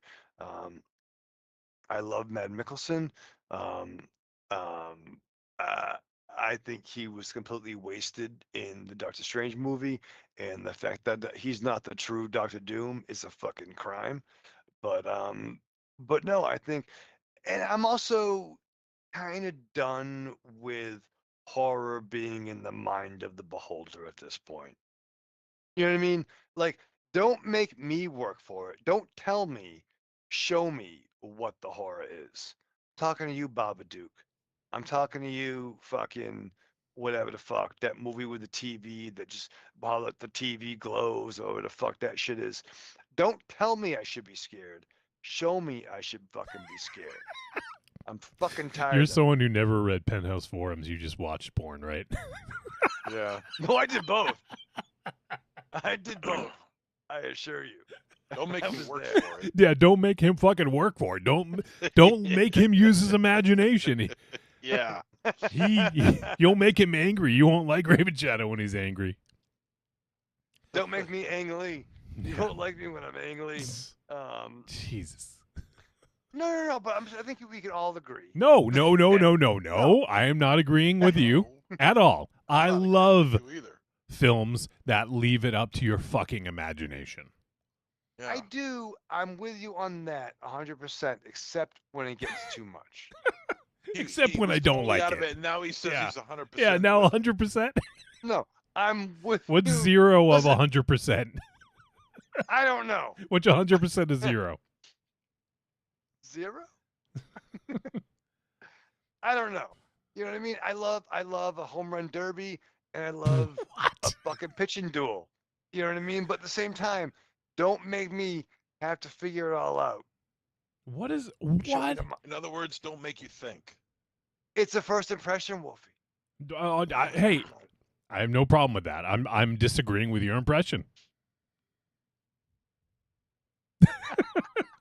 Speaker 3: I love Mad Mikkelsen. Um, um, uh, I think he was completely wasted in the Doctor Strange movie, and the fact that he's not the true Doctor Doom is a fucking crime. But no, I think, and I'm also kind of done with horror being in the mind of the beholder at this point. You know what I mean? Like, don't make me work for it. Don't tell me, show me what the horror is. I'm talking to you, Babadook. I'm talking to you, fucking whatever the fuck. That movie with the TV that just, while the TV glows or whatever the fuck that shit is. Don't tell me I should be scared. Show me I should fucking be scared. I'm fucking tired.
Speaker 2: You're
Speaker 3: of it.
Speaker 2: someone who never read Penthouse forums. You just watched porn, right?
Speaker 4: Yeah.
Speaker 3: No, I did both. I did both. I assure you.
Speaker 4: Don't make
Speaker 3: I
Speaker 4: me
Speaker 3: was
Speaker 4: work
Speaker 3: there.
Speaker 4: for it.
Speaker 2: Yeah, don't make him fucking work for it. Don't make him use his imagination.
Speaker 4: Yeah.
Speaker 2: You'll make him angry. You won't like Raven Shadow when he's angry.
Speaker 3: Don't make me angry. You don't like me when I'm angry.
Speaker 2: Jesus.
Speaker 3: No. But I think we can all agree.
Speaker 2: No. I am not agreeing with you at all. I love films that leave it up to your fucking imagination.
Speaker 4: Yeah.
Speaker 3: I do. I'm with you on that 100%, except when it gets too much.
Speaker 2: Except when
Speaker 4: was
Speaker 2: I don't
Speaker 4: totally
Speaker 2: like
Speaker 4: out of
Speaker 2: it.
Speaker 4: it. And now he says
Speaker 2: Yeah.
Speaker 4: he's 100%.
Speaker 2: Yeah, now 100%.
Speaker 3: No, I'm with
Speaker 2: What's
Speaker 3: you.
Speaker 2: 0 of
Speaker 3: Listen,
Speaker 2: 100%?
Speaker 3: I don't know.
Speaker 2: What's 100% of 0?
Speaker 3: 0? I don't know. You know what I mean? I love a home run derby, and I love a fucking pitching duel. You know what I mean? But at the same time, don't make me have to figure it all out.
Speaker 2: What is
Speaker 3: Show me
Speaker 2: what?
Speaker 3: the mo-
Speaker 4: In other words, don't make you think.
Speaker 3: It's a first impression, Wolfie.
Speaker 2: Hey, I have no problem with that. I'm disagreeing with your impression.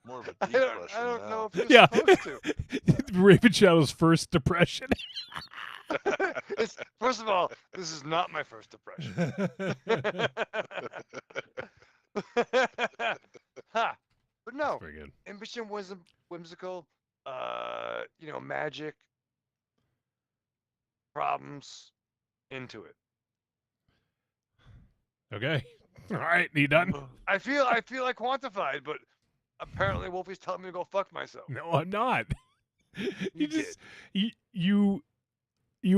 Speaker 4: More of a
Speaker 3: I
Speaker 4: deep
Speaker 3: don't
Speaker 4: Russian
Speaker 3: know
Speaker 4: now.
Speaker 3: if you're supposed to.
Speaker 2: Raven Shadow's first depression.
Speaker 3: First of all, this is not my first impression. Ha! But no,
Speaker 2: Very good.
Speaker 3: ambition was whimsical. Magic, problems, into it.
Speaker 2: Okay. All right, you done?
Speaker 3: I feel like quantified, but apparently Wolfie's telling me to go fuck myself.
Speaker 2: No, I'm not.
Speaker 3: You
Speaker 2: just you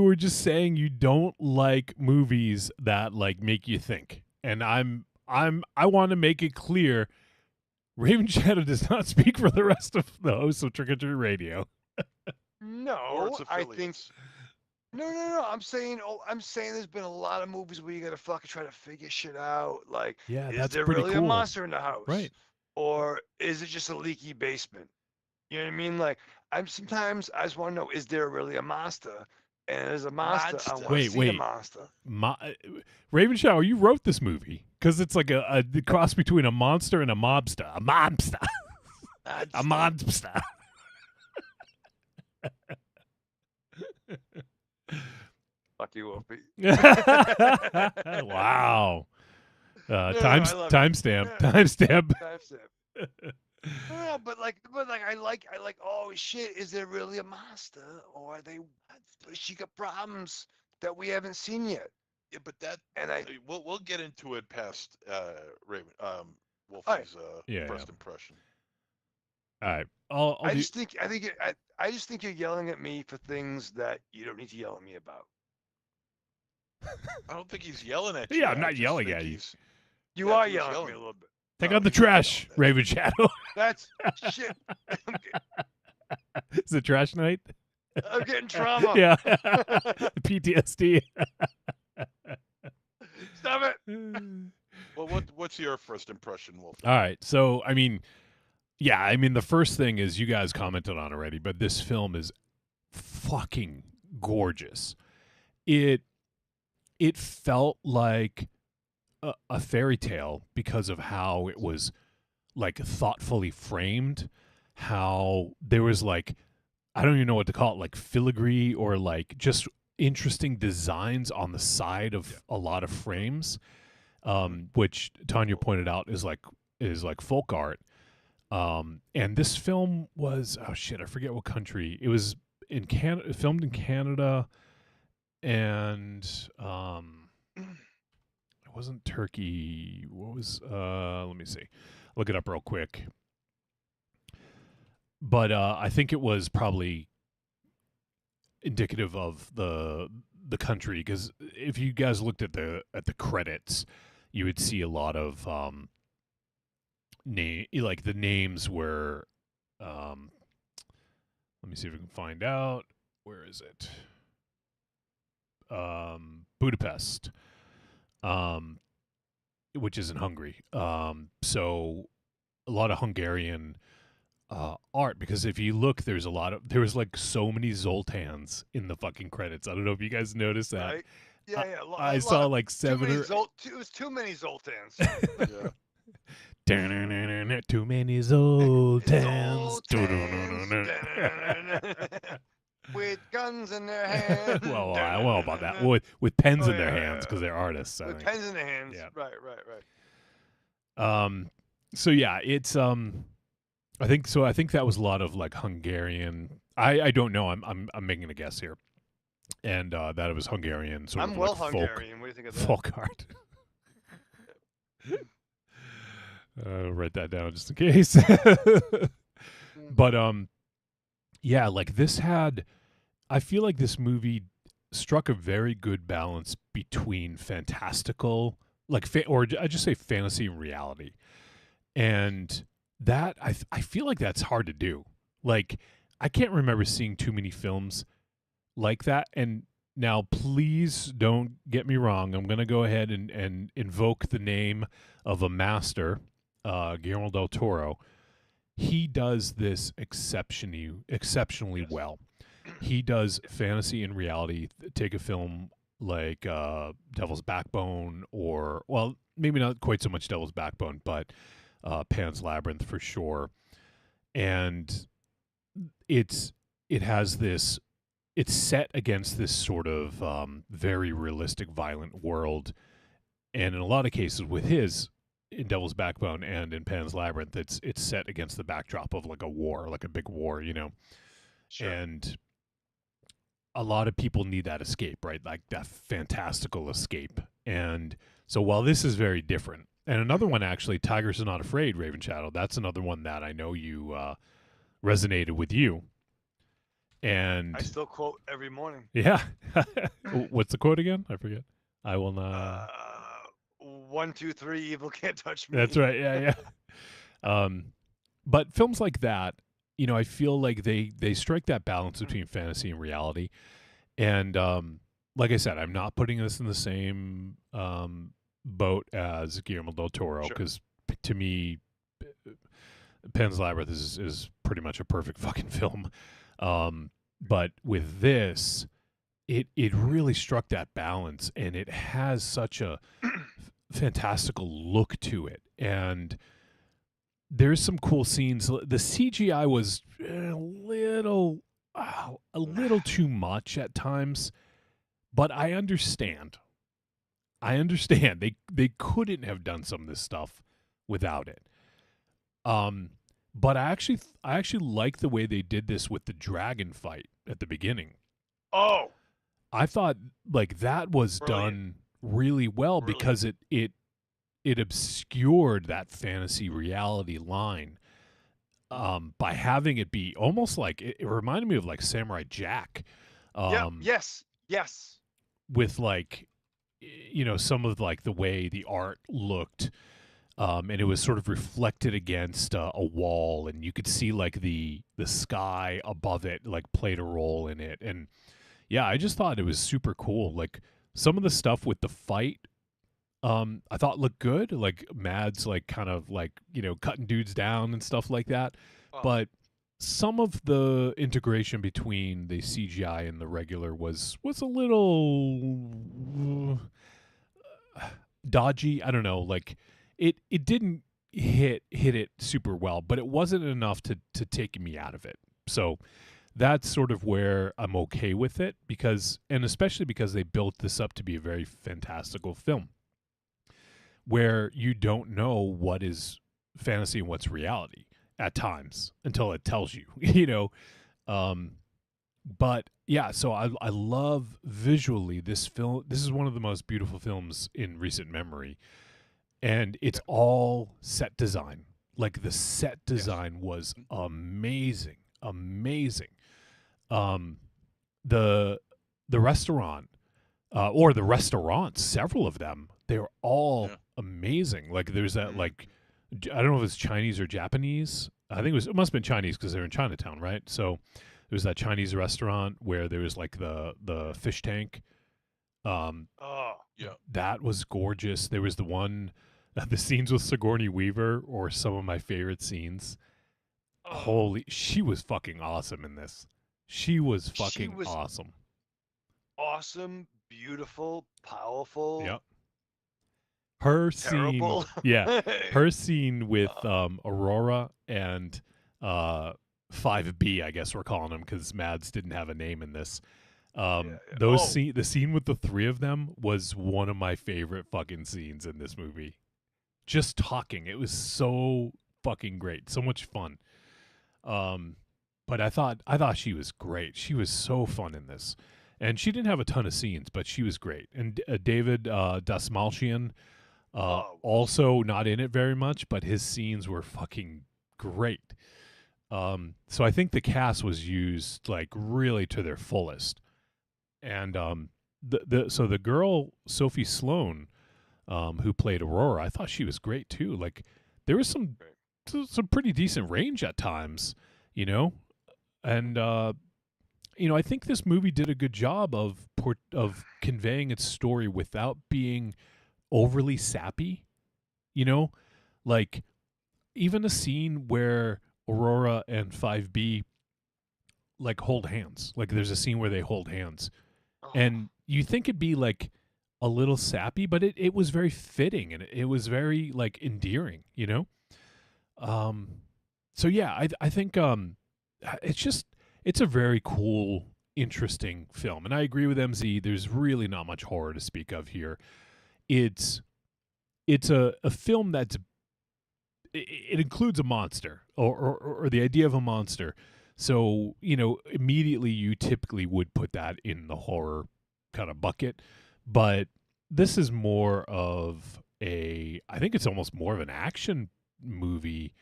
Speaker 2: were just saying you don't like movies that like make you think. And I want to make it clear Raven Shadow does not speak for the rest of the hosts of Trick or Treat Radio.
Speaker 4: Or
Speaker 3: No,
Speaker 4: its
Speaker 3: I think
Speaker 4: affiliates.
Speaker 3: no. I'm saying there's been a lot of movies where you gotta fucking try to figure shit out. Like,
Speaker 2: Yeah,
Speaker 3: is
Speaker 2: that's
Speaker 3: there
Speaker 2: pretty
Speaker 3: really
Speaker 2: cool.
Speaker 3: a monster in the house?
Speaker 2: Right.
Speaker 3: Or is it just a leaky basement? You know what I mean? Like, sometimes I just want to know, is there really a monster? And there's a monster. I want to see the monster.
Speaker 2: Raven Shadow, you wrote this movie because it's like a cross between a monster and a mobster. A mobster. A monster.
Speaker 3: Fuck you, Wolfie.
Speaker 2: Wow.
Speaker 3: Timestamp.
Speaker 2: Timestamp.
Speaker 3: No, but I like. Oh shit! Is there really a monster, or are they? She got problems that we haven't seen yet.
Speaker 4: Yeah, but
Speaker 3: and
Speaker 4: we'll get into it past Raven Wolfie's
Speaker 2: Yeah,
Speaker 4: first
Speaker 2: yeah.
Speaker 4: impression.
Speaker 2: All right.
Speaker 3: I just think you're yelling at me for things that you don't need to yell at me about.
Speaker 4: I don't think he's yelling at you.
Speaker 2: Yeah, I'm
Speaker 4: I
Speaker 2: not
Speaker 4: just
Speaker 2: yelling
Speaker 4: think
Speaker 2: at you.
Speaker 4: he's-
Speaker 3: You
Speaker 4: Yeah,
Speaker 3: are
Speaker 4: he was
Speaker 3: yelling at me a little bit.
Speaker 2: Take out the trash, Raven Shadow.
Speaker 3: That's shit.
Speaker 2: Is it trash night?
Speaker 3: I'm getting trauma.
Speaker 2: Yeah. PTSD.
Speaker 3: Stop it.
Speaker 4: Well, what's your first impression, Wolfie?
Speaker 2: All right. So, the first thing is you guys commented on already, but this film is fucking gorgeous. It felt like a fairy tale because of how it was like thoughtfully framed, how there was like, I don't even know what to call it, like filigree or like just interesting designs on the side of a lot of frames, which Tanya pointed out is like folk art. And this film was, oh shit, I forget what country. It was in Canada, filmed in Canada, and it wasn't Turkey. What was let me see. Look it up real quick. But I think it was probably indicative of the country, because if you guys looked at the credits, you would see a lot of like the names were let me see if we can find out. Where is it? Budapest, which is in Hungary. So a lot of Hungarian art, because if you look, there was like so many Zoltans in the fucking credits. I don't know if you guys noticed that.
Speaker 3: Right? Yeah, yeah.
Speaker 2: I saw like
Speaker 3: too many
Speaker 2: 7 or
Speaker 3: it was too many Zoltans.
Speaker 4: Yeah.
Speaker 2: too many Zoltans.
Speaker 3: With guns in their hands.
Speaker 2: well, I don't know about that. With pens in their hands because they're artists. I
Speaker 3: With
Speaker 2: think.
Speaker 3: pens in their hands.
Speaker 2: Yeah.
Speaker 3: Right, right, right.
Speaker 2: So yeah, it's I think so. I think that was a lot of like Hungarian. I don't know. I'm making a guess here, and that it was Hungarian sort
Speaker 3: I'm
Speaker 2: of
Speaker 3: well
Speaker 2: like
Speaker 3: Hungarian. What do you think of that?
Speaker 2: folk art. Write that down just in case. But yeah, like this had. I feel like this movie struck a very good balance between fantastical, like or I just say fantasy and reality, and that I feel like that's hard to do. Like I can't remember seeing too many films like that. And now, please don't get me wrong. I'm going to go ahead and invoke the name of a master, Guillermo del Toro. He does this exceptionally well. He does fantasy and reality. Take a film like Devil's Backbone, or, well, maybe not quite so much Devil's Backbone, but Pan's Labyrinth for sure. And it's set against this sort of very realistic, violent world. And in a lot of cases with in Devil's Backbone and in Pan's Labyrinth, it's set against the backdrop of like a war, like a big war, you know?
Speaker 3: Sure.
Speaker 2: And a lot of people need that escape, right? Like that fantastical escape. And so while this is very different, and another one actually, Tigers Are Not Afraid, Raven Shadow, that's another one that I know you resonated with you. And
Speaker 3: I still quote every morning.
Speaker 2: yeah. What's the quote again? I forget. I will not.
Speaker 3: 1, 2, 3, evil can't touch me.
Speaker 2: That's right. Yeah, yeah. But films like that, you know, I feel like they strike that balance between fantasy and reality. And like I said, I'm not putting this in the same boat as Guillermo del Toro, because to me, Pan's Labyrinth is pretty much a perfect fucking film. But with this, it really struck that balance, and it has such a fantastical look to it. And there's some cool scenes. The CGI was a little too much at times, but I understand. They couldn't have done some of this stuff without it. But I actually like the way they did this with the dragon fight at the beginning.
Speaker 3: Oh,
Speaker 2: I thought like that was done really well because it obscured that fantasy reality line by having it be almost like it reminded me of like Samurai Jack.
Speaker 3: Yes.
Speaker 2: With like, you know, some of like the way the art looked. And it was sort of reflected against a wall, and you could see like the sky above it like played a role in it. And yeah, I just thought it was super cool. Like some of the stuff with the fight, I thought looked good. Like Mads like kind of like, you know, cutting dudes down and stuff like that. But some of the integration between the CGI and the regular was a little dodgy. I don't know, like it didn't hit it super well, but it wasn't enough to take me out of it. So that's sort of where I'm okay with it, and especially because they built this up to be a very fantastical film where you don't know what is fantasy and what's reality at times until it tells you, you know. But yeah, so I love visually this film. This is one of the most beautiful films in recent memory. And it's all set design. Like the set design was amazing. The restaurant, or the restaurants, several of them, they were all amazing. Like there's that like, I don't know if it's Chinese or Japanese. I think it must have been Chinese because they're in Chinatown, right? So there's that Chinese restaurant where there was like the fish tank. That was gorgeous. There was the one. The scenes with Sigourney Weaver or some of my favorite scenes. she was fucking awesome in this. She was fucking
Speaker 3: was
Speaker 2: awesome.
Speaker 3: Awesome, beautiful, powerful.
Speaker 2: Yep. Her
Speaker 3: Terrible.
Speaker 2: scene, yeah, her scene with Aurora and 5B, I guess we're calling him because Mads didn't have a name in this. The scene with the three of them was one of my favorite fucking scenes in this movie. Just talking, it was so fucking great, so much fun. But I thought she was great. She was so fun in this, and she didn't have a ton of scenes, but she was great. And David Dasmalchian, also not in it very much, but his scenes were fucking great. So I think the cast was used like really to their fullest. And so the girl Sophie Sloane, who played Aurora, I thought she was great too. Like there was some pretty decent range at times, you know, and I think this movie did a good job of conveying its story without being overly sappy, you know, like even a scene where Aurora and 5B like hold hands. Like there's a scene where they hold hands. And you think it'd be like a little sappy, but it was very fitting and it was very like endearing, you know? So yeah, I think it's a very cool, interesting film. And I agree with MZ, there's really not much horror to speak of here. It's a film that's it includes a monster or the idea of a monster. So, immediately you typically would put that in the horror kind of bucket. But this is more of I think it's almost more of an action movie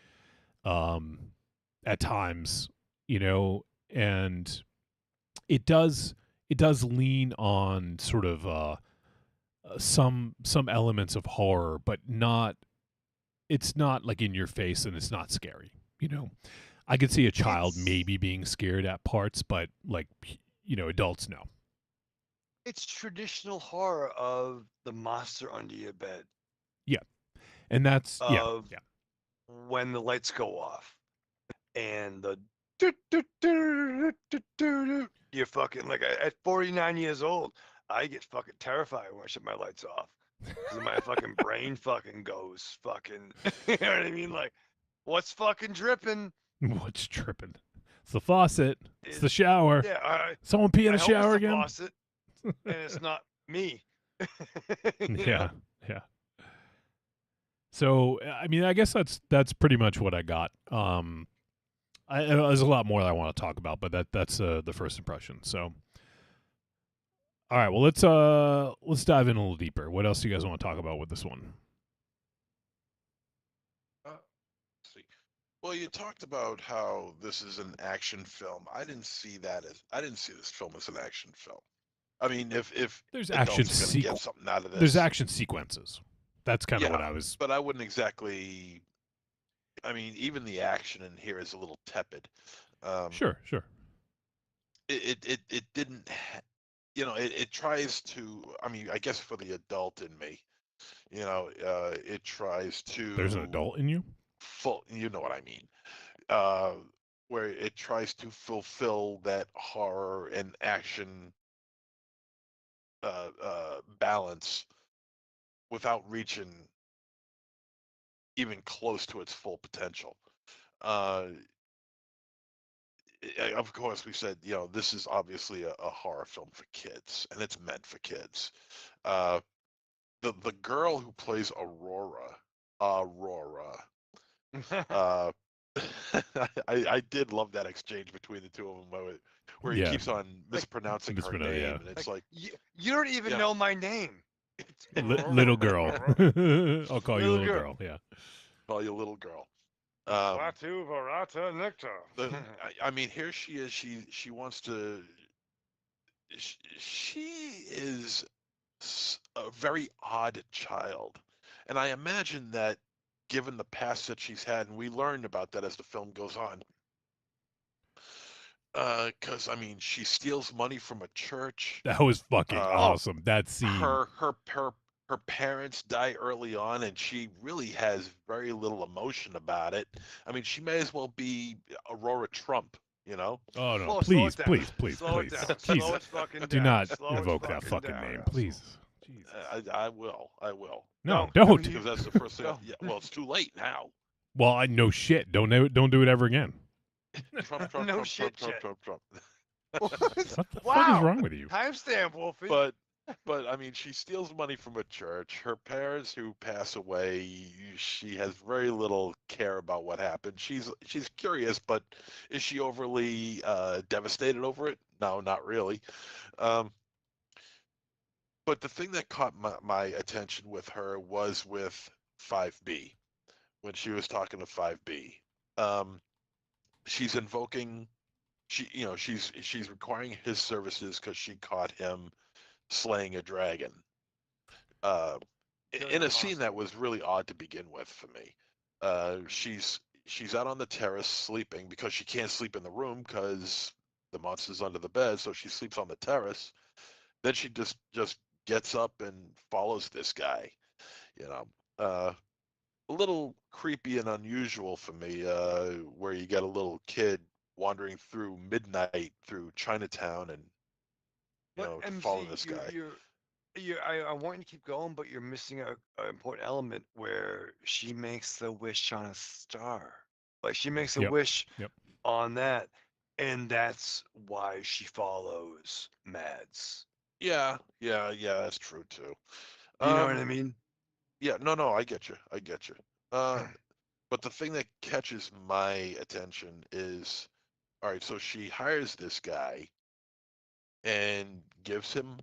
Speaker 2: at times, and it does lean on sort of some elements of horror, but it's not like in your face and it's not scary, I could see a child maybe being scared at parts, but adults no.
Speaker 3: It's traditional horror of the monster under your bed.
Speaker 2: Yeah. And that's
Speaker 3: when the lights go off and the you're fucking like at 49 years old, I get fucking terrified when I shut my lights off. Because my fucking brain fucking goes fucking, you know what I mean? Like, what's fucking dripping?
Speaker 2: What's dripping? It's the faucet. It's the shower.
Speaker 3: Yeah,
Speaker 2: someone pee in the shower
Speaker 3: it's the
Speaker 2: again.
Speaker 3: Faucet, and it's not me.
Speaker 2: Yeah. So I mean, I guess that's pretty much what I got. There's a lot more that I want to talk about, but that's the first impression. So, all right, well let's dive in a little deeper. What else do you guys want to talk about with this one?
Speaker 4: Well, you talked about how this is an action film. I didn't see this film as an action film. I mean, if
Speaker 2: there's
Speaker 4: action
Speaker 2: sequences,
Speaker 4: something out of this,
Speaker 2: there's action sequences. That's kind of what I was.
Speaker 4: But I wouldn't exactly. I mean, even the action in here is a little tepid.
Speaker 2: Sure.
Speaker 4: It didn't. It tries to. I mean, I guess for the adult in me, it tries to.
Speaker 2: There's an adult in you.
Speaker 4: You know what I mean, where it tries to fulfill that horror and action balance without reaching even close to its full potential. Of course, we said, this is obviously a horror film for kids, and it's meant for kids. The girl who plays Aurora, I did love that exchange between the two of them where he keeps on mispronouncing her name, and it's like
Speaker 3: you don't even know my name.
Speaker 2: Little girl. I'll call you little girl. Yeah.
Speaker 4: Call you little girl.
Speaker 3: Vatu Varata Nectar.
Speaker 4: I mean, here she is. She wants to. She is a very odd child, and I imagine that, given the past that she's had, and we learned about that as the film goes on. Because I mean, she steals money from a church.
Speaker 2: That was fucking awesome. That scene.
Speaker 4: Her her parents die early on, and she really has very little emotion about it. I mean, she may as well be Aurora Trump, you know?
Speaker 2: Oh no!
Speaker 3: Well, slow
Speaker 2: Please,
Speaker 3: it down.
Speaker 2: please, please,
Speaker 3: Slow it
Speaker 2: please,
Speaker 3: down.
Speaker 2: Jesus!
Speaker 3: Slow it fucking
Speaker 2: Do
Speaker 3: down.
Speaker 2: not
Speaker 3: Slow it
Speaker 2: invoke that fucking
Speaker 3: down,
Speaker 2: name,
Speaker 3: asshole.
Speaker 2: please. Jesus.
Speaker 4: I will. I will.
Speaker 2: No,
Speaker 3: No,
Speaker 2: don't.
Speaker 4: Because that's the first thing.
Speaker 3: Don't.
Speaker 4: Yeah. Well, it's too late now.
Speaker 2: Well, I know shit. Don't do it ever again.
Speaker 4: Trump, Trump,
Speaker 3: No
Speaker 4: Trump,
Speaker 3: shit,
Speaker 4: Trump, Trump, Trump,
Speaker 3: What?
Speaker 2: What the fuck is
Speaker 3: Wow.
Speaker 2: wrong with you?
Speaker 3: Timestamp, Wolfie.
Speaker 4: But I mean, she steals money from a church. Her parents, who pass away, she has very little care about what happened. She's curious, but is she overly devastated over it? No, not really. Um, but the thing that caught my attention with her was with 5B, when she was talking to 5B. She's invoking, she's requiring his services because she caught him slaying a dragon. In a scene that was really odd to begin with for me. She's out on the terrace sleeping because she can't sleep in the room because the monster's under the bed, so she sleeps on the terrace. Then she just gets up and follows this guy. A little creepy and unusual for me, where you get a little kid wandering through midnight through Chinatown and to follow this guy.
Speaker 3: I want you to keep going, but you're missing an important element where she makes the wish on a star. Like she makes a wish on that, and that's why she follows Mads.
Speaker 4: Yeah, that's true too.
Speaker 3: You know what I mean?
Speaker 4: Yeah, no, I get you. But the thing that catches my attention is, all right, so she hires this guy and gives him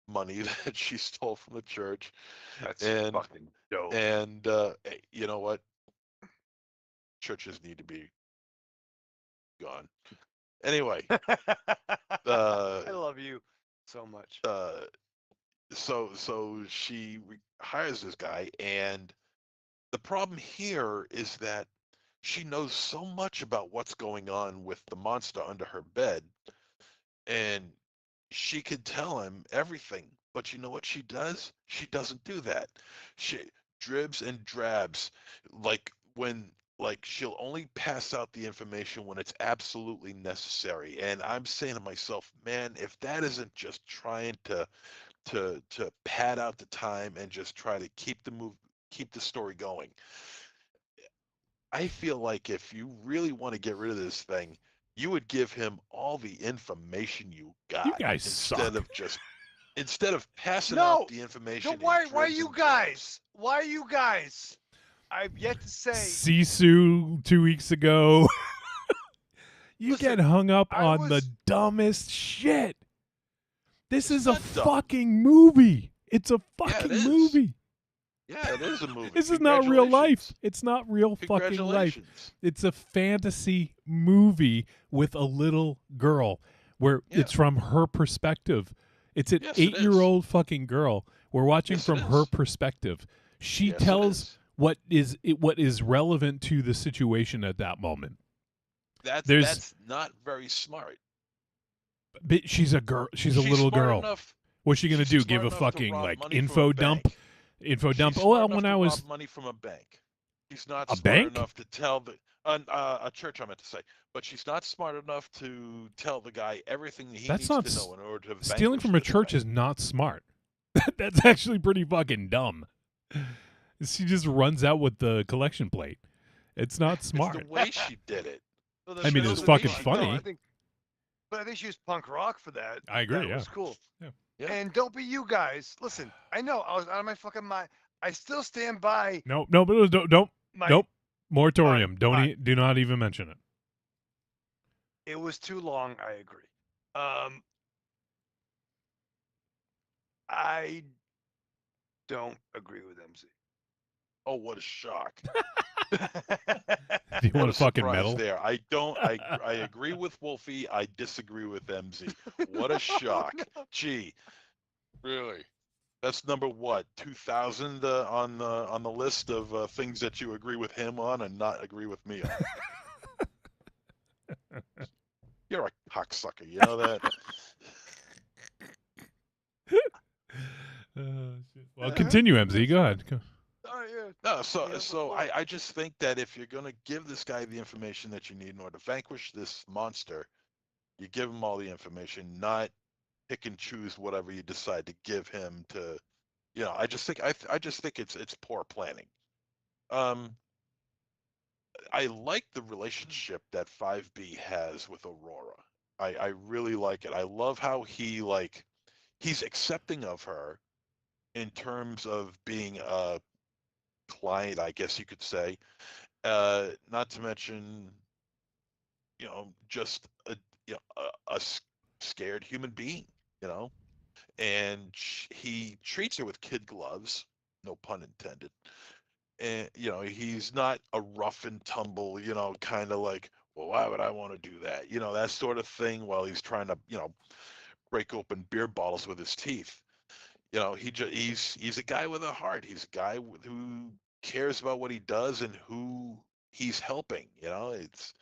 Speaker 4: money that she stole from the church.
Speaker 3: That's
Speaker 4: and
Speaker 3: fucking dope.
Speaker 4: And hey, you know what? Churches need to be gone. Anyway,
Speaker 3: I love you so much.
Speaker 4: So she hires this guy, and the problem here is that she knows so much about what's going on with the monster under her bed, and she could tell him everything. But you know what she does? She doesn't do that. She dribs and drabs, like she'll only pass out the information when it's absolutely necessary. And I'm saying to myself, man, if that isn't just trying to pad out the time and just try to keep the story going. I feel like if you really want to get rid of this thing, you would give him all the information you got.
Speaker 2: You guys suck.
Speaker 4: Instead of passing out the information.
Speaker 3: Why you guys? Why you guys? I've yet to say.
Speaker 2: Sisu 2 weeks ago. You get hung up on the dumbest shit. This is a fucking movie. It's a fucking movie.
Speaker 4: Yeah, it is a movie.
Speaker 2: This is not real life. It's not real fucking life. It's a fantasy movie with a little girl where it's from her perspective. It's an 8-year-old fucking girl. We're watching from her perspective. She tells what is relevant to the situation at that moment.
Speaker 4: That's not very smart.
Speaker 2: But she's a girl. She's a little girl. What's she gonna do? Give a fucking info dump? Info dump. Oh, well, when I was
Speaker 4: rob money from a bank, she's not
Speaker 2: a
Speaker 4: smart
Speaker 2: bank
Speaker 4: enough to tell a church. I meant to say, but she's not smart enough to tell the guy everything he needs to know in order to
Speaker 2: stealing from a church is not smart. That's actually pretty fucking dumb. She just runs out with the collection plate. It's not smart.
Speaker 4: It's the way she did it.
Speaker 2: I mean, it's fucking funny.
Speaker 3: But I think she was punk rock for that.
Speaker 2: I agree.
Speaker 3: That was cool. Yeah. And don't be you guys. Listen, I know I was out of my fucking mind. I still stand by.
Speaker 2: Nope. Nope. Moratorium. Do not even mention it.
Speaker 3: It was too long. I agree. I don't agree with MZ.
Speaker 4: Oh, what a shock!
Speaker 2: Do you want a fucking medal?
Speaker 4: There, I don't. I agree with Wolfie. I disagree with MZ. What a shock! Gee, really? That's number what 2,000 on the list of things that you agree with him on and not agree with me on. You're a cocksucker. You know that.
Speaker 2: continue, MZ. Go ahead. Go.
Speaker 4: No, so I just think that if you're gonna give this guy the information that you need in order to vanquish this monster, you give him all the information, not pick and choose whatever you decide to give him to. I just think I just think it's poor planning. I like the relationship that 5B has with Aurora. I really like it. I love how he's accepting of her in terms of being a client, I guess you could say. Not to mention, just a scared human being, and he treats her with kid gloves, no pun intended. And he's not a rough and tumble, kind of like, well, why would I want to do that? That sort of thing, while he's trying to, break open beer bottles with his teeth. He's a guy with a heart. He's a guy who cares about what he does and who he's helping. It's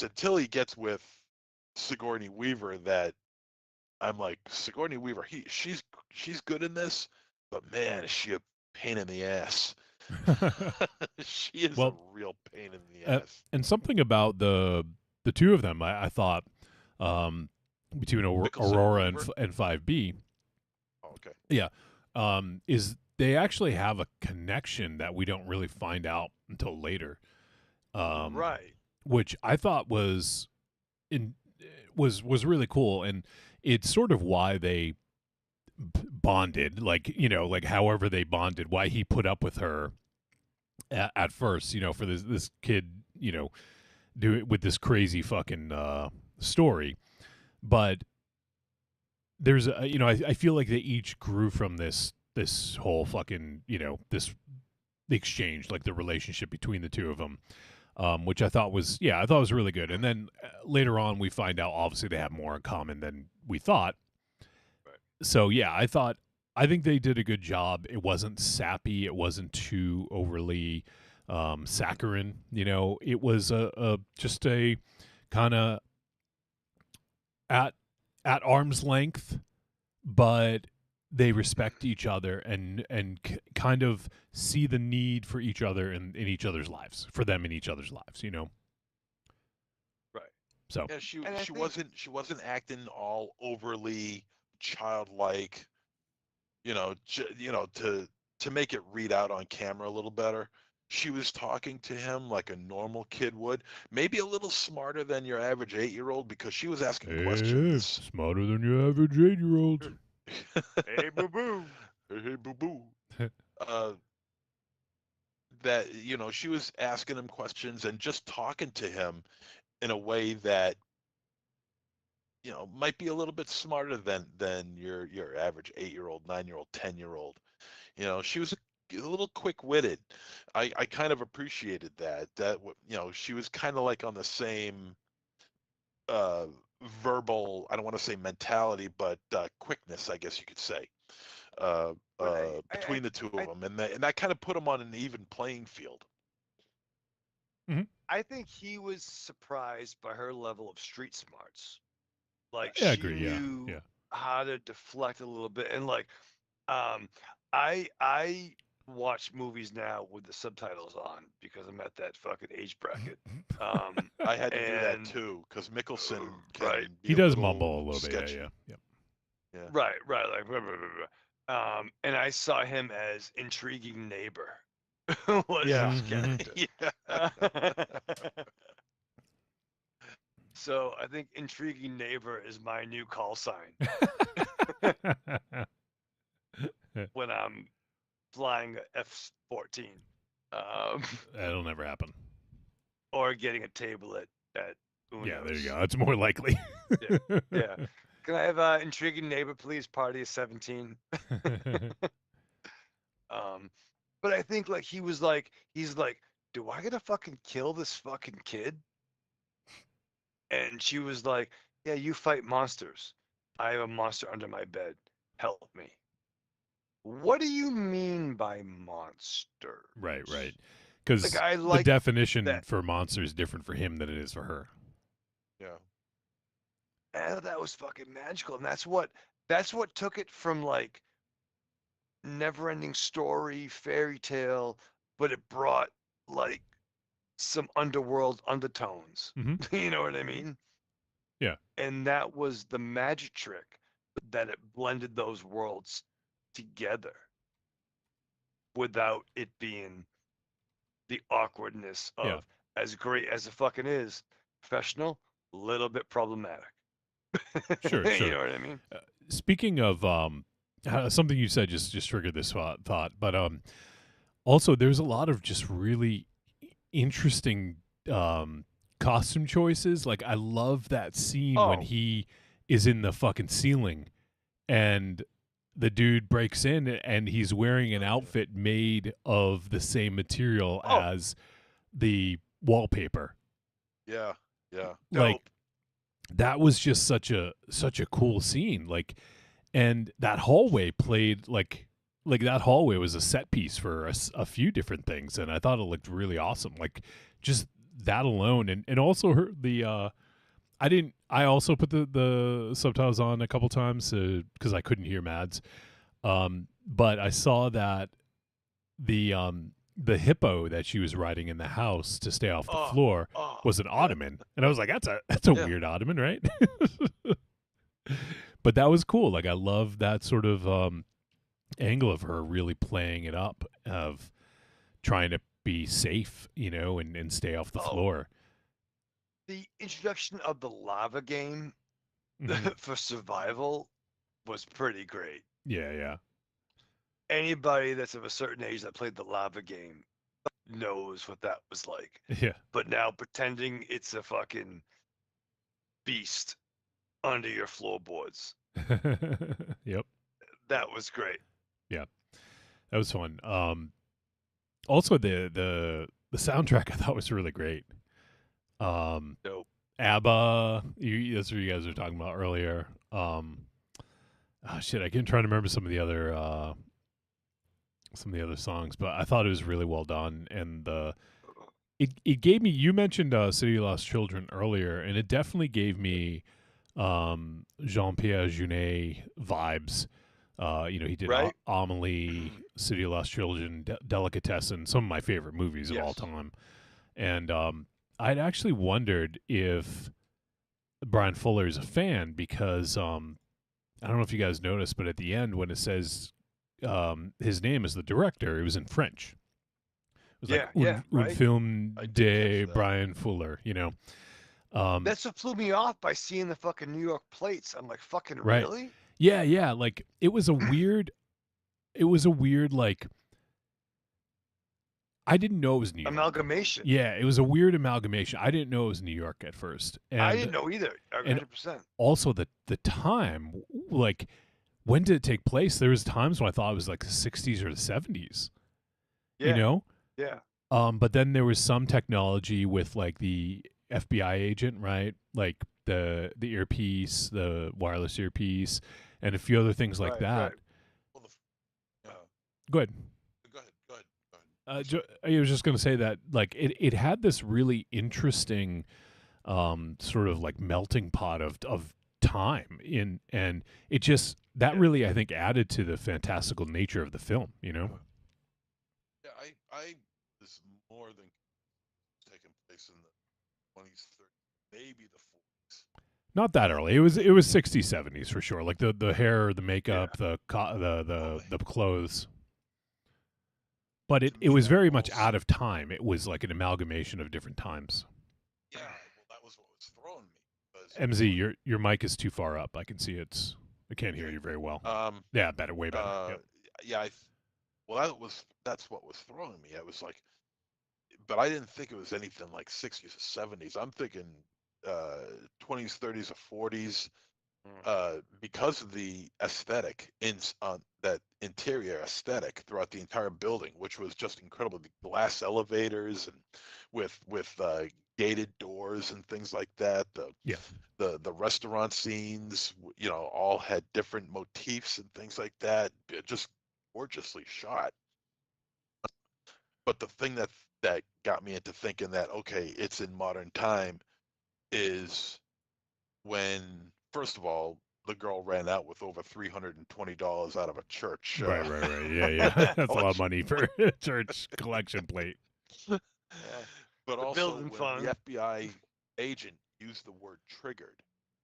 Speaker 4: until he gets with Sigourney Weaver that I'm like, Sigourney Weaver, she's good in this, but man, is she a pain in the ass. She is a real pain in the ass.
Speaker 2: And something about the two of them, I thought, between Aurora and 5B.
Speaker 4: Oh, okay.
Speaker 2: Yeah, is they actually have a connection that we don't really find out until later.
Speaker 3: Right.
Speaker 2: Which I thought was really cool, and it's sort of why they bonded, like however they bonded, why he put up with her at first, for this kid, do it with this crazy fucking story. But there's I feel like they each grew from this whole fucking this exchange, like the relationship between the two of them, which I thought was really good. And then later on we find out obviously they have more in common than we thought.
Speaker 3: Right.
Speaker 2: So yeah, I think they did a good job. It wasn't sappy. It wasn't too overly saccharine. It was just a kind of at arm's length, but they respect each other and kind of see the need for each other in each other's lives, for them in each other's lives.
Speaker 3: Right.
Speaker 2: So
Speaker 4: yeah, she wasn't acting all overly childlike, to make it read out on camera a little better. She was talking to him like a normal kid would, maybe a little smarter than your average 8-year-old, because she was asking questions.
Speaker 2: Smarter than your average 8-year-old.
Speaker 3: Hey, boo boo.
Speaker 4: Hey, boo boo. That she was asking him questions and just talking to him in a way that might be a little bit smarter than your average 8-year-old, 9-year-old, 10-year-old. She was a little quick-witted. I kind of appreciated that she was kind of like on the same verbal, I don't want to say mentality, but quickness, I guess you could say, between the two of them, and that kind of put them on an even playing field.
Speaker 2: Mm-hmm.
Speaker 3: I think he was surprised by her level of street smarts. Like
Speaker 2: I
Speaker 3: she
Speaker 2: agree.
Speaker 3: knew
Speaker 2: Yeah.
Speaker 3: how to deflect a little bit, and I watch movies now with the subtitles on because I'm at that fucking age bracket.
Speaker 4: I had to do that too because Mickelson can
Speaker 3: right.
Speaker 2: He does mumble a little
Speaker 4: sketchy.
Speaker 2: bit. Yeah.
Speaker 3: Right. Like, blah, blah, blah, blah. And I saw him as intriguing neighbor. Was his character. So I think intriguing neighbor is my new call sign when I'm flying a F-14.
Speaker 2: That'll never happen.
Speaker 3: Or getting a table at Uno's.
Speaker 2: Yeah, there you go. It's more likely.
Speaker 3: yeah. Can I have intriguing neighbor, please? Party of 17. But I think he's like, do I gotta fucking kill this fucking kid? And she was like, yeah, you fight monsters. I have a monster under my bed. Help me. What do you mean by monster?
Speaker 2: Right. Because the definition for monster is different for him than it is for her.
Speaker 4: Yeah.
Speaker 3: And that was fucking magical. And that's what took it from never-ending story, fairy tale, but it brought like some underworld undertones.
Speaker 2: Mm-hmm.
Speaker 3: You know what I mean?
Speaker 2: Yeah.
Speaker 3: And that was the magic trick, that it blended those worlds together without it being the awkwardness of,
Speaker 2: Yeah.
Speaker 3: as great as it fucking is, professional, little bit problematic.
Speaker 2: Sure,
Speaker 3: You
Speaker 2: sure.
Speaker 3: know what I mean?
Speaker 2: Speaking of something you said just triggered this thought, but also there's a lot of just really interesting costume choices. Like I love that scene when
Speaker 3: Oh.
Speaker 2: he is in the fucking ceiling and the dude breaks in and he's wearing an outfit made of the same material as the wallpaper.
Speaker 4: Yeah, yeah.
Speaker 2: Like that was just such a cool scene. Like, and that hallway played like that hallway was a set piece for a few different things, and I thought it looked really awesome. Like just that alone, and also I also put the subtitles on a couple times because I couldn't hear Mads. But I saw that the hippo that she was riding in the house to stay off the floor was an ottoman, and I was like, that's a weird ottoman, right? But that was cool. Like I love that sort of angle of her really playing it up, of trying to be safe, and stay off the floor.
Speaker 3: The introduction of the lava game
Speaker 2: Mhm.
Speaker 3: for survival was pretty great.
Speaker 2: Yeah.
Speaker 3: Anybody that's of a certain age that played the lava game knows what that was like.
Speaker 2: Yeah.
Speaker 3: But now pretending it's a fucking beast under your floorboards.
Speaker 2: Yep.
Speaker 3: That was great.
Speaker 2: Yeah. That was fun. Also the soundtrack I thought was really great.
Speaker 3: Dope.
Speaker 2: ABBA, that's what you guys were talking about earlier. Shit, I can't try to remember some of the other songs, but I thought it was really well done, and it gave me. You mentioned City of Lost Children earlier, and it definitely gave me Jean-Pierre Jeunet vibes. He did
Speaker 3: Right.
Speaker 2: Amelie, City of Lost Children, Delicatessen, some of my favorite movies of all time. And I'd actually wondered if Brian Fuller is a fan because I don't know if you guys noticed, but at the end when it says his name is the director, it was in French. It was like un film de Brian Fuller,
Speaker 3: That's what flew me off by seeing the fucking New York plates. I'm like, fucking
Speaker 2: right.
Speaker 3: really?
Speaker 2: Yeah. Like it was a weird like I didn't know it was New York.
Speaker 3: Amalgamation.
Speaker 2: Yeah, it was a weird amalgamation. I didn't know it was New York at first. And,
Speaker 3: I didn't know either. 100%.
Speaker 2: Also the time, like when did it take place? There was times when I thought it was like the 60s or the 70s.
Speaker 3: Yeah.
Speaker 2: Yeah. But then there was some technology with like the FBI agent, right? Like the earpiece, the wireless earpiece, and a few other things like that. Go ahead. I was just going to say that like it had this really interesting sort of like melting pot of time and it just that really I think added to the fantastical nature of the film,
Speaker 4: Yeah, I was more than taking place in the 20s, 30s, maybe the 40s.
Speaker 2: Not that early. It was 60s, 70s for sure. Like the hair, the makeup, the clothes. But it was very much out of time. It was like an amalgamation of different times.
Speaker 4: Yeah, well, that was what was throwing me.
Speaker 2: MZ, your mic is too far up. I can see I can't hear you very well. Yeah, better, way better. Yep.
Speaker 4: Yeah, that's what was throwing me. I was like, but I didn't think it was anything like 60s or 70s. I'm thinking 20s, 30s, or 40s. Because of the aesthetic that interior aesthetic throughout the entire building, which was just incredible. The glass elevators and with gated doors and things like that. The restaurant scenes, all had different motifs and things like that. Just gorgeously shot. But the thing that got me into thinking that okay, it's in modern time is when, first of all, the girl ran out with over $320 out of a church.
Speaker 2: Right. Yeah. That's a lot of
Speaker 4: collection
Speaker 2: money for a church collection plate.
Speaker 4: But
Speaker 3: The
Speaker 4: also,
Speaker 3: building
Speaker 4: when
Speaker 3: fund.
Speaker 4: the FBI agent used the word "triggered,"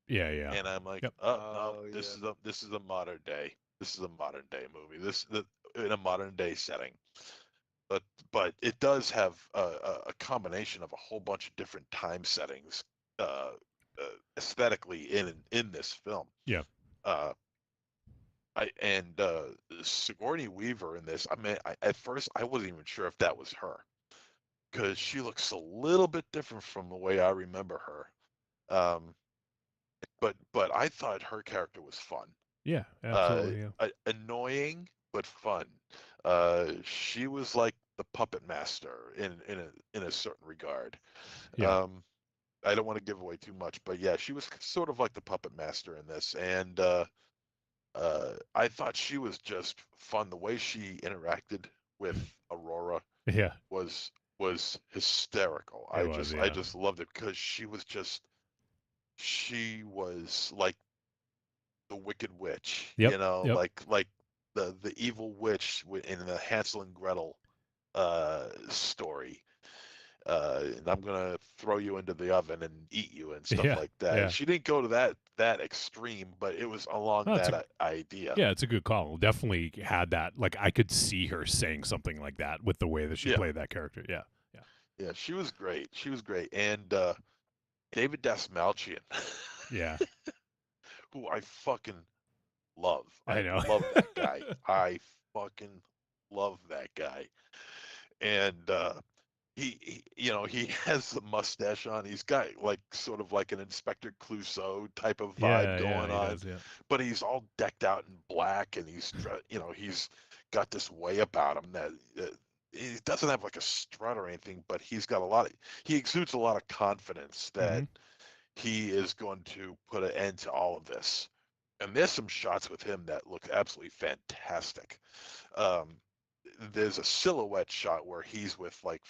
Speaker 2: Yeah.
Speaker 4: and I'm like,
Speaker 2: Yep.
Speaker 4: no, this is a modern day. This is a modern day movie. In a modern day setting. But it does have a combination of a whole bunch of different time settings, aesthetically in this film.
Speaker 2: Yeah.
Speaker 4: Sigourney Weaver in this. I mean, at first I wasn't even sure if that was her, because she looks a little bit different from the way I remember her. But I thought her character was fun.
Speaker 2: Yeah, absolutely. Yeah.
Speaker 4: Annoying but fun. She was like the puppet master in a certain regard.
Speaker 2: Yeah.
Speaker 4: I don't want to give away too much, but yeah, she was sort of like the puppet master in this, and I thought she was just fun. The way she interacted with Aurora
Speaker 2: Yeah.
Speaker 4: was hysterical.
Speaker 2: It was,
Speaker 4: I
Speaker 2: yeah.
Speaker 4: just loved it because she was like the Wicked Witch,
Speaker 2: Yep,
Speaker 4: you know,
Speaker 2: yep.
Speaker 4: like the evil witch in the Hansel and Gretel story. And I'm gonna throw you into the oven and eat you and stuff
Speaker 2: Yeah,
Speaker 4: like that.
Speaker 2: yeah.
Speaker 4: She didn't go to that extreme, but it was along
Speaker 2: No, it's
Speaker 4: that idea.
Speaker 2: Yeah, it's a good call. Definitely had that. Like, I could see her saying something like that with the way that she
Speaker 4: Yeah.
Speaker 2: played that character. Yeah.
Speaker 4: Yeah, she was great. She was great. And David Dasmalchian,
Speaker 2: Yeah.
Speaker 4: who I fucking love.
Speaker 2: I know.
Speaker 4: love that guy. I fucking love that guy. And he has the mustache on. He's got like sort of like an Inspector Clouseau type of vibe going
Speaker 2: he
Speaker 4: on.
Speaker 2: does, yeah.
Speaker 4: But he's all decked out in black, and he's got this way about him that he doesn't have like a strut or anything, but he exudes a lot of confidence that he is going to put an end to all of this. And there's some shots with him that look absolutely fantastic. There's a silhouette shot where he's with like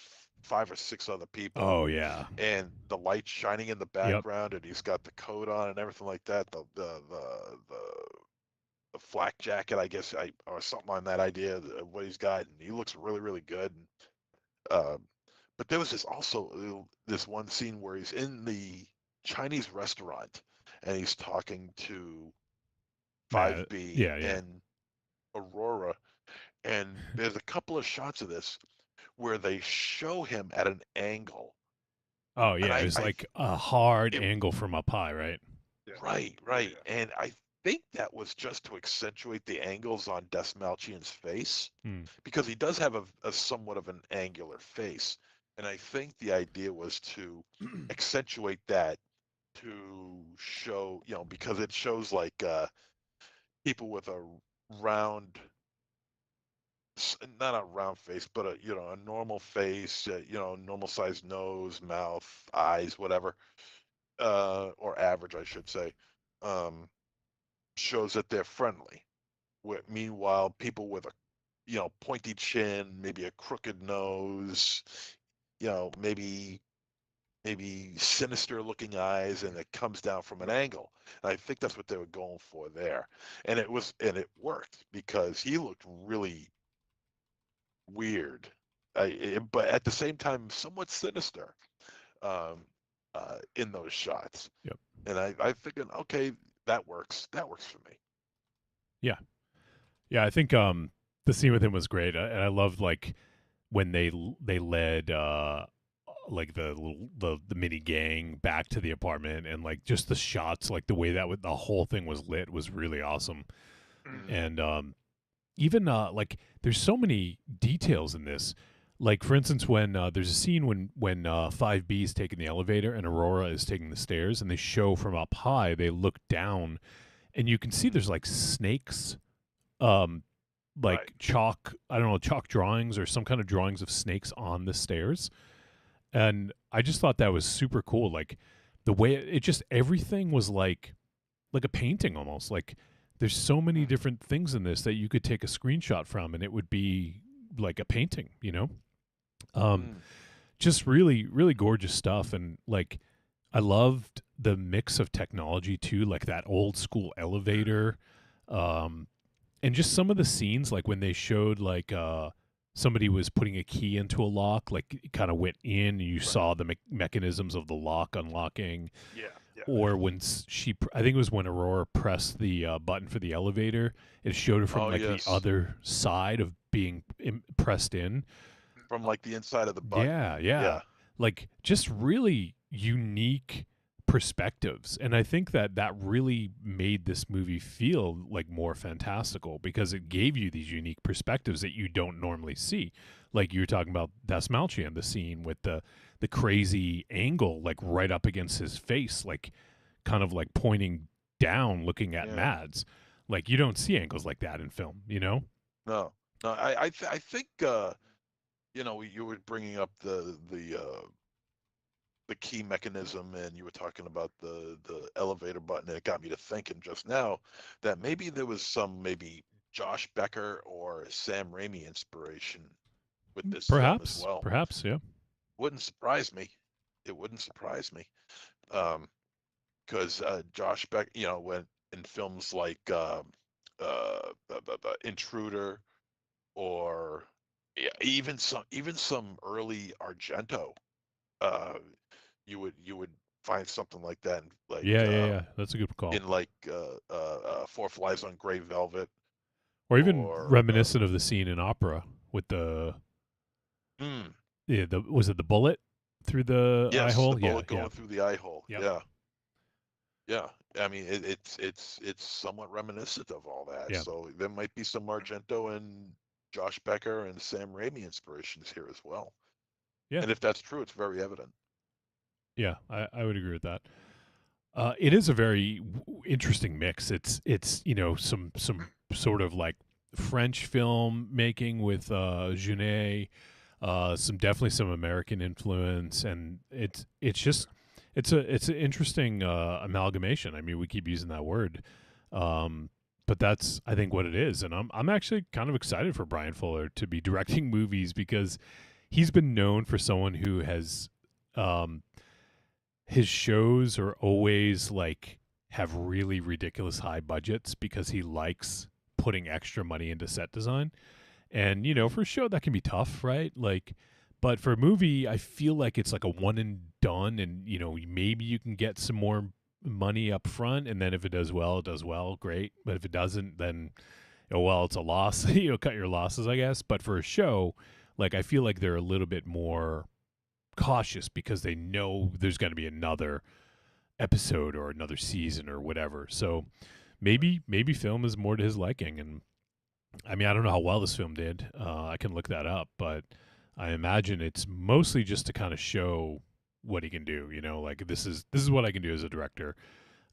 Speaker 4: 5 or 6 other people.
Speaker 2: Oh, yeah.
Speaker 4: And the light shining in the background, and he's got the coat on and everything like that. The flak jacket, I guess, or something on that idea of what he's got, and he looks really, really good. But there was this one scene where he's in the Chinese restaurant, and he's talking to 5B
Speaker 2: yeah.
Speaker 4: and Aurora, and there's a couple of shots of this where they show him at an angle.
Speaker 2: Oh, yeah. It was like a hard angle from up high, right?
Speaker 4: Right. And I think that was just to accentuate the angles on Desmalchian's face, because he does have a somewhat of an angular face. And I think the idea was to accentuate that, to show, because it shows like people with a round, not a round face, but a normal face, normal sized nose, mouth, eyes, whatever, or average, I should say, shows that they're friendly. Meanwhile, people with a pointy chin, maybe a crooked nose, maybe sinister looking eyes, and it comes down from an angle. And I think that's what they were going for there. And it worked, because he looked really weird, but at the same time somewhat sinister in those shots.
Speaker 2: Yep.
Speaker 4: And I thinking, okay, that works for me.
Speaker 2: Yeah, I think the scene with him was great, and I loved like when they led like the mini gang back to the apartment, and like just the shots, like the way that the whole thing was lit was really awesome. And even like there's so many details in this. Like, for instance, when there's a scene when 5B is taking the elevator and Aurora is taking the stairs, and they show from up high, they look down, and you can see there's like snakes, chalk, I don't know, chalk drawings or some kind of drawings of snakes on the stairs. And I just thought that was super cool. Like the way it just, everything was like a painting almost. Like there's so many different things in this that you could take a screenshot from and it would be like a painting, Just really, really gorgeous stuff. And like, I loved the mix of technology too, like that old school elevator, um, and just some of the scenes, like when they showed like somebody was putting a key into a lock, like it kind of went in, and you saw the mechanisms of the lock unlocking.
Speaker 3: Yeah, yeah.
Speaker 2: Or when I think it was when Aurora pressed the button for the elevator, it showed her from the other side of being pressed in.
Speaker 4: From like the inside of the button.
Speaker 2: Yeah. Like just really unique perspectives. And I think that really made this movie feel like more fantastical because it gave you these unique perspectives that you don't normally see. Like you were talking about Desmalchian, the scene with the crazy angle, like right up against his face, like kind of like pointing down, looking at Mads. Like you don't see angles like that in film, you know?
Speaker 4: No, I think you were bringing up the key mechanism, and you were talking about the elevator button, and it got me to thinking just now that maybe there was some Josh Becker or Sam Raimi inspiration with this film as well.
Speaker 2: Perhaps, yeah.
Speaker 4: Wouldn't surprise me. It wouldn't surprise me. Because Josh Becker, when in films like Intruder, or even some early Argento, you would find something like that,
Speaker 2: Yeah. That's a good call.
Speaker 4: in Four Flies on Grey Velvet,
Speaker 2: or even reminiscent of the scene in Opera with the was it the bullet through the eye hole?
Speaker 4: The bullet going through the eye hole.
Speaker 2: Yep.
Speaker 4: Yeah. I mean, it's somewhat reminiscent of all that.
Speaker 2: Yeah.
Speaker 4: So there might be some Argento and Josh Becker and Sam Raimi inspirations here as well.
Speaker 2: Yeah.
Speaker 4: And if that's true, it's very evident.
Speaker 2: Yeah, I would agree with that. It is a very interesting mix. It's some sort of like French film making with Jeunet, definitely some American influence, and it's an interesting amalgamation. I mean, we keep using that word, but that's I think what it is, and I'm actually kind of excited for Brian Fuller to be directing movies because he's been known for someone who has. His shows are always like have really ridiculous high budgets because he likes putting extra money into set design. And, for a show that can be tough, right? Like, but for a movie, I feel like it's like a one and done. And, maybe you can get some more money up front. And then if it does well, great. But if it doesn't, then, it's a loss. Cut your losses, I guess. But for a show, like, I feel like they're a little bit more cautious because they know there's going to be another episode or another season or whatever. So maybe film is more to his liking. And I mean, I don't know how well this film did. I can look that up, but I imagine it's mostly just to kind of show what he can do. Like this is what I can do as a director.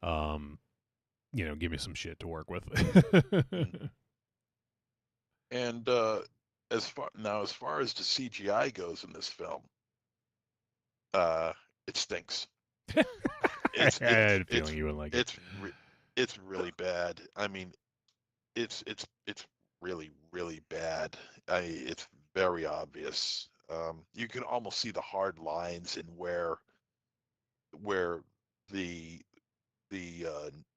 Speaker 2: Give me some shit to work with.
Speaker 4: And as far as the CGI goes in this film, it stinks.
Speaker 2: I had a feeling you wouldn't like it.
Speaker 4: It's really bad. I mean, it's really, really bad. It's very obvious. You can almost see the hard lines in where the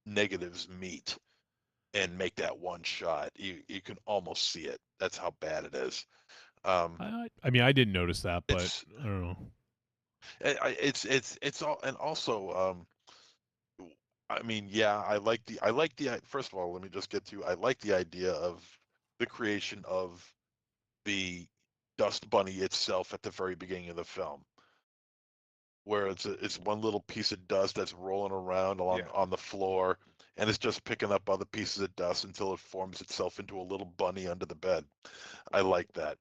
Speaker 4: negatives meet and make that one shot. You can almost see it. That's how bad it is.
Speaker 2: I mean, I didn't notice that, but I don't know.
Speaker 4: It's all, and also, I mean, yeah, I like the first of all, let me just get to, I like the idea of the creation of the dust bunny itself at the very beginning of the film, where it's one little piece of dust that's rolling around on the floor, and it's just picking up other pieces of dust until it forms itself into a little bunny under the bed. I like that.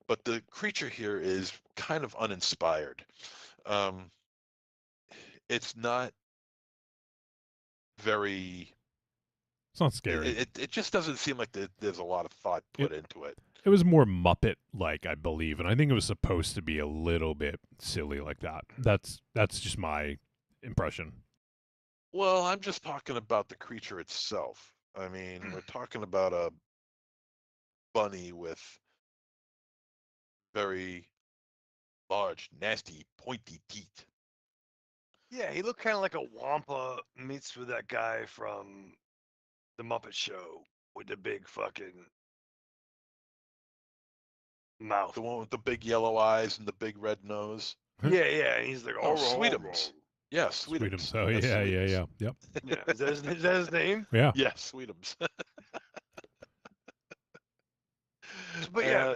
Speaker 4: But the creature here is kind of uninspired. It's not very.
Speaker 2: It's not scary.
Speaker 4: It just doesn't seem like there's a lot of thought put into it.
Speaker 2: It was more Muppet-like, I believe, and I think it was supposed to be a little bit silly like that. That's just my impression.
Speaker 4: Well, I'm just talking about the creature itself. I mean, we're talking about a bunny with very large, nasty, pointy teeth.
Speaker 3: Yeah, he looked kind of like a Wampa meets with that guy from the Muppet Show with the big fucking mouth.
Speaker 4: The one with the big yellow eyes and the big red nose.
Speaker 3: Yeah, and he's like,
Speaker 4: Oh,
Speaker 3: oh,
Speaker 4: Sweetums. Yeah, Sweetums.
Speaker 2: Oh,
Speaker 4: That's
Speaker 2: yeah,
Speaker 4: Sweetums.
Speaker 2: Yep.
Speaker 3: Yeah, is that his name?
Speaker 2: Yeah.
Speaker 4: Yeah, Sweetums.
Speaker 3: But yeah,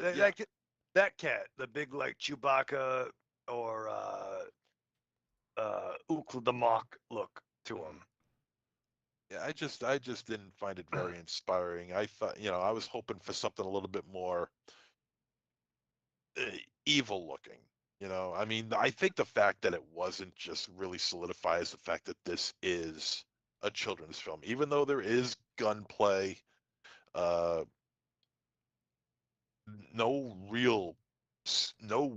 Speaker 3: that cat, the big like Chewbacca or Ukla the Mock look to him.
Speaker 4: Yeah, I just didn't find it very inspiring. I thought, I was hoping for something a little bit more evil looking. I mean, I think the fact that it wasn't just really solidifies the fact that this is a children's film, even though there is gunplay, no real, no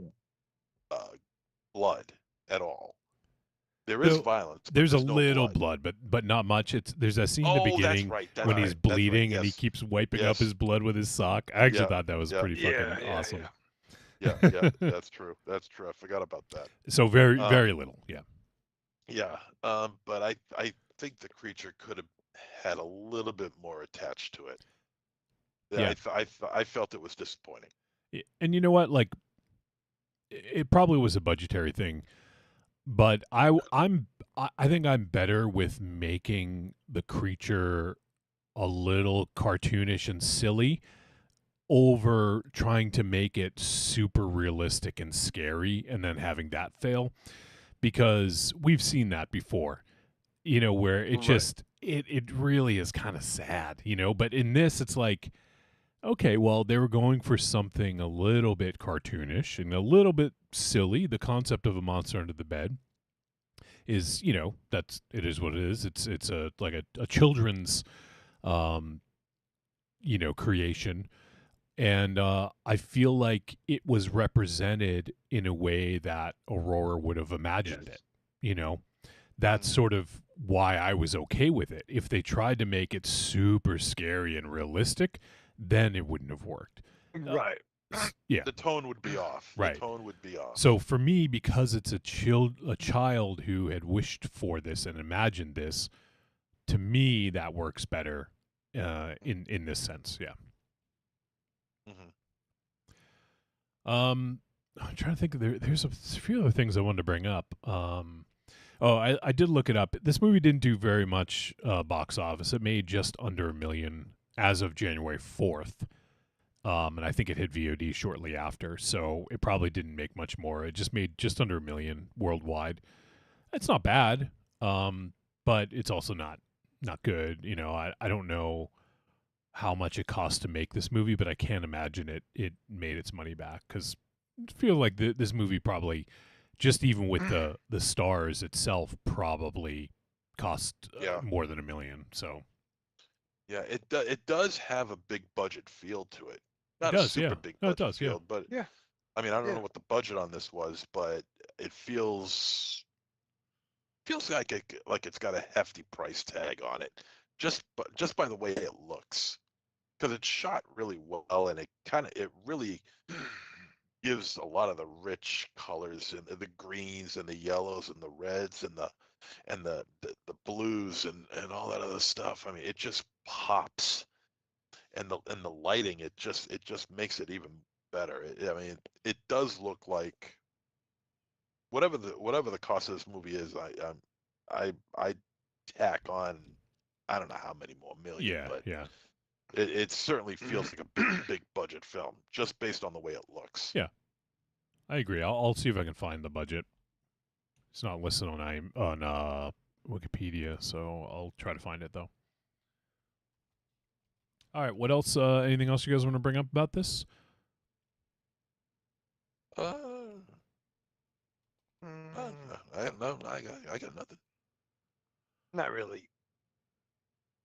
Speaker 4: blood at all. There is violence, but
Speaker 2: there's a
Speaker 4: no
Speaker 2: little
Speaker 4: blood.
Speaker 2: but not much. There's that scene in the beginning when he's bleeding and he keeps wiping up his blood with his sock. I actually thought that was pretty fucking awesome.
Speaker 4: Yeah, that's true. That's true. I forgot about that.
Speaker 2: So very little, yeah.
Speaker 4: Yeah, but I think the creature could have had a little bit more attached to it.
Speaker 2: Yeah.
Speaker 4: I felt it was disappointing.
Speaker 2: And you know what? Like, it probably was a budgetary thing, but I think I'm better with making the creature a little cartoonish and silly over trying to make it super realistic and scary and then having that fail, because we've seen that before, where it just it really is kind of sad, but in this it's like, okay, well, they were going for something a little bit cartoonish and a little bit silly. The concept of a monster under the bed is, it is what it is. It's a like a children's creation. And I feel like it was represented in a way that Aurora would have imagined it. That's sort of why I was okay with it. If they tried to make it super scary and realistic, then it wouldn't have worked.
Speaker 3: Right.
Speaker 2: Yeah.
Speaker 4: The tone would be off.
Speaker 2: Right.
Speaker 4: The tone would be off.
Speaker 2: So for me, because it's a child who had wished for this and imagined this, to me that works better in this sense. Yeah. I'm trying to think. There's a few other things I wanted to bring up. I did look it up. This movie didn't do very much box office. It made just under $1 million as of January 4th. And I think it hit VOD shortly after, so it probably didn't make much more. It just made just under $1 million worldwide. It's not bad, but it's also not good. I don't know how much it cost to make this movie, but I can't imagine it made its money back, because I feel like this movie probably, just even with the stars itself, probably cost more than $1 million. So
Speaker 4: yeah, it does have a big budget feel to it. Not
Speaker 2: it does,
Speaker 4: a super big budget feel, but
Speaker 3: yeah.
Speaker 4: I mean, I don't know what the budget on this was, but it feels like it's got a hefty price tag on it, just by the way it looks, because it's shot really well, and it really gives a lot of the rich colors and the greens and the yellows and the reds and the blues and all that other stuff. I mean, it just pops, and the lighting, it just makes it even better. I mean, it does look like whatever the cost of this movie is. I tack on, I don't know how many more million, but it certainly feels like a big budget film just based on the way it looks.
Speaker 2: Yeah, I agree. I'll see if I can find the budget. It's not listed on Wikipedia, so I'll try to find it though. All right, what else? Anything else you guys want to bring up about this?
Speaker 4: I got nothing.
Speaker 3: Not really.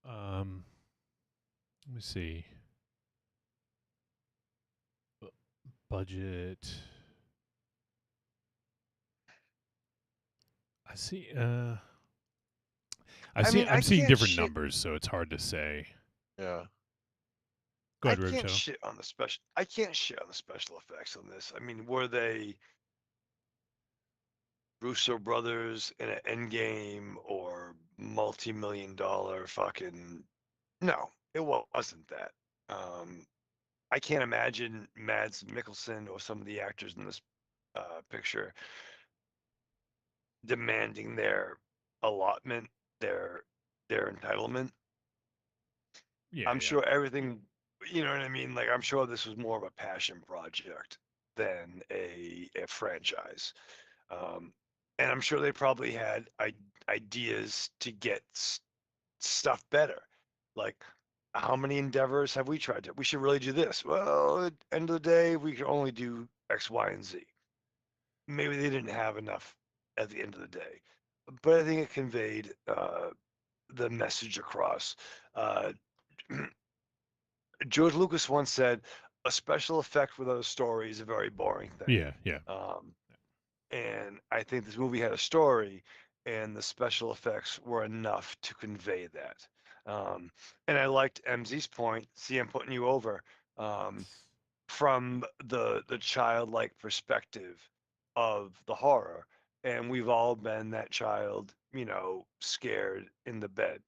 Speaker 2: Let me see. Budget. I see. I'm seeing different numbers, so it's hard to say.
Speaker 4: Yeah.
Speaker 2: Go ahead,
Speaker 3: I can't
Speaker 2: Ribcho.
Speaker 3: shit on the special. I can't shit on the special effects on this. I mean, were they Russo brothers in an Endgame or multi-million-dollar fucking. No, it wasn't that. I can't imagine Mads Mikkelsen or some of the actors in this picture demanding their allotment, their entitlement.
Speaker 2: Yeah,
Speaker 3: I'm sure everything, you know what I mean? Like, I'm sure this was more of a passion project than a franchise. Um, and I'm sure they probably had ideas to get stuff better. Like, how many endeavors have we tried to? We should really do this. Well, at the end of the day, we can only do X, Y, and Z. Maybe they didn't have enough at the end of the day, but I think it conveyed the message across. Uh, George Lucas once said, "A special effect without a story is a very boring thing."
Speaker 2: yeah, yeah.
Speaker 3: And I think this movie had a story, and the special effects were enough to convey that. And I liked MZ's point. See, I'm putting you over from the childlike perspective of the horror, and we've all been that child, scared in the bed,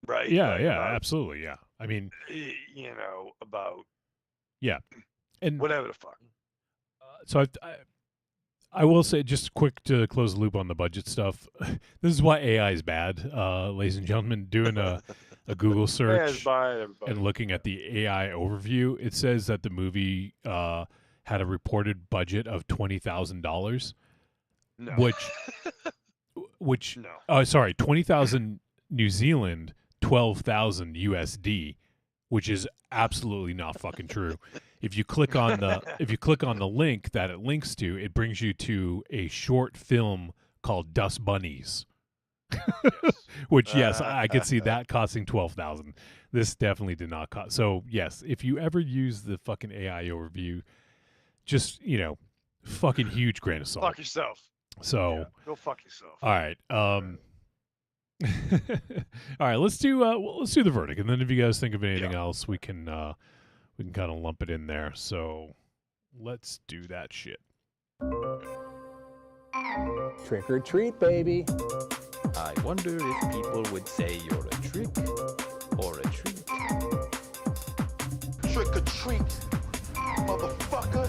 Speaker 3: right?
Speaker 2: Yeah,
Speaker 3: Like
Speaker 2: yeah,
Speaker 3: about,
Speaker 2: absolutely, yeah. I mean,
Speaker 3: about
Speaker 2: yeah, and
Speaker 3: whatever the fuck.
Speaker 2: so I will say, just quick to close the loop on the budget stuff. This is why AI is bad, ladies and gentlemen. Doing a Google
Speaker 3: Yeah, it's
Speaker 2: search
Speaker 3: buying everybody.
Speaker 2: and looking at the AI overview, it says that the movie had a reported budget of $20,000,
Speaker 3: No.
Speaker 2: which
Speaker 3: No.
Speaker 2: sorry, 20,000 New Zealand, 12,000 USD, which is absolutely not fucking true. If you click on the link that it links to, it brings you to a short film called Dust Bunnies. Which, yes, I could see that costing 12,000. This definitely did not cost. So yes, if you ever use the fucking AI overview, just fucking huge grain of salt.
Speaker 3: Fuck yourself.
Speaker 2: So
Speaker 3: yeah, go fuck yourself.
Speaker 2: All right. All right. Let's do the verdict, and then if you guys think of anything else, we can kind of lump it in there. So let's do that shit.
Speaker 6: Trick or treat, baby. I wonder if people would say you're a trick or a treat.
Speaker 4: Trick or treat, motherfucker.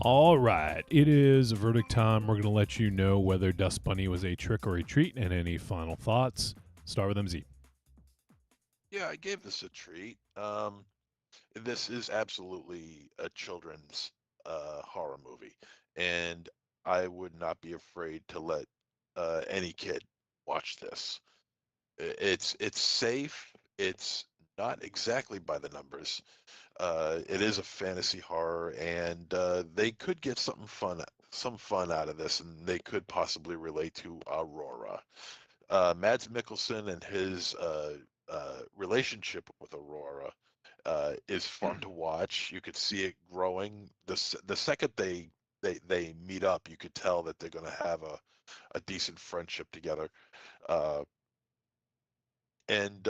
Speaker 2: All right. It is verdict time. We're going to let you know whether Dust Bunny was a trick or a treat, and any final thoughts. Start with MZ.
Speaker 4: Yeah, I gave this a treat. This is absolutely a children's horror movie, and I would not be afraid to let any kid watch this. It's safe. It's not exactly by the numbers. It is a fantasy horror, and they could get some fun out of this, and they could possibly relate to Aurora. Mads Mikkelsen and his relationship with Aurora is fun to watch. You could see it growing. The second they meet up, you could tell that they're going to have a decent friendship together. And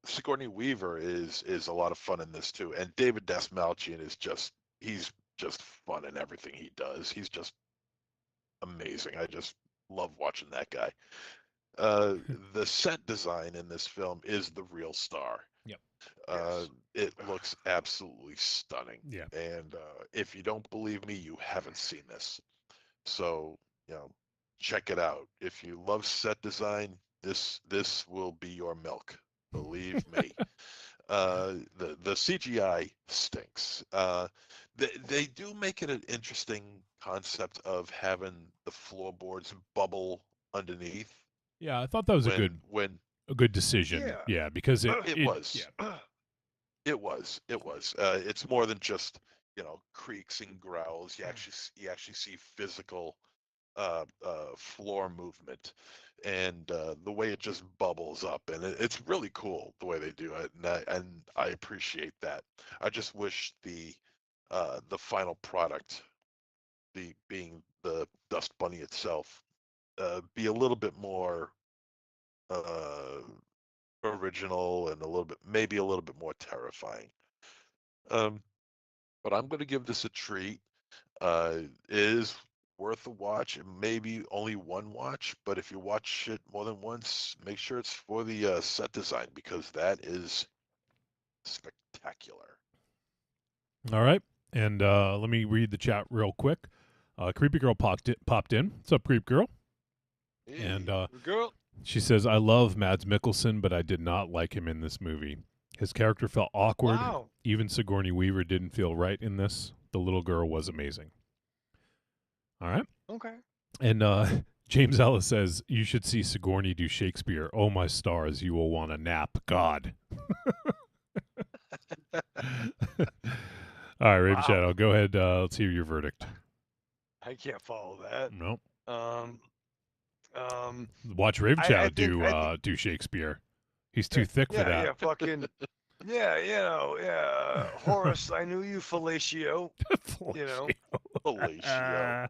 Speaker 4: Sigourney Weaver is a lot of fun in this too, and David Dastmalchian he's just fun in everything he does. He's just amazing. I just love watching that guy. The set design in this film is the real star.
Speaker 2: Yep.
Speaker 4: It looks absolutely stunning.
Speaker 2: Yeah.
Speaker 4: And if you don't believe me, you haven't seen this. So, check it out. If you love set design, this will be your milk. Believe me. The CGI stinks. They do make it an interesting concept of having the floorboards bubble underneath.
Speaker 2: Yeah, I thought that was a good decision. Yeah, because it
Speaker 4: was. Yeah. It was. It's more than just creaks and growls. You actually see physical floor movement, and the way it just bubbles up, and it's really cool the way they do it, and I appreciate that. I just wish the final product, being the Dust Bunny itself, be a little bit more original and maybe a little bit more terrifying. But I'm going to give this a treat. is worth a watch. Maybe only one watch, but if you watch it more than once, make sure it's for the set design, because that is spectacular.
Speaker 2: All right. And let me read the chat real quick. Creepy Girl popped in. What's up, Creep Girl?
Speaker 4: Hey,
Speaker 2: And
Speaker 3: girl.
Speaker 2: she says, I love Mads Mikkelsen, but I did not like him in this movie. His character felt awkward.
Speaker 3: Wow.
Speaker 2: Even Sigourney Weaver didn't feel right in this. The little girl was amazing. All right.
Speaker 3: Okay.
Speaker 2: And James Ellis says, you should see Sigourney do Shakespeare. Oh, my stars, you will want a nap. God. All right, Raven
Speaker 3: Wow.
Speaker 2: Shadow, go ahead. Let's hear your verdict.
Speaker 3: I can't follow that.
Speaker 2: Nope.
Speaker 3: Watch
Speaker 2: Raven Shadow do Shakespeare. He's too thick for that.
Speaker 3: Yeah, fucking, Horace, I knew you, fellatio. You know,
Speaker 4: fellatio.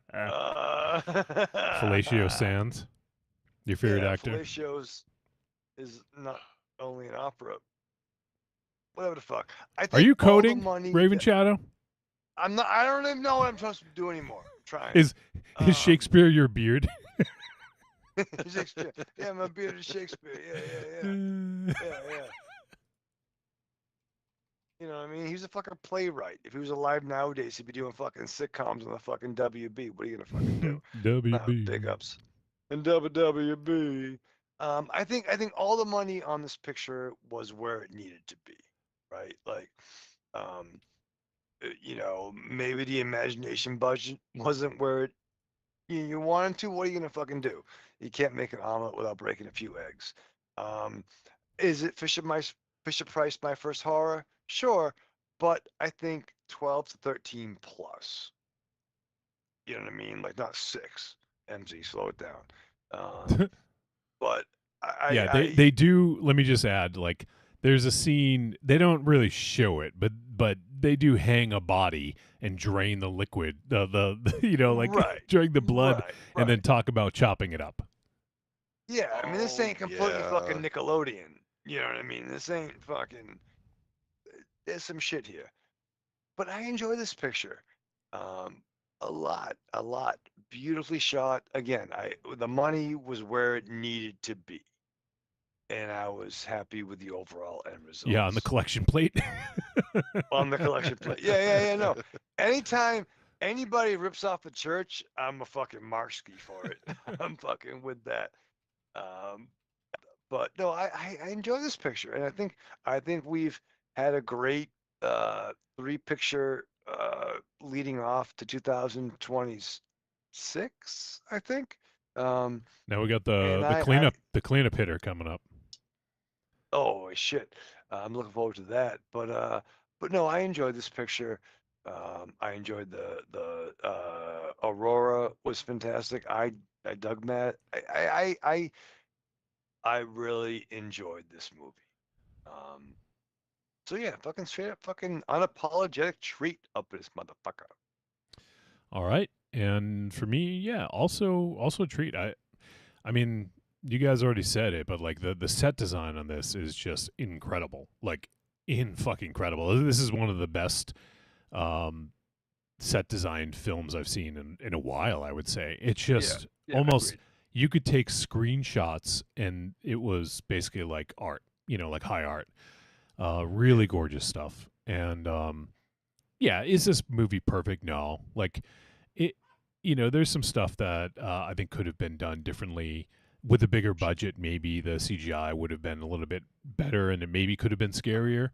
Speaker 2: Fellatio Sands, your favorite actor.
Speaker 3: Fellatio's is not only an opera. Whatever the fuck.
Speaker 2: Are you coding,
Speaker 3: money
Speaker 2: Raven Shadow?
Speaker 3: I'm not. I don't even know what I'm supposed to do anymore. I'm trying.
Speaker 2: Is Shakespeare your beard?
Speaker 3: Shakespeare. Yeah, my beard is Shakespeare. Yeah. You know what I mean? He's a fucking playwright. If he was alive nowadays, he'd be doing fucking sitcoms on the fucking WB. What are you gonna fucking do?
Speaker 2: WB.
Speaker 3: Big ups. And WB. I think all the money on this picture was where it needed to be, right? Like, maybe the imagination budget wasn't where you wanted to. What are you gonna fucking do? You can't make an omelet without breaking a few eggs. Is it Fisher Price my first horror? Sure, but I think 12 to 13 plus. You know what I mean? Like not 6. MZ, slow it down. But
Speaker 2: they do. Let me just add, like, there's a scene. They don't really show it, but they do hang a body and drain the liquid, the drink the blood, and then talk about chopping it up.
Speaker 3: Yeah, I mean, this ain't completely fucking Nickelodeon. You know what I mean? This ain't fucking. There's some shit here, but I enjoy this picture, a lot. Beautifully shot. Again, the money was where it needed to be, and I was happy with the overall end result.
Speaker 2: Yeah, on the collection plate.
Speaker 3: On the collection plate. Yeah. No, anytime anybody rips off the church, I'm a fucking Marski for it. I'm fucking with that. But no, I enjoy this picture, and I think we've had a great 3-picture leading off to 2026. I think.
Speaker 2: Now we got the cleanup hitter coming up.
Speaker 3: Oh shit! I'm looking forward to that. But no, I enjoyed this picture. I enjoyed the Aurora was fantastic. I dug that. I really enjoyed this movie. So yeah, fucking straight up, fucking unapologetic treat up this motherfucker.
Speaker 2: All right, and for me, yeah, also a treat. I mean, you guys already said it, but like the set design on this is just incredible. Like fucking incredible. This is one of the best set designed films I've seen in a while, I would say. It's just almost you could take screenshots and it was basically like art, like high art. Really gorgeous stuff. And is this movie perfect? No. Like it there's some stuff that I think could have been done differently. With a bigger budget, maybe the CGI would have been a little bit better and it maybe could have been scarier.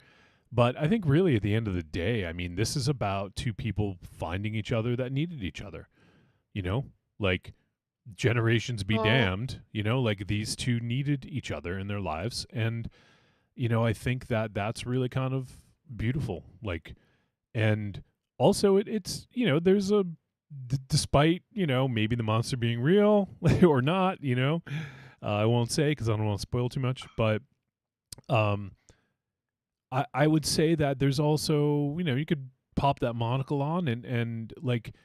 Speaker 2: But I think really at the end of the day, I mean, this is about two people finding each other that needed each other. Like generations be damned, like these two needed each other in their lives. And, I think that's really kind of beautiful. Like, and also it's, there's despite, maybe the monster being real or not, I won't say because I don't want to spoil too much, but I would say that there's also, you could pop that monocle on and like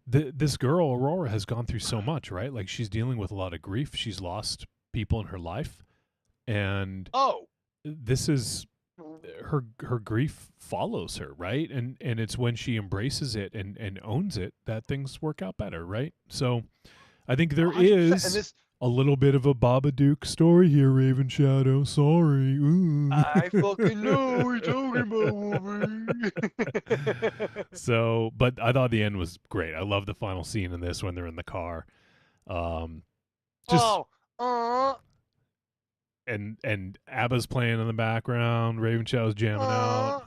Speaker 2: this girl, Aurora, has gone through so much, right? Like she's dealing with a lot of grief. She's lost people in her life. And this is her grief follows her, right? And it's when she embraces it and owns it that things work out better, right? So I think there
Speaker 3: 100%.
Speaker 2: is
Speaker 3: And this,
Speaker 2: a little bit of a Babadook story here, Raven Shadow. Sorry. Ooh.
Speaker 3: I fucking know what you're talking about, Wolverine.
Speaker 2: So, but I thought the end was great. I love the final scene in this when they're in the car. Just and ABBA's playing in the background. Raven Shadow's jamming out.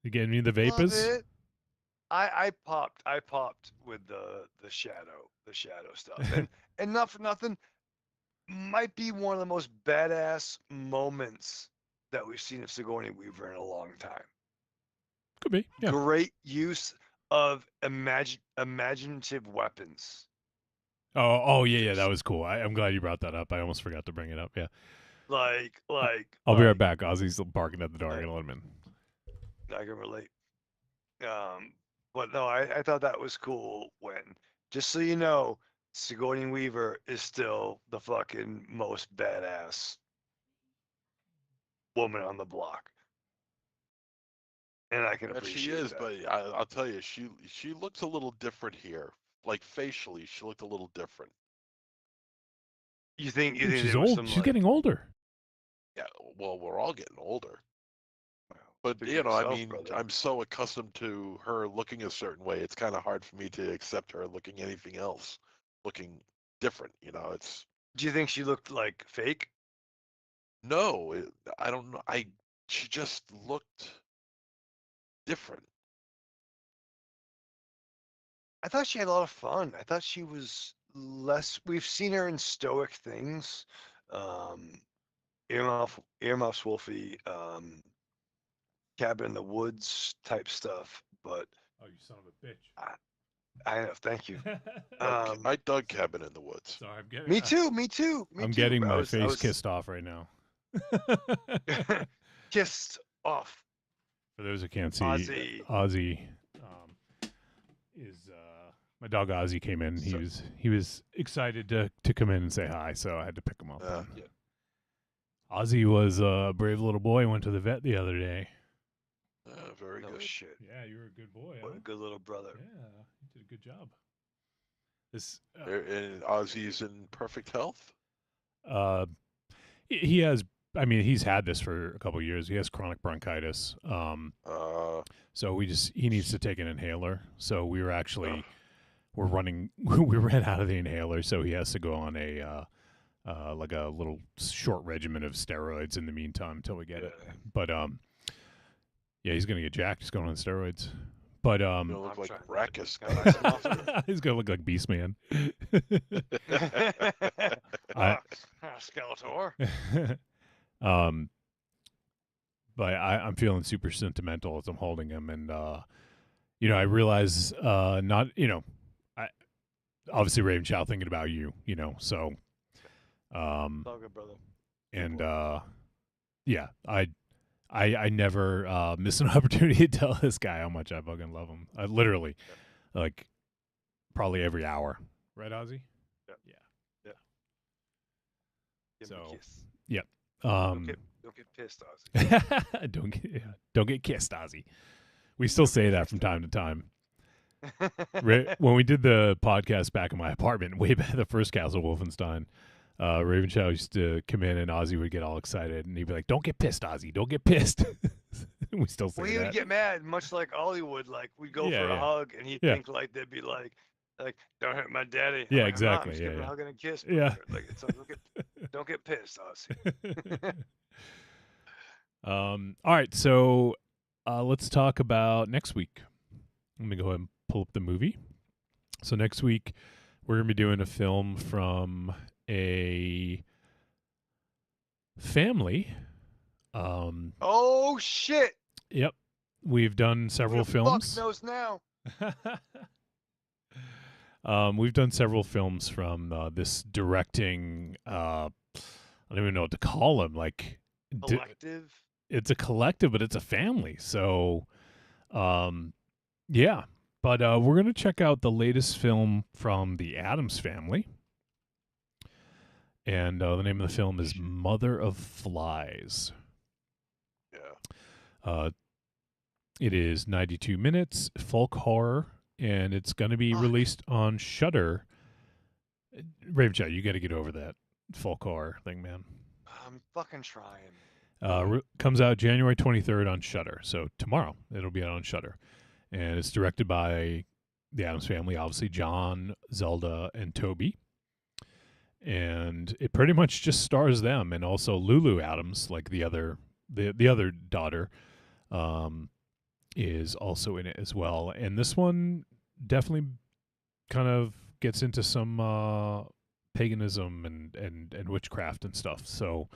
Speaker 2: You getting me the
Speaker 3: Love
Speaker 2: vapors?
Speaker 3: it. I popped with the shadow stuff, and not for nothing, might be one of the most badass moments that we've seen of Sigourney Weaver in a long time.
Speaker 2: Could be. Yeah.
Speaker 3: Great use of imaginative weapons.
Speaker 2: Oh yeah, that was cool. I'm glad you brought that up. I almost forgot to bring it up. Yeah.
Speaker 3: I'll
Speaker 2: be right back. Ozzy's barking at the door. I'm gonna let him in.
Speaker 3: I can relate. But no, I thought that was cool when, just so you know, Sigourney Weaver is still the fucking most badass woman on the block. And I can appreciate
Speaker 4: she is,
Speaker 3: that.
Speaker 4: but I'll tell you, she looks a little different here. Like facially, she looked a little different.
Speaker 3: You think
Speaker 2: She's
Speaker 3: there was
Speaker 2: old.
Speaker 3: some,
Speaker 2: She's
Speaker 3: like,
Speaker 2: getting older.
Speaker 4: Yeah, well, we're all getting older. But
Speaker 3: speak
Speaker 4: you
Speaker 3: for
Speaker 4: know, I
Speaker 3: yourself,
Speaker 4: mean,
Speaker 3: brother.
Speaker 4: I'm so accustomed to her looking a certain way. It's kind of hard for me to accept her looking anything else, looking different. You know, it's
Speaker 3: Do you think she looked like fake?
Speaker 4: no, I don't know. She just looked different.
Speaker 3: I thought she had a lot of fun. I thought she was less. We've seen her in stoic things, Earmuffs Wolfie, Cabin in the Woods type stuff. But
Speaker 2: oh, you son of a bitch!
Speaker 3: I know. Thank you.
Speaker 4: I dug Cabin in the Woods.
Speaker 2: Sorry, I'm getting.
Speaker 3: Me too. Me too.
Speaker 2: I'm getting my face kissed off right now.
Speaker 3: Kissed off.
Speaker 2: For those who can't see,
Speaker 3: Ozzy.
Speaker 2: is my dog Ozzy came in. He was excited to come in and say hi, so I had to pick him up.
Speaker 3: Yeah.
Speaker 2: Ozzy was a brave little boy. Went to the vet the other day.
Speaker 4: Very
Speaker 3: No
Speaker 4: good.
Speaker 3: shit.
Speaker 2: Yeah, you were a good boy.
Speaker 3: What a good little brother.
Speaker 2: Yeah, you did a good job. This
Speaker 4: And Ozzy's in perfect health.
Speaker 2: He has. I mean, he's had this for a couple of years. He has chronic bronchitis. So he needs to take an inhaler. So we were actually we're running. We ran out of the inhaler, so he has to go on a like a little short regimen of steroids in the meantime until we get it. But yeah, he's gonna get jacked. He's going on steroids. But
Speaker 4: He'll look like Rackus.
Speaker 2: He's gonna look like Beast Man.
Speaker 3: Skeletor.
Speaker 2: But I'm feeling super sentimental as I'm holding him, and you know, I realize not, you know, I obviously Raven Child thinking about you, you know, so
Speaker 3: All good, brother.
Speaker 2: and yeah, I never miss an opportunity to tell this guy how much I fucking love him. I literally, like, probably every hour, right, Ozzy?
Speaker 3: Yeah. Give me a
Speaker 2: So,
Speaker 3: kiss.
Speaker 2: yep.
Speaker 3: Don't get pissed, Ozzy.
Speaker 2: don't get kissed, Ozzy. We still say that from time to time. When we did the podcast back in my apartment, way back the first Castle Wolfenstein, Raven Shadow used to come in and Ozzy would get all excited and he'd be like, "Don't get pissed, Ozzy. Don't get pissed." We still say
Speaker 3: Well, he
Speaker 2: that.
Speaker 3: would get mad, much like Ollie would. Like, we'd go for a hug, and he'd think, like, they'd be like, "Don't hurt my daddy."
Speaker 2: Yeah,
Speaker 3: I'm like,
Speaker 2: exactly.
Speaker 3: I'm just giving him a hug and a kiss.
Speaker 2: Yeah.
Speaker 3: Like, it's like, don't get pissed, Ozzy.
Speaker 2: All right, so let's talk about next week. Let me go ahead and pull up the movie. So next week, we're going to be doing a film from a family.
Speaker 3: Oh, shit.
Speaker 2: Yep. We've done several films.
Speaker 3: Fuck knows now.
Speaker 2: We've done several films from this directing. I don't even know what to call them. Like
Speaker 3: Collective.
Speaker 2: It's a collective, but it's a family. So, yeah. But we're gonna check out the latest film from the Addams Family, and the name of the film is Mother of Flies.
Speaker 4: Yeah,
Speaker 2: It is 92 minutes, folk horror, and it's going to be released on Shudder. Raven Chat, you got to get over that folk horror thing, man.
Speaker 3: I'm fucking trying.
Speaker 2: Comes out January 23rd on Shudder. So tomorrow it'll be out on Shudder. And it's directed by the Addams Family, obviously John, Zelda, and Toby. And it pretty much just stars them, and also Lulu Adams, like the other daughter, is also in it as well. And this one definitely kind of gets into some paganism and witchcraft and stuff. So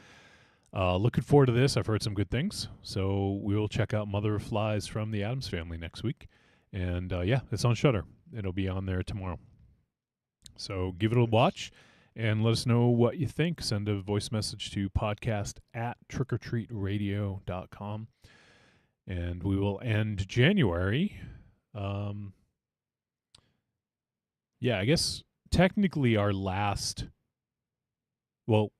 Speaker 2: looking forward to this. I've heard some good things. So we will check out Mother of Flies from the Addams Family next week. And yeah, it's on Shudder. It'll be on there tomorrow. So give it a watch and let us know what you think. Send a voice message to podcast@trickortreatradio.com. And we will end January. Yeah, I guess technically our last... Well,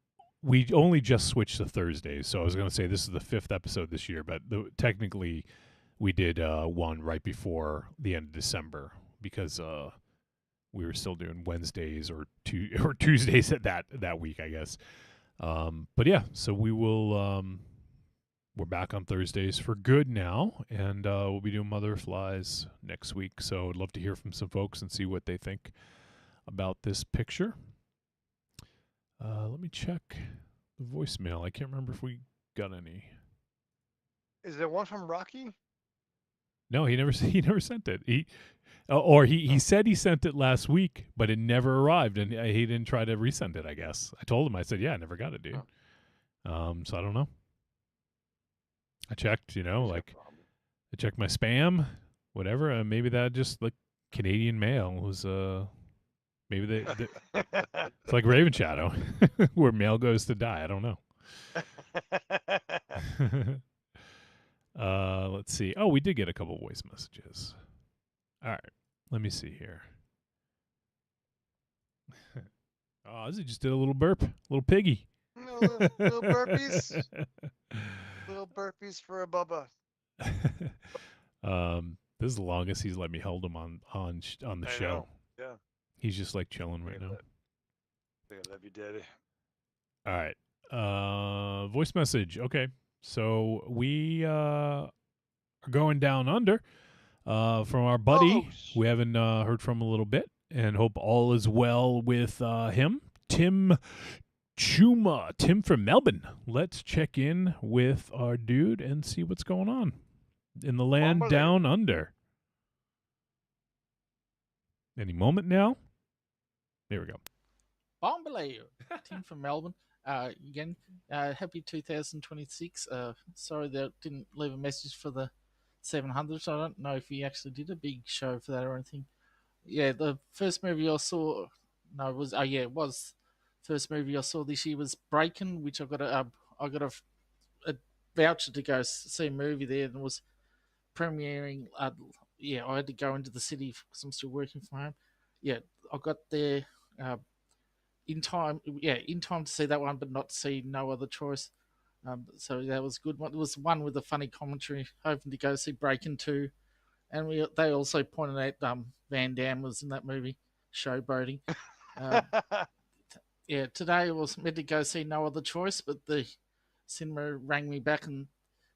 Speaker 2: we only just switched to Thursdays, so I was going to say this is the 5th episode this year, but technically we did one right before the end of December because we were still doing Wednesdays or Tuesdays at that week, I guess. But yeah, so we will... we're back on Thursdays for good now, and we'll be doing Mother of Flies next week. So I'd love to hear from some folks and see what they think about this picture. Let me check the voicemail. I can't remember if we got any.
Speaker 3: Is there one from Rocky?
Speaker 2: No, he never sent it. He said he sent it last week, but it never arrived, and he didn't try to resend it, I guess. I told him, I said, yeah, I never got it, dude. So I don't know. I checked, I checked my spam, whatever. Maybe that just like Canadian mail was, maybe they it's like Raven Shadow, where mail goes to die. I don't know. Let's see. Oh, we did get a couple voice messages. All right, let me see here. Oh, Ozzy just did a little burp, little piggy.
Speaker 3: Little burpees. Little burpees for a Bubba.
Speaker 2: This is the longest he's let me hold him on the show.
Speaker 3: Know. Yeah.
Speaker 2: He's just like chilling right now.
Speaker 3: I love you, Daddy.
Speaker 2: All right. Voice message. Okay. So we are going down under from our buddy. We haven't heard from a little bit, and hope all is well with him. Tim Chuma. Tim from Melbourne. Let's check in with our dude and see what's going on in the land down under. Any moment now? There we go.
Speaker 7: Bombaleo. Tim from Melbourne. Again, happy 2026. Sorry that I didn't leave a message for the 700. So I don't know if he actually did a big show for that or anything. Yeah, the first movie I saw, it was first movie I saw this year was Breakin', which I got a voucher to go see a movie there, and it was premiering. I had to go into the city because I'm still working from home. Yeah, I got there in time. Yeah, in time to see that one, but not to see No Other Choice. So that was good. It was one with a funny commentary. Hoping to go see Breakin' 2, and they also pointed out Van Damme was in that movie, Showboating. Yeah, today I was meant to go see No Other Choice, but the cinema rang me back and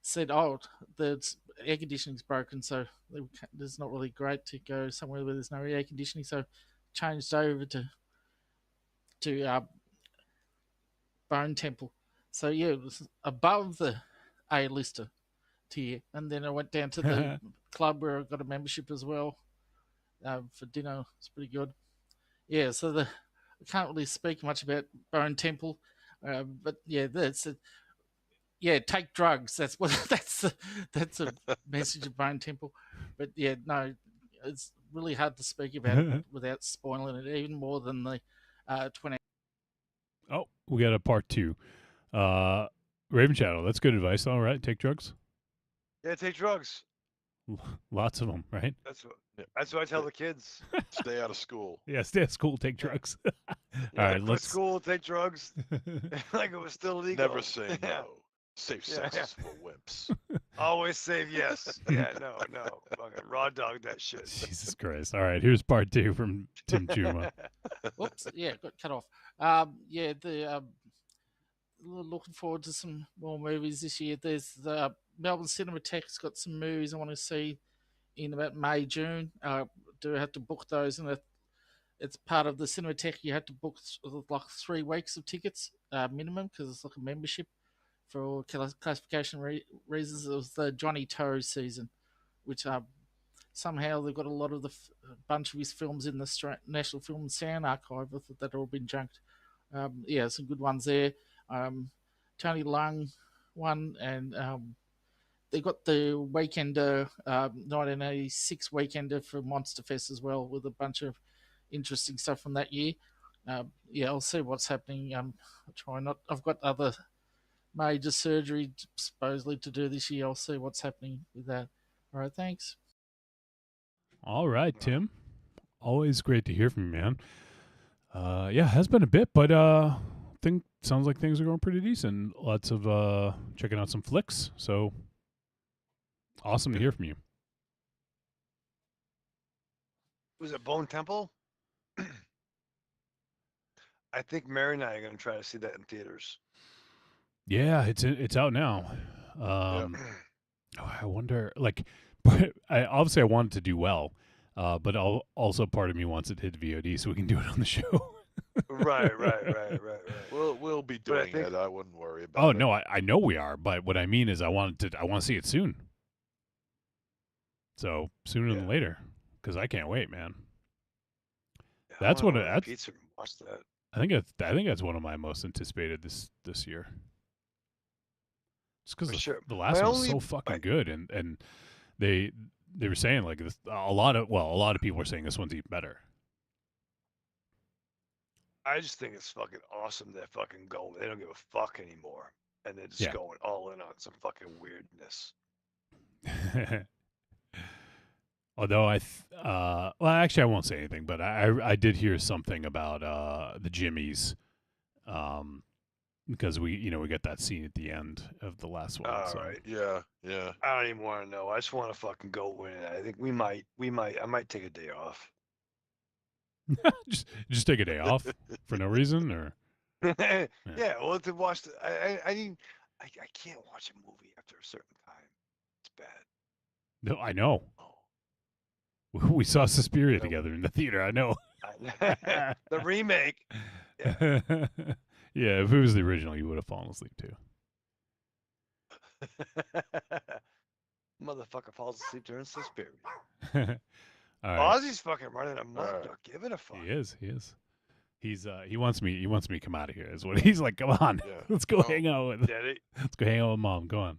Speaker 7: said, "Oh, the air conditioning's broken, so it's not really great to go somewhere where there's no air conditioning." So changed over to Bone Temple. So yeah, it was above the A-lister tier, and then I went down to the club where I got a membership as well for dinner. It's pretty good. Yeah, so I can't really speak much about Bone Temple, but yeah, take drugs. That's a message of Bone Temple. But yeah, no, it's really hard to speak about it without spoiling it, even more than the 20.
Speaker 2: Oh, we got a part 2. Raven Shadow, that's good advice. All right, take drugs.
Speaker 3: Yeah, take drugs.
Speaker 2: Lots of them, right?
Speaker 3: That's what I tell the kids.
Speaker 4: Stay out of school.
Speaker 2: Yeah, stay at school, take drugs. All right, let's
Speaker 3: school, take drugs. Like it was still legal.
Speaker 4: Never say no. Safe sex is for wimps.
Speaker 3: Always save yes. Yeah, no. Fucking raw dog that shit.
Speaker 2: Jesus Christ. All right, here's part 2 from Tim Chuma.
Speaker 7: Whoops, yeah, got cut off. Yeah, looking forward to some more movies this year. There's the Melbourne Cinematheque's got some movies I want to see in about May, June. Do have to book those, and it's part of the Cinematheque. You have to book like 3 weeks of tickets minimum because it's like a membership for classification reasons. It was the Johnny Toe season, which somehow they've got a lot of the bunch of his films in the National Film and Sound Archive that have all been junked. Yeah, some good ones there. Tony Lung one, and they got the Weekender, 1986 Weekender for Monster Fest as well, with a bunch of interesting stuff from that year. Yeah, I'll see what's happening. I'll try not. I've got other major surgery supposedly to do this year. I'll see what's happening with that. All right, thanks.
Speaker 2: All right, Tim. Always great to hear from you, man. Yeah, has been a bit, but sounds like things are going pretty decent. Lots of checking out some flicks. So awesome to hear from you.
Speaker 3: Was it Bone Temple? I think Mary and I are going to try to see that in theaters.
Speaker 2: Yeah, it's out now. I wonder, like, obviously I want it to do well, but also part of me wants it to hit VOD so we can do it on the show.
Speaker 3: Right.
Speaker 4: We'll be doing it. I wouldn't worry about it.
Speaker 2: Oh no, I know we are, but what I mean is I want to see it soon. So sooner than later, because I can't wait, man.
Speaker 3: Yeah,
Speaker 2: That's one of that's.
Speaker 3: Pizza and watch that.
Speaker 2: I think that's one of my most anticipated this year. Just because the last one was so fucking good, and they were saying like this, a lot of people are saying this one's even better.
Speaker 3: I just think it's fucking awesome that fucking going. They don't give a fuck anymore, and they're just going all in on some fucking weirdness.
Speaker 2: Although well, actually, I won't say anything, but I did hear something about the Jimmies, because we get that scene at the end of the last one.
Speaker 3: All
Speaker 2: so.
Speaker 3: right.
Speaker 4: Yeah.
Speaker 3: I don't even want to know. I just want to fucking go win it. I think I might take a day off.
Speaker 2: just take a day off for no reason, or
Speaker 3: yeah. Well, to watch I can't watch a movie after a certain time. It's bad.
Speaker 2: No, I know. We saw Suspiria together in the theater. I know.
Speaker 3: The remake.
Speaker 2: Yeah. Yeah, if it was the original, you would have fallen asleep too.
Speaker 3: Motherfucker falls asleep during Suspiria.
Speaker 2: All right.
Speaker 3: Ozzy's fucking running amok, not giving a fuck.
Speaker 2: He is. He's he wants me to come out of here. Is what he's like. Come on, let's go hang out with. Let's go hang out with Mom. Go on.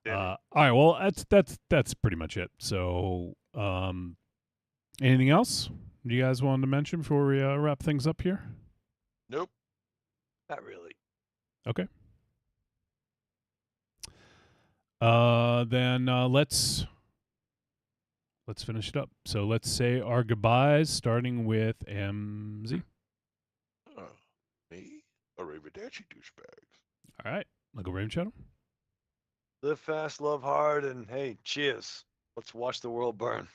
Speaker 2: All right. Well, that's pretty much it. So, anything else you guys wanted to mention before we wrap things up here?
Speaker 4: Nope.
Speaker 3: Not really.
Speaker 2: Okay. Then let's finish it up. So let's say our goodbyes, starting with MZ.
Speaker 4: Me? Arrivederci, douchebags.
Speaker 2: All right. I'll go Raven Shadow.
Speaker 3: Live fast, love hard, and hey, cheers. Let's watch the world burn.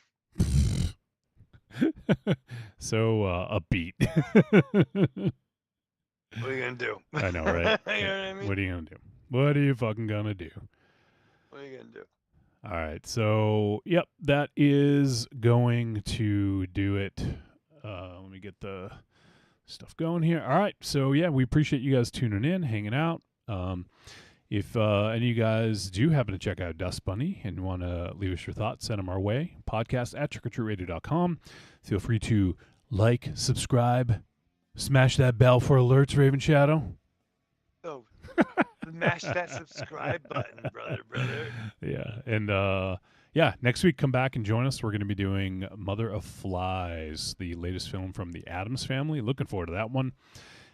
Speaker 2: So upbeat.
Speaker 3: What are you gonna do?
Speaker 2: I know, right?
Speaker 3: You know what I mean?
Speaker 2: What are you gonna do? What are you fucking gonna do?
Speaker 3: What are you gonna do?
Speaker 2: All right. So, yep, that is going to do it. Let me get the stuff going here. All right. So, yeah, we appreciate you guys tuning in, hanging out. If any of you guys do happen to check out Dust Bunny and want to leave us your thoughts, send them our way. Podcast at trickortreatradio.com. Feel free to like, subscribe, smash that bell for alerts, Raven Shadow.
Speaker 3: Oh, smash that subscribe button, brother.
Speaker 2: Yeah. And, yeah, next week, come back and join us. We're going to be doing Mother of Flies, the latest film from the Addams Family. Looking forward to that one.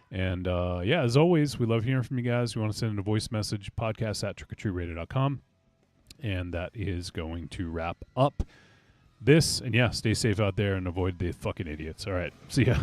Speaker 2: And, yeah, as always, we love hearing from you guys. We want to send in a voice message, podcast at trickortreatradio.com. And that is going to wrap up this. And, yeah, stay safe out there and avoid the fucking idiots. All right. See ya.